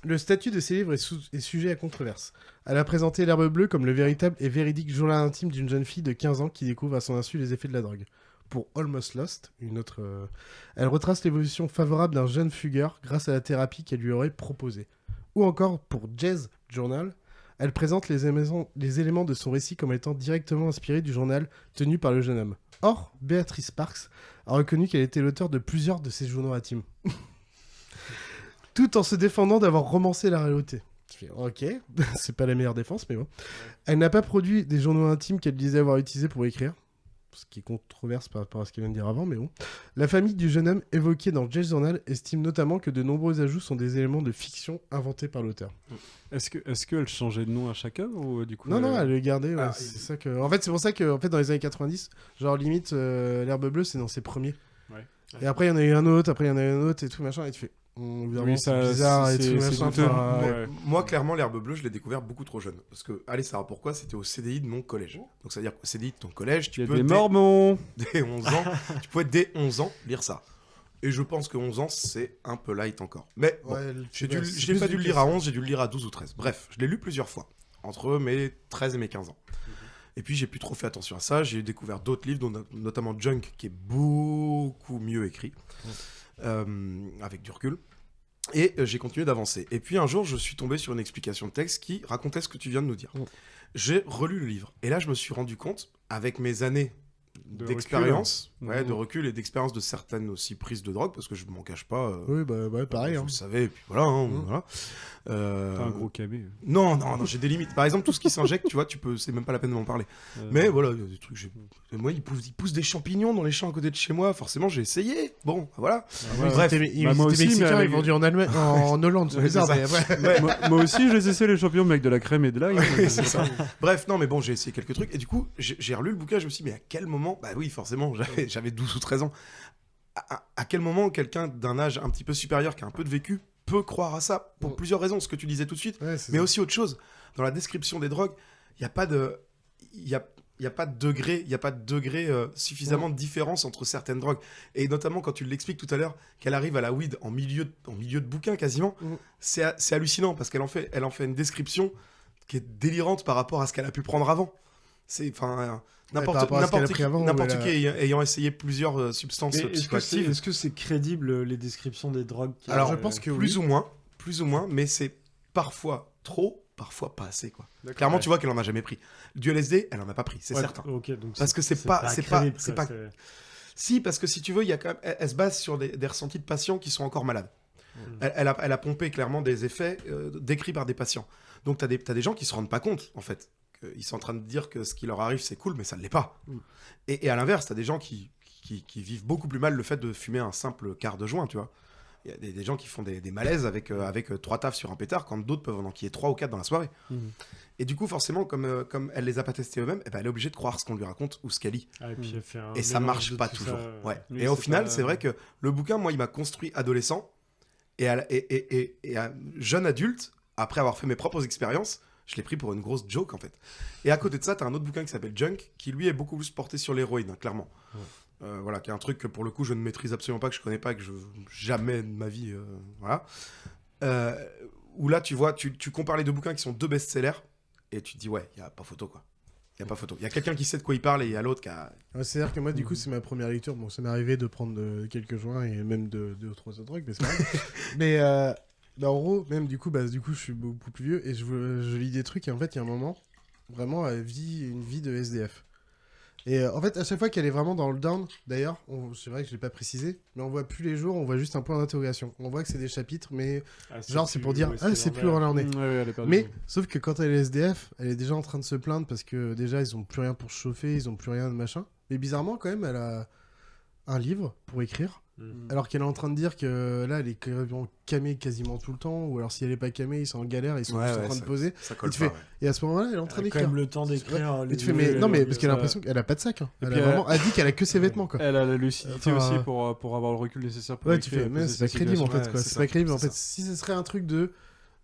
le statut de ces livres est sujet à controverse. Elle a présenté L'Herbe Bleue comme le véritable et véridique journal intime d'une jeune fille de 15 ans qui découvre à son insu les effets de la drogue. Pour Almost Lost, elle retrace l'évolution favorable d'un jeune fugueur grâce à la thérapie qu'elle lui aurait proposée. Ou encore pour Jazz Journal, elle présente les éléments de son récit comme étant directement inspirés du journal tenu par le jeune homme. Or, Béatrice Sparks a reconnu qu'elle était l'auteur de plusieurs de ces journaux intimes. Tout en se défendant d'avoir romancé la réalité. Je fais, ok, c'est pas la meilleure défense, mais bon. Elle n'a pas produit des journaux intimes qu'elle disait avoir utilisés pour écrire, ce qui est controverse par rapport à ce qu'elle vient de dire avant, mais bon. La famille du jeune homme évoquée dans Jazz Journal estime notamment que de nombreux ajouts sont des éléments de fiction inventés par l'auteur. Est-ce qu'elle changeait de nom à chaque œuvre ou du coup Non, elle le gardait. Ouais, c'est ça que. En fait, c'est pour ça que dans les années 90, genre limite, L'Herbe Bleue, c'est dans ses premiers. Ouais. Et après, il y en a eu un autre, après, il y en a eu un autre et tout machin, et tu fais. Oui, c'est bizarre et tout machin. Moi, clairement, L'Herbe Bleue, je l'ai découvert beaucoup trop jeune. Parce que, allez savoir pourquoi, c'était au CDI de mon collège. Donc, ça veut dire qu'au CDI de ton collège, tu peux. Des mormons Dès 11 ans, tu pouvais dès 11 ans lire ça. Et je pense que 11 ans, c'est un peu light encore. Mais bon, je n'ai pas dû le lire à 11, j'ai dû le lire à 12 ou 13. Bref, je l'ai lu plusieurs fois, entre mes 13 et mes 15 ans. Et puis, j'ai plus trop fait attention à ça. J'ai découvert d'autres livres, dont notamment Junk, qui est beaucoup mieux écrit, avec du recul. Et j'ai continué d'avancer. Et puis, un jour, je suis tombé sur une explication de texte qui racontait ce que tu viens de nous dire. J'ai relu le livre. Et là, je me suis rendu compte, avec mes années d'expérience, de recul et d'expérience de certaines aussi prises de drogue, parce que je m'en cache pas. Oui, pareil. Vous le savez, et puis voilà. Voilà. T'as un gros cabé. Non, j'ai des limites. Par exemple, tout ce qui s'injecte, tu vois, c'est même pas la peine de m'en parler. Mais voilà, il y a des trucs. Moi, ils poussent des champignons dans les champs à côté de chez moi. Forcément, j'ai essayé. Bon, voilà. Bref, moi aussi, Mexicains, ils vendus en Allemagne, en Hollande. C'est bizarre. Moi aussi, j'ai essayé les champignons avec de la crème et de l'ail. C'est ça. Bref, non, mais bon, j'ai essayé quelques trucs. Et du coup, j'ai relu le bouquin. Je me suis dit, mais à quel moment. Bah oui, forcément, j'avais 12 ou 13 ans. À quel moment quelqu'un d'un âge un petit peu supérieur, qui a un peu de vécu, peut croire à ça pour plusieurs raisons, ce que tu disais tout de suite, mais aussi autre chose. Dans la description des drogues, il n'y a pas de degré suffisamment de différence entre certaines drogues. Et notamment quand tu l'expliques tout à l'heure, qu'elle arrive à la weed en milieu de bouquin quasiment, c'est hallucinant parce qu'elle en fait une description qui est délirante par rapport à ce qu'elle a pu prendre avant. C'est n'importe qui ayant essayé plusieurs substances psychoactives. Est-ce que c'est crédible les descriptions des drogues Alors je pense que plus ou moins, mais c'est parfois trop, parfois pas assez quoi. Clairement, tu vois qu'elle en a jamais pris. Du LSD, elle en a pas pris, c'est certain. Okay, donc parce que c'est pas. Si, parce que si tu veux, il y a quand même, elle se base sur des ressentis de patients qui sont encore malades. Elle a pompé clairement des effets décrits par des patients. Donc t'as des gens qui se rendent pas compte en fait. Ils sont en train de dire que ce qui leur arrive c'est cool, mais ça ne l'est pas. Et à l'inverse, t'as des gens qui vivent beaucoup plus mal le fait de fumer un simple quart de joint, tu vois. Il y a des gens qui font des malaises avec 3 tafs sur un pétard, quand d'autres peuvent en enquiller 3 ou 4 dans la soirée. Et du coup, forcément, comme elle les a pas testés eux-mêmes, elle est obligée de croire ce qu'on lui raconte ou ce qu'elle lit. Et ça marche pas toujours. Et au final, c'est vrai que le bouquin, moi, il m'a construit adolescent et jeune adulte, après avoir fait mes propres expériences. Je l'ai pris pour une grosse joke, en fait. Et à côté de ça, t'as un autre bouquin qui s'appelle Junk, qui, lui, est beaucoup plus porté sur l'héroïne, hein, clairement. Voilà, qui est un truc que, pour le coup, je ne maîtrise absolument pas, que je connais pas, que jamais de ma vie... voilà. Où là, tu vois, tu compares les deux bouquins qui sont 2 best-sellers, et tu te dis, ouais, il n'y a pas photo, quoi. Il y a pas photo. Il y a quelqu'un qui sait de quoi il parle et il y a l'autre qui a... Ouais, c'est-à-dire que moi, du coup, c'est ma première lecture. Bon, ça m'est arrivé de prendre quelques joints et même de 2 ou 3 autres drogues, mais c'est pas grave. Mais en gros, même du coup, je suis beaucoup plus vieux et je lis des trucs et en fait, il y a un moment, vraiment, une vie de SDF. Et en fait, à chaque fois qu'elle est vraiment dans le down, d'ailleurs, c'est vrai que je l'ai pas précisé, mais on voit plus les jours, on voit juste un point d'interrogation. On voit que c'est des chapitres, mais c'est pour dire, c'est plus où on en est. Mais sauf que quand elle est SDF, elle est déjà en train de se plaindre parce que déjà, ils ont plus rien pour se chauffer, ils ont plus rien de machin. Mais bizarrement, quand même, elle a un livre pour écrire. Alors qu'elle est en train de dire que là, elle est camée quasiment tout le temps, ou alors si elle est pas camée, ils sont en galère, ils sont juste en train de poser. Ça colle Et à ce moment-là, elle est en train d'écrire. Elle a quand même le temps d'écrire. Et tu fais, mais non, mais parce qu'elle a l'impression qu'elle a pas de sac. Elle dit qu'elle a que ses vêtements, quoi. Elle a la lucidité aussi pour avoir le recul nécessaire pour écrire. Ouais, tu fais, mais c'est pas crédible en fait, quoi. C'est pas crédible en fait. Si ce serait un truc de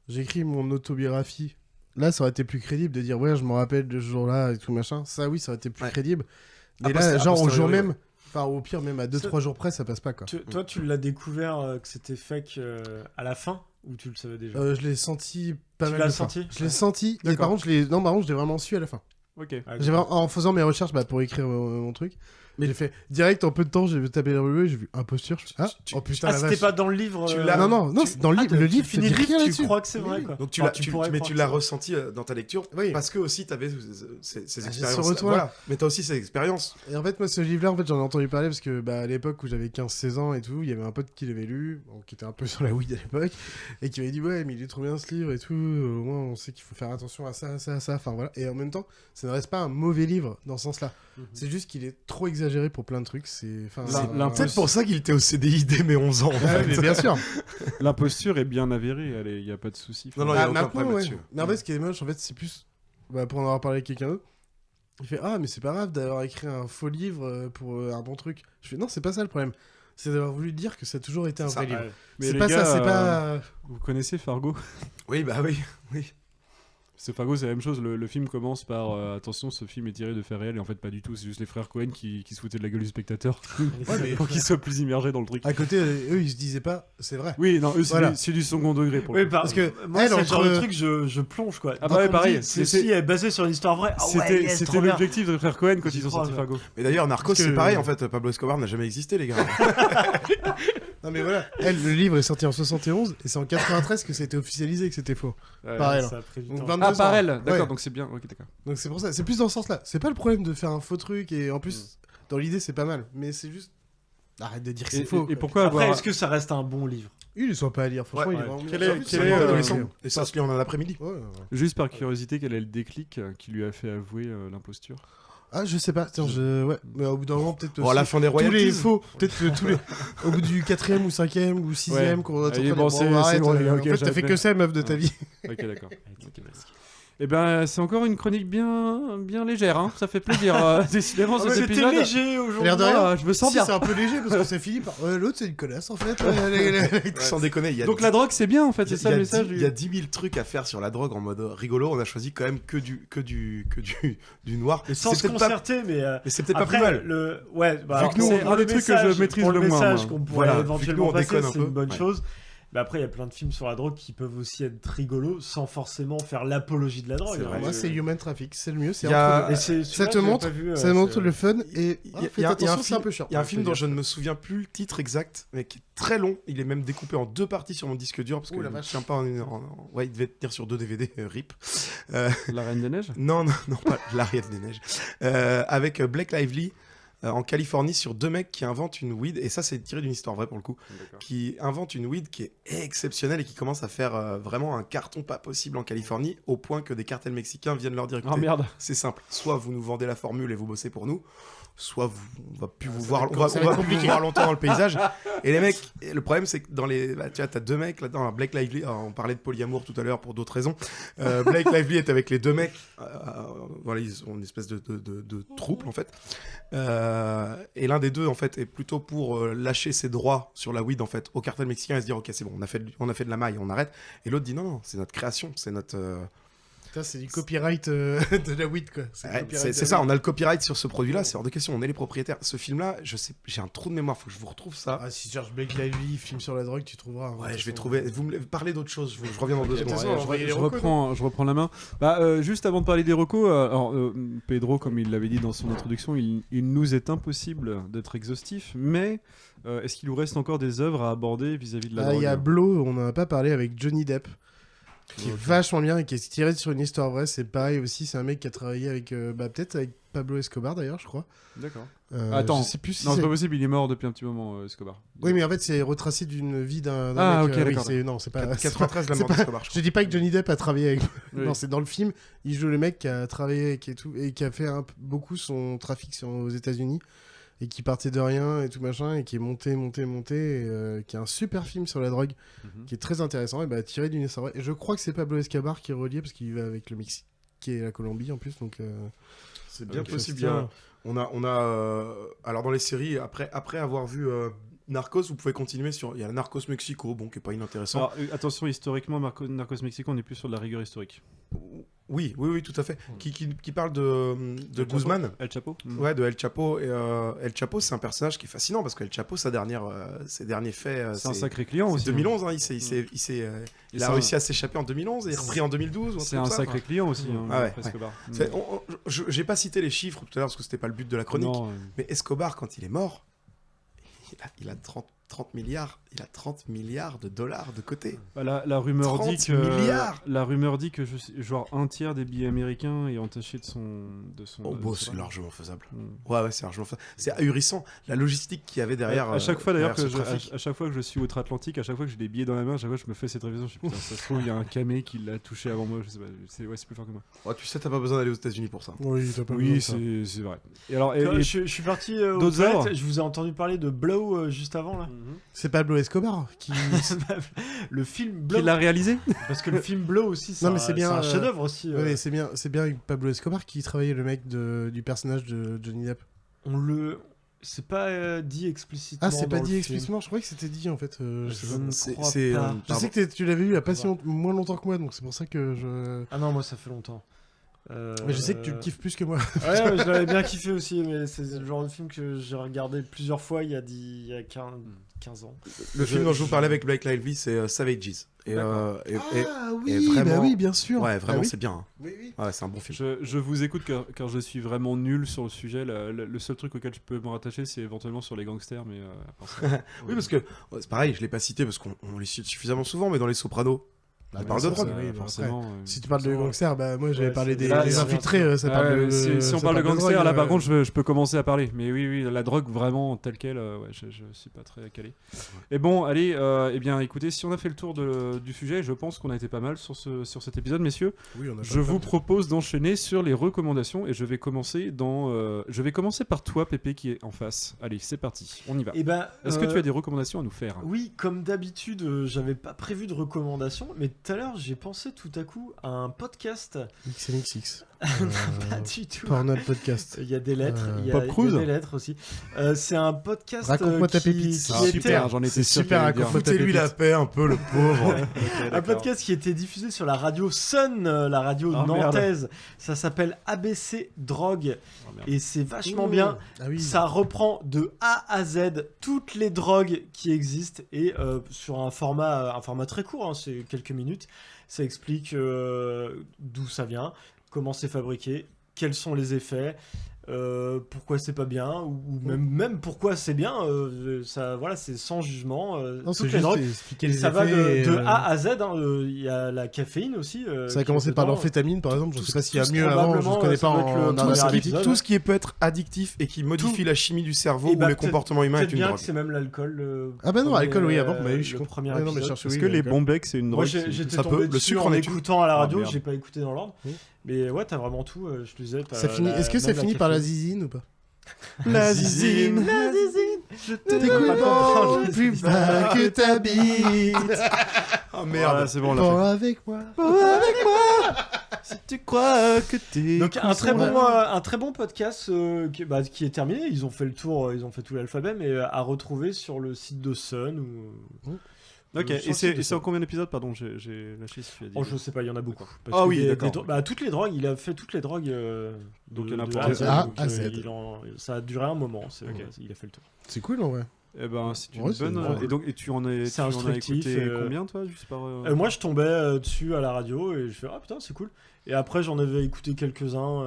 j'écris mon autobiographie, là, ça aurait été plus crédible de dire, ouais, je me rappelle de ce jour-là et tout machin. Ça, oui, ça aurait été plus crédible. Mais là, genre au jour même. Enfin, au pire, même à 2-3 jours près, ça passe pas, quoi. Toi, tu l'as découvert que c'était fake à la fin ou tu le savais déjà Je l'ai senti pas mal. Tu l'as senti ? Je l'ai senti. Et par contre, je l'ai vraiment su à la fin. Ok. En faisant mes recherches pour écrire mon truc. Mais j'ai fait direct en peu de temps, j'ai tapé la revue, j'ai vu imposture. Oh putain, la vache. C'était pas dans le livre. Non, c'est dans le livre. Le livre, tu finis le livre, tu crois que c'est vrai, quoi. Donc tu l'as ressenti dans ta lecture parce que aussi t'avais ces expériences. Voilà. Mais t'as aussi ces expériences. Et en fait, moi, ce livre-là, en fait, j'en ai entendu parler parce que à l'époque où j'avais 15-16 ans et tout, il y avait un pote qui l'avait lu, qui était un peu sur la weed à l'époque, et qui m'avait dit ouais, mais il est trop bien ce livre et tout. Au moins, on sait qu'il faut faire attention à ça, ça, ça. Enfin voilà. Et en même temps, ça ne reste pas un mauvais livre dans ce sens-là. C'est juste qu'il est trop exagéré pour plein de trucs. C'est peut-être pour ça qu'il était au CDI dès mes 11 ans. Mais bien sûr. L'imposture est bien avérée, il n'y a pas de souci. Non, il n'y a aucun problème là-dessus. Mais en fait, ce qui est moche, en fait, c'est plus pour en avoir parlé avec quelqu'un d'autre. Il fait mais c'est pas grave d'avoir écrit un faux livre pour un bon truc. Je fais non, c'est pas ça le problème. C'est d'avoir voulu dire que ça a toujours été un vrai livre. Mais c'est pas gars, ça, c'est pas. Vous connaissez Fargo ? Oui, bah oui. C'est Fargo, c'est la même chose. Le film commence par attention, ce film est tiré de faits réels, et en fait, pas du tout. C'est juste les frères Cohen qui se foutaient de la gueule du spectateur pour qu'ils soient plus immergés dans le truc. À côté, eux, ils se disaient pas, c'est vrai. Oui, non, eux, c'est du second degré. Pour le coup. Parce que moi, c'est le genre de truc, je plonge, quoi. Ah bah ouais, pareil. Ceci est basé sur une histoire vraie. C'était l'objectif des frères Cohen quand ils ont sorti Fargo. Mais d'ailleurs, Narcos, c'est pareil, en fait. Pablo Escobar n'a jamais existé, les gars. Non mais voilà, le livre est sorti en 71 et c'est en 93 que ça a été officialisé que c'était faux. Par elle. Par elle, d'accord, donc c'est bien. Ok, d'accord. Donc c'est pour ça, c'est plus dans ce sens-là. C'est pas le problème de faire un faux truc et en plus, dans l'idée, c'est pas mal. Mais c'est juste. Arrête de dire que c'est faux. Et pourquoi Après, est-ce que ça reste un bon livre ? Il est sympa à lire, franchement, il est vraiment Quel est adolescent et ça se lit en un après-midi. Juste par curiosité, quel est le déclic qui lui a fait avouer l'imposture ? Ah, je sais pas, tiens, ouais, mais au bout d'un moment, peut-être. À la fin des royalties. Tous les faux, peut-être tous les. Au bout du 4e ou 5e ou 6e, qu'on a arrête. En fait, t'as fait que ça, meuf, de ta vie. Ok, d'accord. Eh ben, c'est encore une chronique bien légère, hein. Ça fait plaisir. Décidément, cet épisode. C'était léger aujourd'hui. Je me sens bien. C'est un peu léger parce que ça finit par. L'autre, c'est une connasse en fait. Sans déconner. Donc la drogue, c'est bien en fait, c'est ça le message. Il y a 10 000 trucs à faire sur la drogue en mode rigolo. On a choisi quand même que du noir. Mais sans se concerter, mais c'est peut-être pas plus mal. Vu que nous, c'est un des trucs que je maîtrise le moins. Le message qu'on pourrait éventuellement passer, c'est une bonne chose. Mais après, il y a plein de films sur la drogue qui peuvent aussi être rigolos sans forcément faire l'apologie de la drogue. Moi, c'est Human Traffic, c'est le mieux. Ça te montre le fun et il y a c'est un peu chiant. Il y a un film dont je ne me souviens plus le titre exact, mais qui est très long. Il est même découpé en 2 parties sur mon disque dur parce que je ne tiens pas ouais, il devait tenir sur 2 DVD. RIP. La Reine des Neiges ? Non, pas La Reine des Neiges. Avec Blake Lively. En Californie sur 2 mecs qui inventent une weed, et ça c'est tiré d'une histoire vraie pour le coup, qui inventent une weed qui est exceptionnelle et qui commence à faire vraiment un carton pas possible en Californie, au point que des cartels mexicains viennent leur dire écoutez, c'est simple, soit vous nous vendez la formule et vous bossez pour nous, soit on va plus vous voir longtemps dans le paysage. Et les mecs, le problème c'est que dans les, tu vois, t'as 2 mecs là-dedans. Blake Lively, on parlait de polyamour tout à l'heure pour d'autres raisons. Blake Lively est avec les 2 mecs. Voilà, ils ont une espèce de trouble en fait. Et l'un des 2 en fait est plutôt pour lâcher ses droits sur la weed en fait au cartel mexicain et se dire ok c'est bon, on a fait de la maille, on arrête. Et l'autre dit non, c'est notre création, c'est notre Putain, c'est du copyright de la weed, quoi. C'est ça, on a le copyright sur ce produit-là, c'est hors de question, on est les propriétaires. Ce film-là, je sais, j'ai un trou de mémoire, faut que je vous retrouve ça. Ah, si tu cherches Blake Lively, film sur la drogue, tu trouveras. Ouais, je vais trouver. Vous me parlez d'autre chose, je reviens dans 2 secondes. Je reprends la main. Juste avant de parler des recos, Pedro, comme il l'avait dit dans son introduction, il nous est impossible d'être exhaustif, mais est-ce qu'il nous reste encore des œuvres à aborder vis-à-vis de la drogue ? Il y a Blow, on n'en a pas parlé, avec Johnny Depp. Qui est vachement bien et qui est tiré sur une histoire vraie. C'est pareil aussi, c'est un mec qui a travaillé avec peut-être avec Pablo Escobar d'ailleurs, je crois. D'accord. Attends, je sais plus si non, c'est pas possible, il est mort depuis un petit moment, Escobar. Oui, mais en fait, c'est retracé d'une vie d'un mec. Ok, d'accord. Non, c'est pas 93 la mort d'Escobar. Je dis pas que Johnny Depp a travaillé avec. Non, c'est dans le film. Il joue le mec qui a travaillé avec et tout et qui a fait beaucoup son trafic aux États-Unis. Et qui partait de rien et tout machin, et qui est monté, et qui est un super film sur la drogue, qui est très intéressant, et tiré d'une histoire vraie. Et je crois que c'est Pablo Escobar qui est relié, parce qu'il va avec le Mexique et la Colombie en plus, donc... c'est bien possible. Bien. On a alors dans les séries, après avoir vu Narcos, vous pouvez continuer sur... Il y a Narcos Mexico, bon, qui est pas inintéressant. Alors, attention, historiquement, Narcos Mexico, on est plus sur de la rigueur historique. Oui, tout à fait. Qui parle de Guzman. El Chapo. Ouais, de El Chapo. Et El Chapo, c'est un personnage qui est fascinant parce que El Chapo, ses derniers faits. C'est un sacré client aussi. 2011, hein, il a réussi à s'échapper en 2011 et repris en 2012. C'est un sacré client aussi. Escobar. J'ai pas cité les chiffres tout à l'heure parce que c'était pas le but de la chronique. Non, mais Escobar, quand il est mort, il a 30 milliards. Il a 30 milliards de dollars de côté. La rumeur dit que genre un tiers des billets américains est entaché de son. C'est largement faisable. Ouais, c'est largement faisable. C'est ahurissant la logistique qu'il y avait derrière. À chaque fois d'ailleurs à chaque fois que je suis outre-Atlantique, à chaque fois que j'ai des billets dans la main, à chaque fois que je me fais cette révision, je me dis putain, ça se trouve il y a un camé qui l'a touché avant moi. Je sais pas. C'est plus fort que moi. Oh, tu sais, t'as pas besoin d'aller aux États-Unis pour ça. Oui, t'as pas besoin. Oui, c'est vrai. Et alors, je suis parti aux toilettes. Je vous ai entendu parler de Blow juste avant là. C'est Pablo Escobar qui le film Blow qui l'a réalisé parce que le film Blow aussi c'est un chef-d'œuvre aussi. Oui, c'est bien avec Pablo Escobar qui travaillait le mec du personnage de Johnny Depp. C'est pas dit explicitement. Ah, c'est pas dit explicitement. Je crois que c'était dit en fait. Je sais que tu l'avais eu il y a pas moins longtemps que moi, donc c'est pour ça que je. Ah non, moi ça fait longtemps. Mais je sais que tu le kiffes plus que moi. Ouais, je l'avais bien kiffé aussi, mais c'est le genre de film que j'ai regardé plusieurs fois il y a 15 ans. Le film dont je vous parlais avec Blake Lively, c'est Savages. Vraiment... oui, bien sûr. Ouais, vraiment, c'est bien. Hein. Oui. Ouais, c'est un bon film. Je vous écoute car je suis vraiment nul sur le sujet. Le seul truc auquel je peux me rattacher, c'est éventuellement sur les gangsters, mais à part ça, oui, parce que c'est pareil, je l'ai pas cité parce qu'on les cite suffisamment souvent, mais dans Les Sopranos. On parle de drogue. Oui, forcément. Si tu parles de gangsters, moi j'avais parlé des infiltrés, ça parle de. Si on parle de gangsters, là par contre je peux commencer à parler. Mais oui, la drogue vraiment telle quelle, je suis pas très calé. Et bon, allez, eh bien écoutez, si on a fait le tour du sujet, je pense qu'on a été pas mal sur cet épisode, messieurs. Oui, je vous propose d'enchaîner sur les recommandations et je vais commencer par toi, Pépé, qui est en face. Allez, c'est parti, on y va. Est-ce que tu as des recommandations à nous faire ? Oui, comme d'habitude, j'avais pas prévu de recommandations, mais tout à l'heure, j'ai pensé tout à coup à un podcast. XNXX. Pas du tout. Pornhub podcast. Il y a des lettres. Il y a des lettres aussi. C'est un podcast. Raconte-moi ta pépite. Super, j'en étais super. Foutez-lui la paix un peu, le pauvre. Un podcast qui était diffusé sur la radio Sun, la radio nantaise. Ça s'appelle ABC Drogue. Et c'est vachement bien. Ah oui. Ça reprend de A à Z toutes les drogues qui existent et sur un format très court, hein, c'est quelques minutes. Ça explique d'où ça vient, comment c'est fabriqué, quels sont les effets, pourquoi c'est pas bien, ou même pourquoi c'est bien. Ça, voilà, c'est sans jugement. Non, c'est juste expliquer les ça effets. Va de A à Z. Il y a la caféine aussi. Ça a commencé par l'amphétamine, par exemple. Je sais pas s'il y a mieux avant. Je ne connais pas en tout ce qui peut être addictif et qui modifie la chimie du cerveau ou les comportements humains est une drogue. C'est même l'alcool. Ah bah non, l'alcool, oui, avant. Mais je comprends. Est-ce que les bons becs, c'est une drogue? J'étais tombé dessus en écoutant à la radio. J'ai pas écouté dans l'ordre. Mais ouais, t'as vraiment tout, je te disais. Est-ce que ça finit par la zizine ou pas? La zizine, je t'écoute plus bas que ta bite. Oh merde, c'est bon, bon avec moi. Si tu crois que t'es. Donc un très bon podcast qui est terminé. Ils ont fait le tour, ils ont fait tout l'alphabet, mais à retrouver sur le site de Sun ou. Ok, et c'est en combien d'épisodes? Pardon, j'ai lâché si tu as dit. Oh, je sais pas, il y en a beaucoup. Ah oui, d'accord. Toutes les drogues, il a fait toutes les drogues. Donc il y en a pour A à Z. Ça a duré un moment, il a fait le tour. C'est cool en vrai. Eh ben, c'est une Ouais, bonne. Et tu en as écouté combien, toi, juste par. Moi, je tombais dessus à la radio et je fais ah putain, c'est cool. Et après, j'en avais écouté quelques-uns.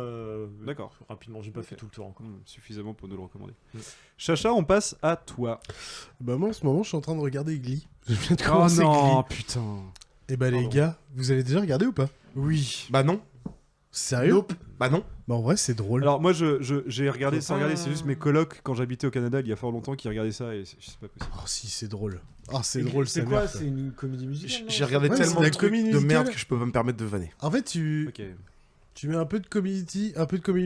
D'accord. Rapidement, j'ai pas fait tout le tour encore. Suffisamment pour nous le recommander. Chacha, on passe à toi. Bah moi, en ce moment, je suis en train de regarder Glee. Je viens de commencer non, Glee. putain. Et bah les gars, vous avez déjà regardé ou pas? Oui. Bah non. Sérieux? Nope. Bah non. Bah en vrai, c'est drôle. Alors moi, j'ai regardé sans regarder, c'est juste mes colocs quand j'habitais au Canada il y a fort longtemps qui regardaient ça et c'est pas possible. Oh si, c'est drôle. Ah, c'est drôle, c'est quoi? C'est une comédie musicale? J'ai regardé tellement de trucs de merde que je peux pas me permettre de vanner. En fait, tu mets un peu de comédie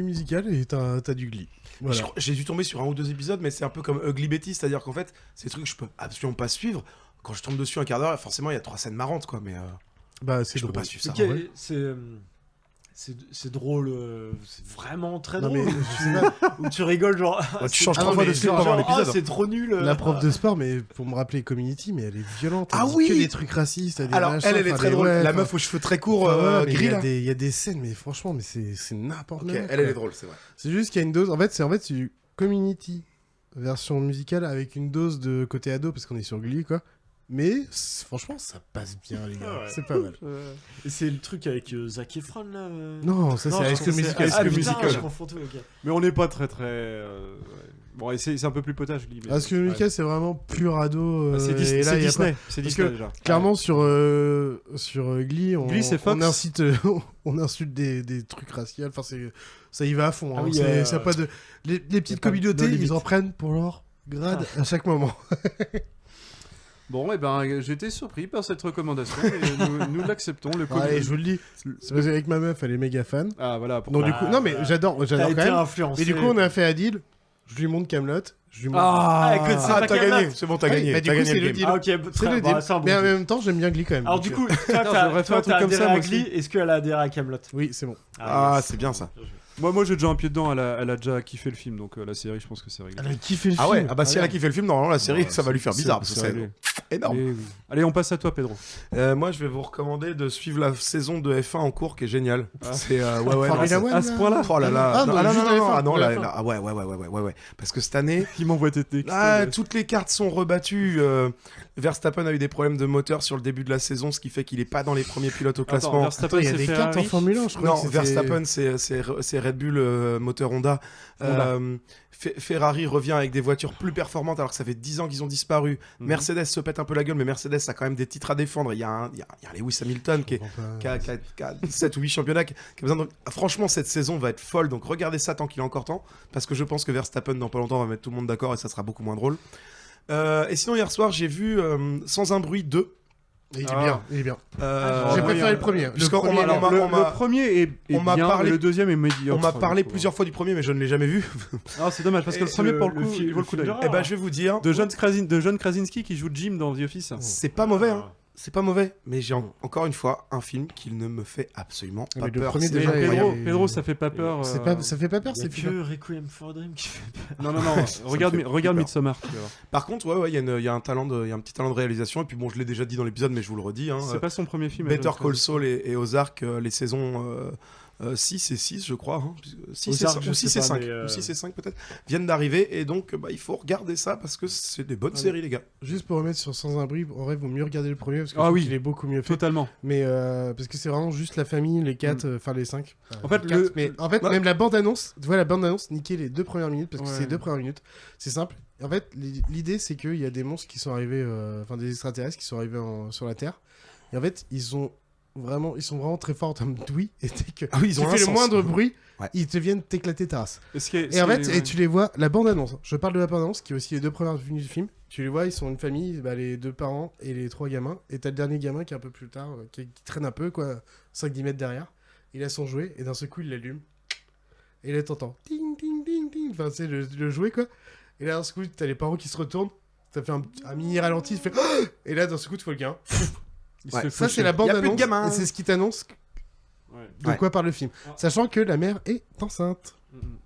musicale et t'as du Glee. Voilà. J'ai dû tomber sur un ou deux épisodes, mais c'est un peu comme Ugly Betty, c'est-à-dire qu'en fait, c'est des trucs que je peux absolument pas suivre. Quand je tombe dessus un quart d'heure, forcément, il y a 3 scènes marrantes, quoi, mais bah, c'est je peux drôle. pas suivre ça. Okay, c'est drôle, c'est vraiment très drôle. Mais, où tu rigoles genre. Ouais, tu changes 3 fois de slip pendant l'épisode. C'est trop nul. La prof de sport, mais pour me rappeler Community, mais elle est violente. Ah elle oui. dit que des trucs racistes. Alors elle est très drôle. La meuf aux cheveux très courts, gris là. Il y a des scènes, mais franchement, mais c'est n'importe quoi. Elle est drôle, c'est vrai. C'est juste qu'il y a une dose. En fait, c'est du Community version musicale avec une dose de côté ado parce qu'on est sur Glee, quoi. Mais franchement, ça passe bien, les gars. Ouais. C'est pas mal. Et c'est le truc avec Zac Efron là. Non, ça c'est High School Musical. Je confonds tout. Okay. Mais on n'est pas très. Bon, et c'est un peu plus potage, Glee. High School Musical, c'est vraiment pur ado. C'est Disney. C'est Disney déjà. Clairement, sur Glee, Glee, c'est Fox. on insulte des trucs raciaux. Enfin, ça y va à fond. Ah Hein. oui, ça pas de... Les petites communautés, ils en prennent pour leur grade à chaque moment. Bon, et ben, j'étais surpris par cette recommandation et nous l'acceptons. Allez, je vous le dis. C'est parce qu'avec ma meuf, elle est méga fan. Ah, voilà. Donc, du coup, non, mais j'adore quand même. Influencé. Et du coup, on a fait un deal. Je lui montre Kaamelott. T'as gagné. C'est bon, t'as gagné. Du coup, c'est le deal. Ok, c'est le deal. Mais en même temps, j'aime bien Glee quand même. Alors, du coup, toi, t'as adhéré à Glee. Est-ce qu'elle a adhéré à Kaamelott? Oui, c'est bon. Ah, c'est bien ça. Moi j'ai déjà un pied dedans, elle a déjà kiffé le film, donc la série, je pense que c'est réglé. Elle a kiffé le film. Ah ouais, ah bah si elle a kiffé le film, normalement la série, ça va lui faire bizarre, parce que c'est énorme. Oui. Allez, on passe à toi, Pedro. Moi, je vais vous recommander de suivre la saison de F1 en cours, qui est géniale. C'est à ce point-là. Oh là là. Ah ouais. Parce que cette année, qui m'envoie technique. Toutes les cartes sont rebattues. Verstappen a eu des problèmes de moteur sur le début de la saison, ce qui fait qu'il est pas dans les premiers pilotes au classement. Il y a des cartes en Formule 1, je crois. Non, Verstappen, c'est Red Bull moteur Honda. Ferrari revient avec des voitures plus performantes alors que ça fait 10 ans qu'ils ont disparu. Mercedes se pète un peu la gueule, mais Mercedes a quand même des titres à défendre. Il y a Lewis Hamilton qui a 7 ou 8 championnats qui a besoin de... Franchement, cette saison va être folle, donc regardez ça tant qu'il est encore temps, parce que je pense que Verstappen dans pas longtemps va mettre tout le monde d'accord et ça sera beaucoup moins drôle. Et sinon, hier soir, j'ai vu Sans un bruit 2. Il est bien. J'ai préféré le premier. Le premier est bien, le deuxième est médiocre. On m'a parlé plusieurs fois du premier, mais je ne l'ai jamais vu. Ah, c'est dommage, parce que le premier, pour le coup, il vaut le coup d'œil. Eh ben, je vais vous dire... De John Krasinski qui joue Jim dans The Office. C'est pas mauvais, hein. C'est pas mauvais, mais j'ai encore une fois un film qui ne me fait absolument pas peur. Pedro, ça fait pas peur. Ça fait pas peur, c'est que Requiem for a Dream qui fait peur. Non. regarde Midsommar. Par contre, il y a un petit talent de réalisation. Et puis bon, je l'ai déjà dit dans l'épisode, mais je vous le redis. C'est pas son premier film. Better Call Saul et Ozark, les saisons 6 et 6, je crois. 6 et 5 peut-être, viennent d'arriver. Et donc, il faut regarder ça parce que c'est des bonnes séries, les gars. Juste pour remettre sur Sans un bruit, en vrai, il vaut mieux regarder le premier parce que je trouve qu'il est beaucoup mieux fait. Totalement. Mais parce que c'est vraiment juste la famille, les 4, enfin les 5. En fait, même la bande-annonce, tu vois, la bande-annonce, niquer les 2 premières minutes parce que c'est les 2 premières minutes. C'est simple. En fait, l'idée, c'est qu'il y a des monstres qui sont arrivés, enfin des extraterrestres qui sont arrivés sur la Terre. Et en fait, ils sont vraiment très forts en termes d'ouïe. Et tu fais le moindre bruit, ils te viennent t'éclater ta race. Et en fait, tu les vois, la bande-annonce. Je parle de la bande-annonce, qui est aussi les 2 premières minutes du film. Tu les vois, ils sont une famille, les 2 parents et les 3 gamins. Et t'as le dernier gamin qui est un peu plus tard, qui traîne un peu, 5-10 mètres derrière. Il a son jouet, et d'un seul coup, il l'allume. Et là, t'entends ting, ting, ting, ting. Enfin, c'est le jouet, quoi. Et là, d'un seul coup, t'as les parents qui se retournent. T'as fait un mini ralenti, tu fais... Et là, d'un seul coup, tu vois le gamin. Ça, c'est la bande-annonce. Et c'est ce qui t'annonce de quoi parle le film. Sachant que la mère est enceinte.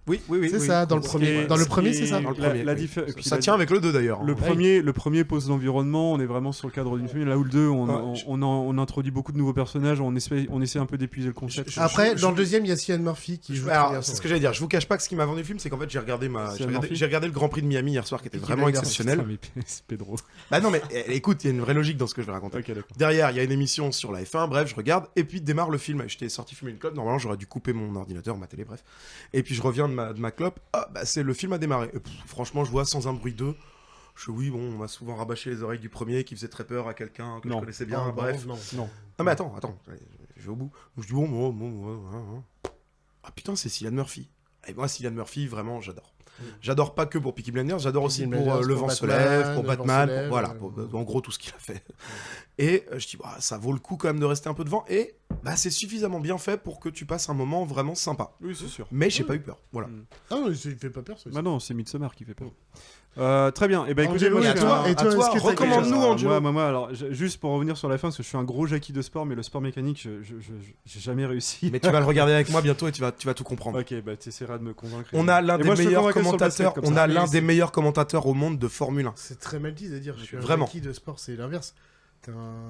Oui. C'est ça, dans le premier. Dans le premier, c'est ça. Dans le premier, oui. Ça la tient avec le 2 d'ailleurs. Le premier pose l'environnement, on est vraiment sur le cadre d'une famille. Là où le 2, on introduit beaucoup de nouveaux personnages, on essaie un peu d'épuiser le concept. Après, dans le deuxième, il y a Cillian Murphy qui joue. Alors, c'est ce que j'allais dire. Je vous cache pas que ce qui m'a vendu le film, c'est qu'en fait, j'ai regardé le Grand Prix de Miami hier soir, qui était vraiment exceptionnel. C'est Pedro. Bah non, mais écoute, il y a une vraie logique dans ce que je vais raconter. Okay, derrière, il y a une émission sur la F1, bref, je regarde, et puis démarre le film. J'étais sorti fumer une clope, normalement j'aurais dû couper mon ordinateur, ma télé, bref. Et puis je reviens de ma clope, c'est le film a démarré. Et franchement, je vois sans un bruit d'eux. Oui, bon, on m'a souvent rabâché les oreilles du premier qui faisait très peur à quelqu'un que je connaissais bien, bref. Non, mais attends, je vais au bout. Je dis bon. Ah putain, c'est Cillian Murphy. Et moi, Cillian Murphy, vraiment, j'adore. J'adore pas que pour Peaky Blinders, j'adore aussi pour Le Vent se lève, pour Batman, voilà, en gros tout ce qu'il a fait. Et je dis, ça vaut le coup quand même de rester un peu devant, et c'est suffisamment bien fait pour que tu passes un moment vraiment sympa. Oui, c'est sûr. Mais j'ai pas eu peur, voilà. Ah non, il fait pas peur, ça. Bah non, c'est Midsommar qui fait peur. Très bien. Et écoutez, Angelo, moi, et toi, recommande-nous, Angelo. Moi, alors, juste pour revenir sur la fin, parce que je suis un gros Jackie de sport, mais le sport mécanique, j'ai jamais réussi. Mais tu vas le regarder avec moi bientôt et tu vas tout comprendre. Ok, tu essaieras de me convaincre. On a l'un des meilleurs commentateurs. On a l'un des meilleurs commentateurs au monde de Formule 1. C'est très mal dit de dire. Je suis un Jackie de sport, c'est l'inverse. T'es un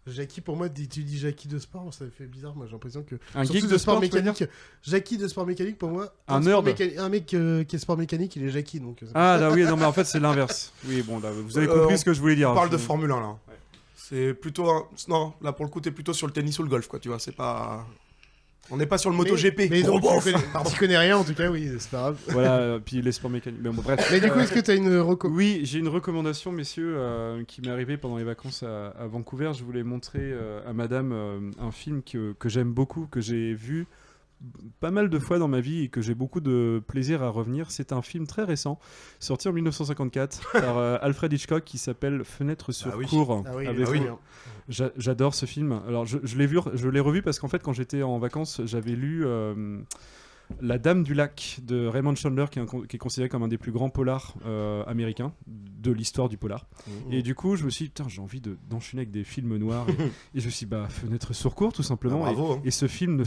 Jackie, pour moi, tu dis Jackie de sport, ça fait bizarre. Moi, j'ai l'impression que. Un geek de sport mécanique. Jackie de sport mécanique, pour moi. Un nerd. Un mec qui est sport mécanique, il est Jackie. Donc, oui, non, mais en fait, c'est l'inverse. Oui, bon, là, vous avez compris ce que je voulais dire. On parle de Formule 1, là. Ouais. C'est plutôt. Non, là, pour le coup, t'es plutôt sur le tennis ou le golf, quoi, tu vois, c'est pas. On n'est pas sur le MotoGP. Mais donc, tu connais rien, en tout cas, oui, c'est pas grave. Voilà, puis les sports mécaniques. Mais bon, bref. Mais du coup, est-ce que tu as une recommandation ? Oui, j'ai une recommandation, messieurs, qui m'est arrivée pendant les vacances à Vancouver. Je voulais montrer à madame un film que j'aime beaucoup, que j'ai vu pas mal de fois dans ma vie et que j'ai beaucoup de plaisir à revenir. C'est un film très récent, sorti en 1954 par Alfred Hitchcock, qui s'appelle Fenêtre sur cour. J'adore ce film. Alors je l'ai revu parce qu'en fait, quand j'étais en vacances, j'avais lu La Dame du Lac de Raymond Chandler, qui est considéré comme un des plus grands polars américains de l'histoire du polar. Et du coup, je me suis dit, putain, j'ai envie d'enchaîner avec des films noirs. Et je me suis dit, Fenêtre sur cour, tout simplement. Bravo, et ce film,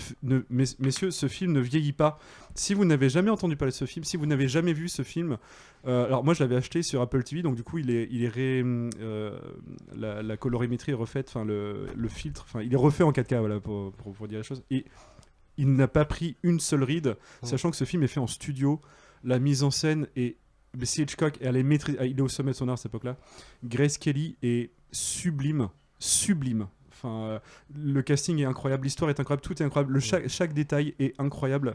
messieurs, ce film ne vieillit pas. Si vous n'avez jamais entendu parler de ce film, si vous n'avez jamais vu ce film, alors moi je l'avais acheté sur Apple TV, donc du coup la colorimétrie est refaite, le filtre, il est refait en 4K, voilà, pour dire la chose. Et il n'a pas pris une seule ride, sachant que ce film est fait en studio. La mise en scène est... C'est Hitchcock, il est au sommet de son art à cette époque-là. Grace Kelly est sublime. Enfin, le casting est incroyable, l'histoire est incroyable, tout est incroyable. Chaque détail est incroyable.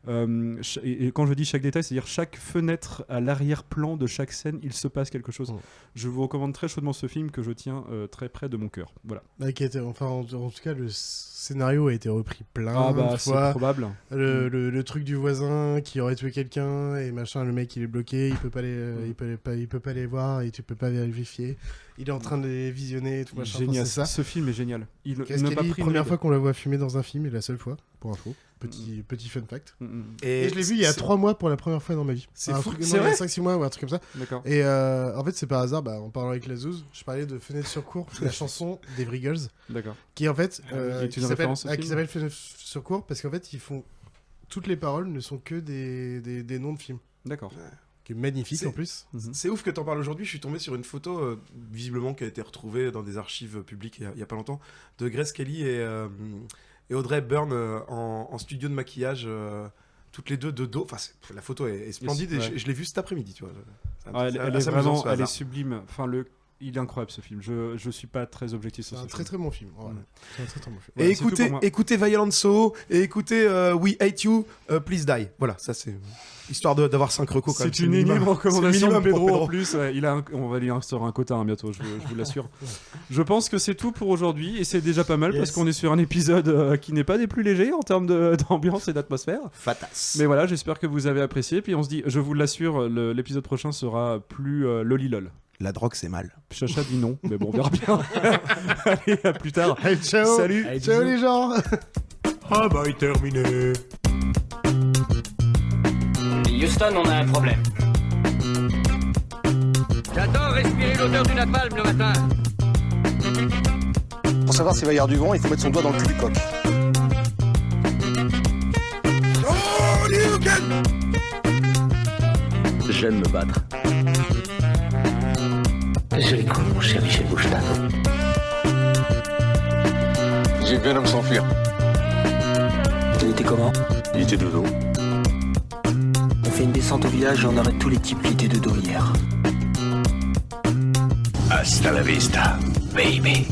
Et quand je dis chaque détail, c'est-à-dire chaque fenêtre à l'arrière-plan de chaque scène, il se passe quelque chose. Je vous recommande très chaudement ce film que je tiens très près de mon cœur. Voilà. En tout cas, le scénario a été repris plein de fois. C'est probable. Le truc du voisin qui aurait tué quelqu'un et machin, le mec il est bloqué, il peut pas les voir et tu peux pas vérifier. Il est en train de les visionner et tout machin. Génial. C'est ça. Ce film est génial. Il n'a pas pris première fois qu'on la voit fumer dans un film et la seule fois, pour info. Petit fun fact. Et je l'ai vu il y a 3 mois pour la première fois dans ma vie. C'est fou. C'est vrai, 5-6 mois ou un truc comme ça. D'accord. Et en fait, c'est par hasard, en parlant avec la Zouz, je parlais de Fenêtre sur cour, la chanson des Vriggles. D'accord. Qui en fait, qui s'appelle Fenêtre sur cour parce qu'en fait, toutes les paroles ne sont que des noms de films. D'accord. Qui est magnifique en plus. C'est ouf que t'en parles aujourd'hui. Je suis tombé sur une photo, visiblement, qui a été retrouvée dans des archives publiques il y a pas longtemps, de Grace Kelly et Audrey Hepburn en studio de maquillage, toutes les deux de dos. Enfin, la photo est splendide et je l'ai vue cet après-midi, tu vois. Elle est sublime. Enfin, il est incroyable ce film. Je suis pas très objectif sur ce film. C'est un très très bon film. C'est un très très bon film. Et écoutez Violent So et écoutez We Hate You, Please Die. Voilà, ça c'est histoire d'avoir 5 recos. C'est une énième recommandation de Pedro en plus. On va lui instaurer un quota bientôt, je vous l'assure. Je pense que c'est tout pour aujourd'hui et c'est déjà pas mal parce qu'on est sur un épisode qui n'est pas des plus légers en termes d'ambiance et d'atmosphère. Fatas. Mais voilà, j'espère que vous avez apprécié. Puis on se dit, je vous l'assure, l'épisode prochain sera plus lolilol. La drogue, c'est mal. Chacha dit non, mais bon, on verra bien. Allez, à plus tard. Allez, ciao. Salut. Ciao les gens. Terminé. Houston, on a un problème. J'adore respirer l'odeur du napalm le matin. Pour savoir s'il va y avoir du vent, il faut mettre son doigt dans le cul du coq. All you can J'aime me battre. Joli coup, mon cher Michel Boucheta. J'ai vu un homme s'enfuir. Il était comment? Il était de dos. On fait une descente au village et on arrête tous les types qui étaient de dos hier. Hasta la vista, baby.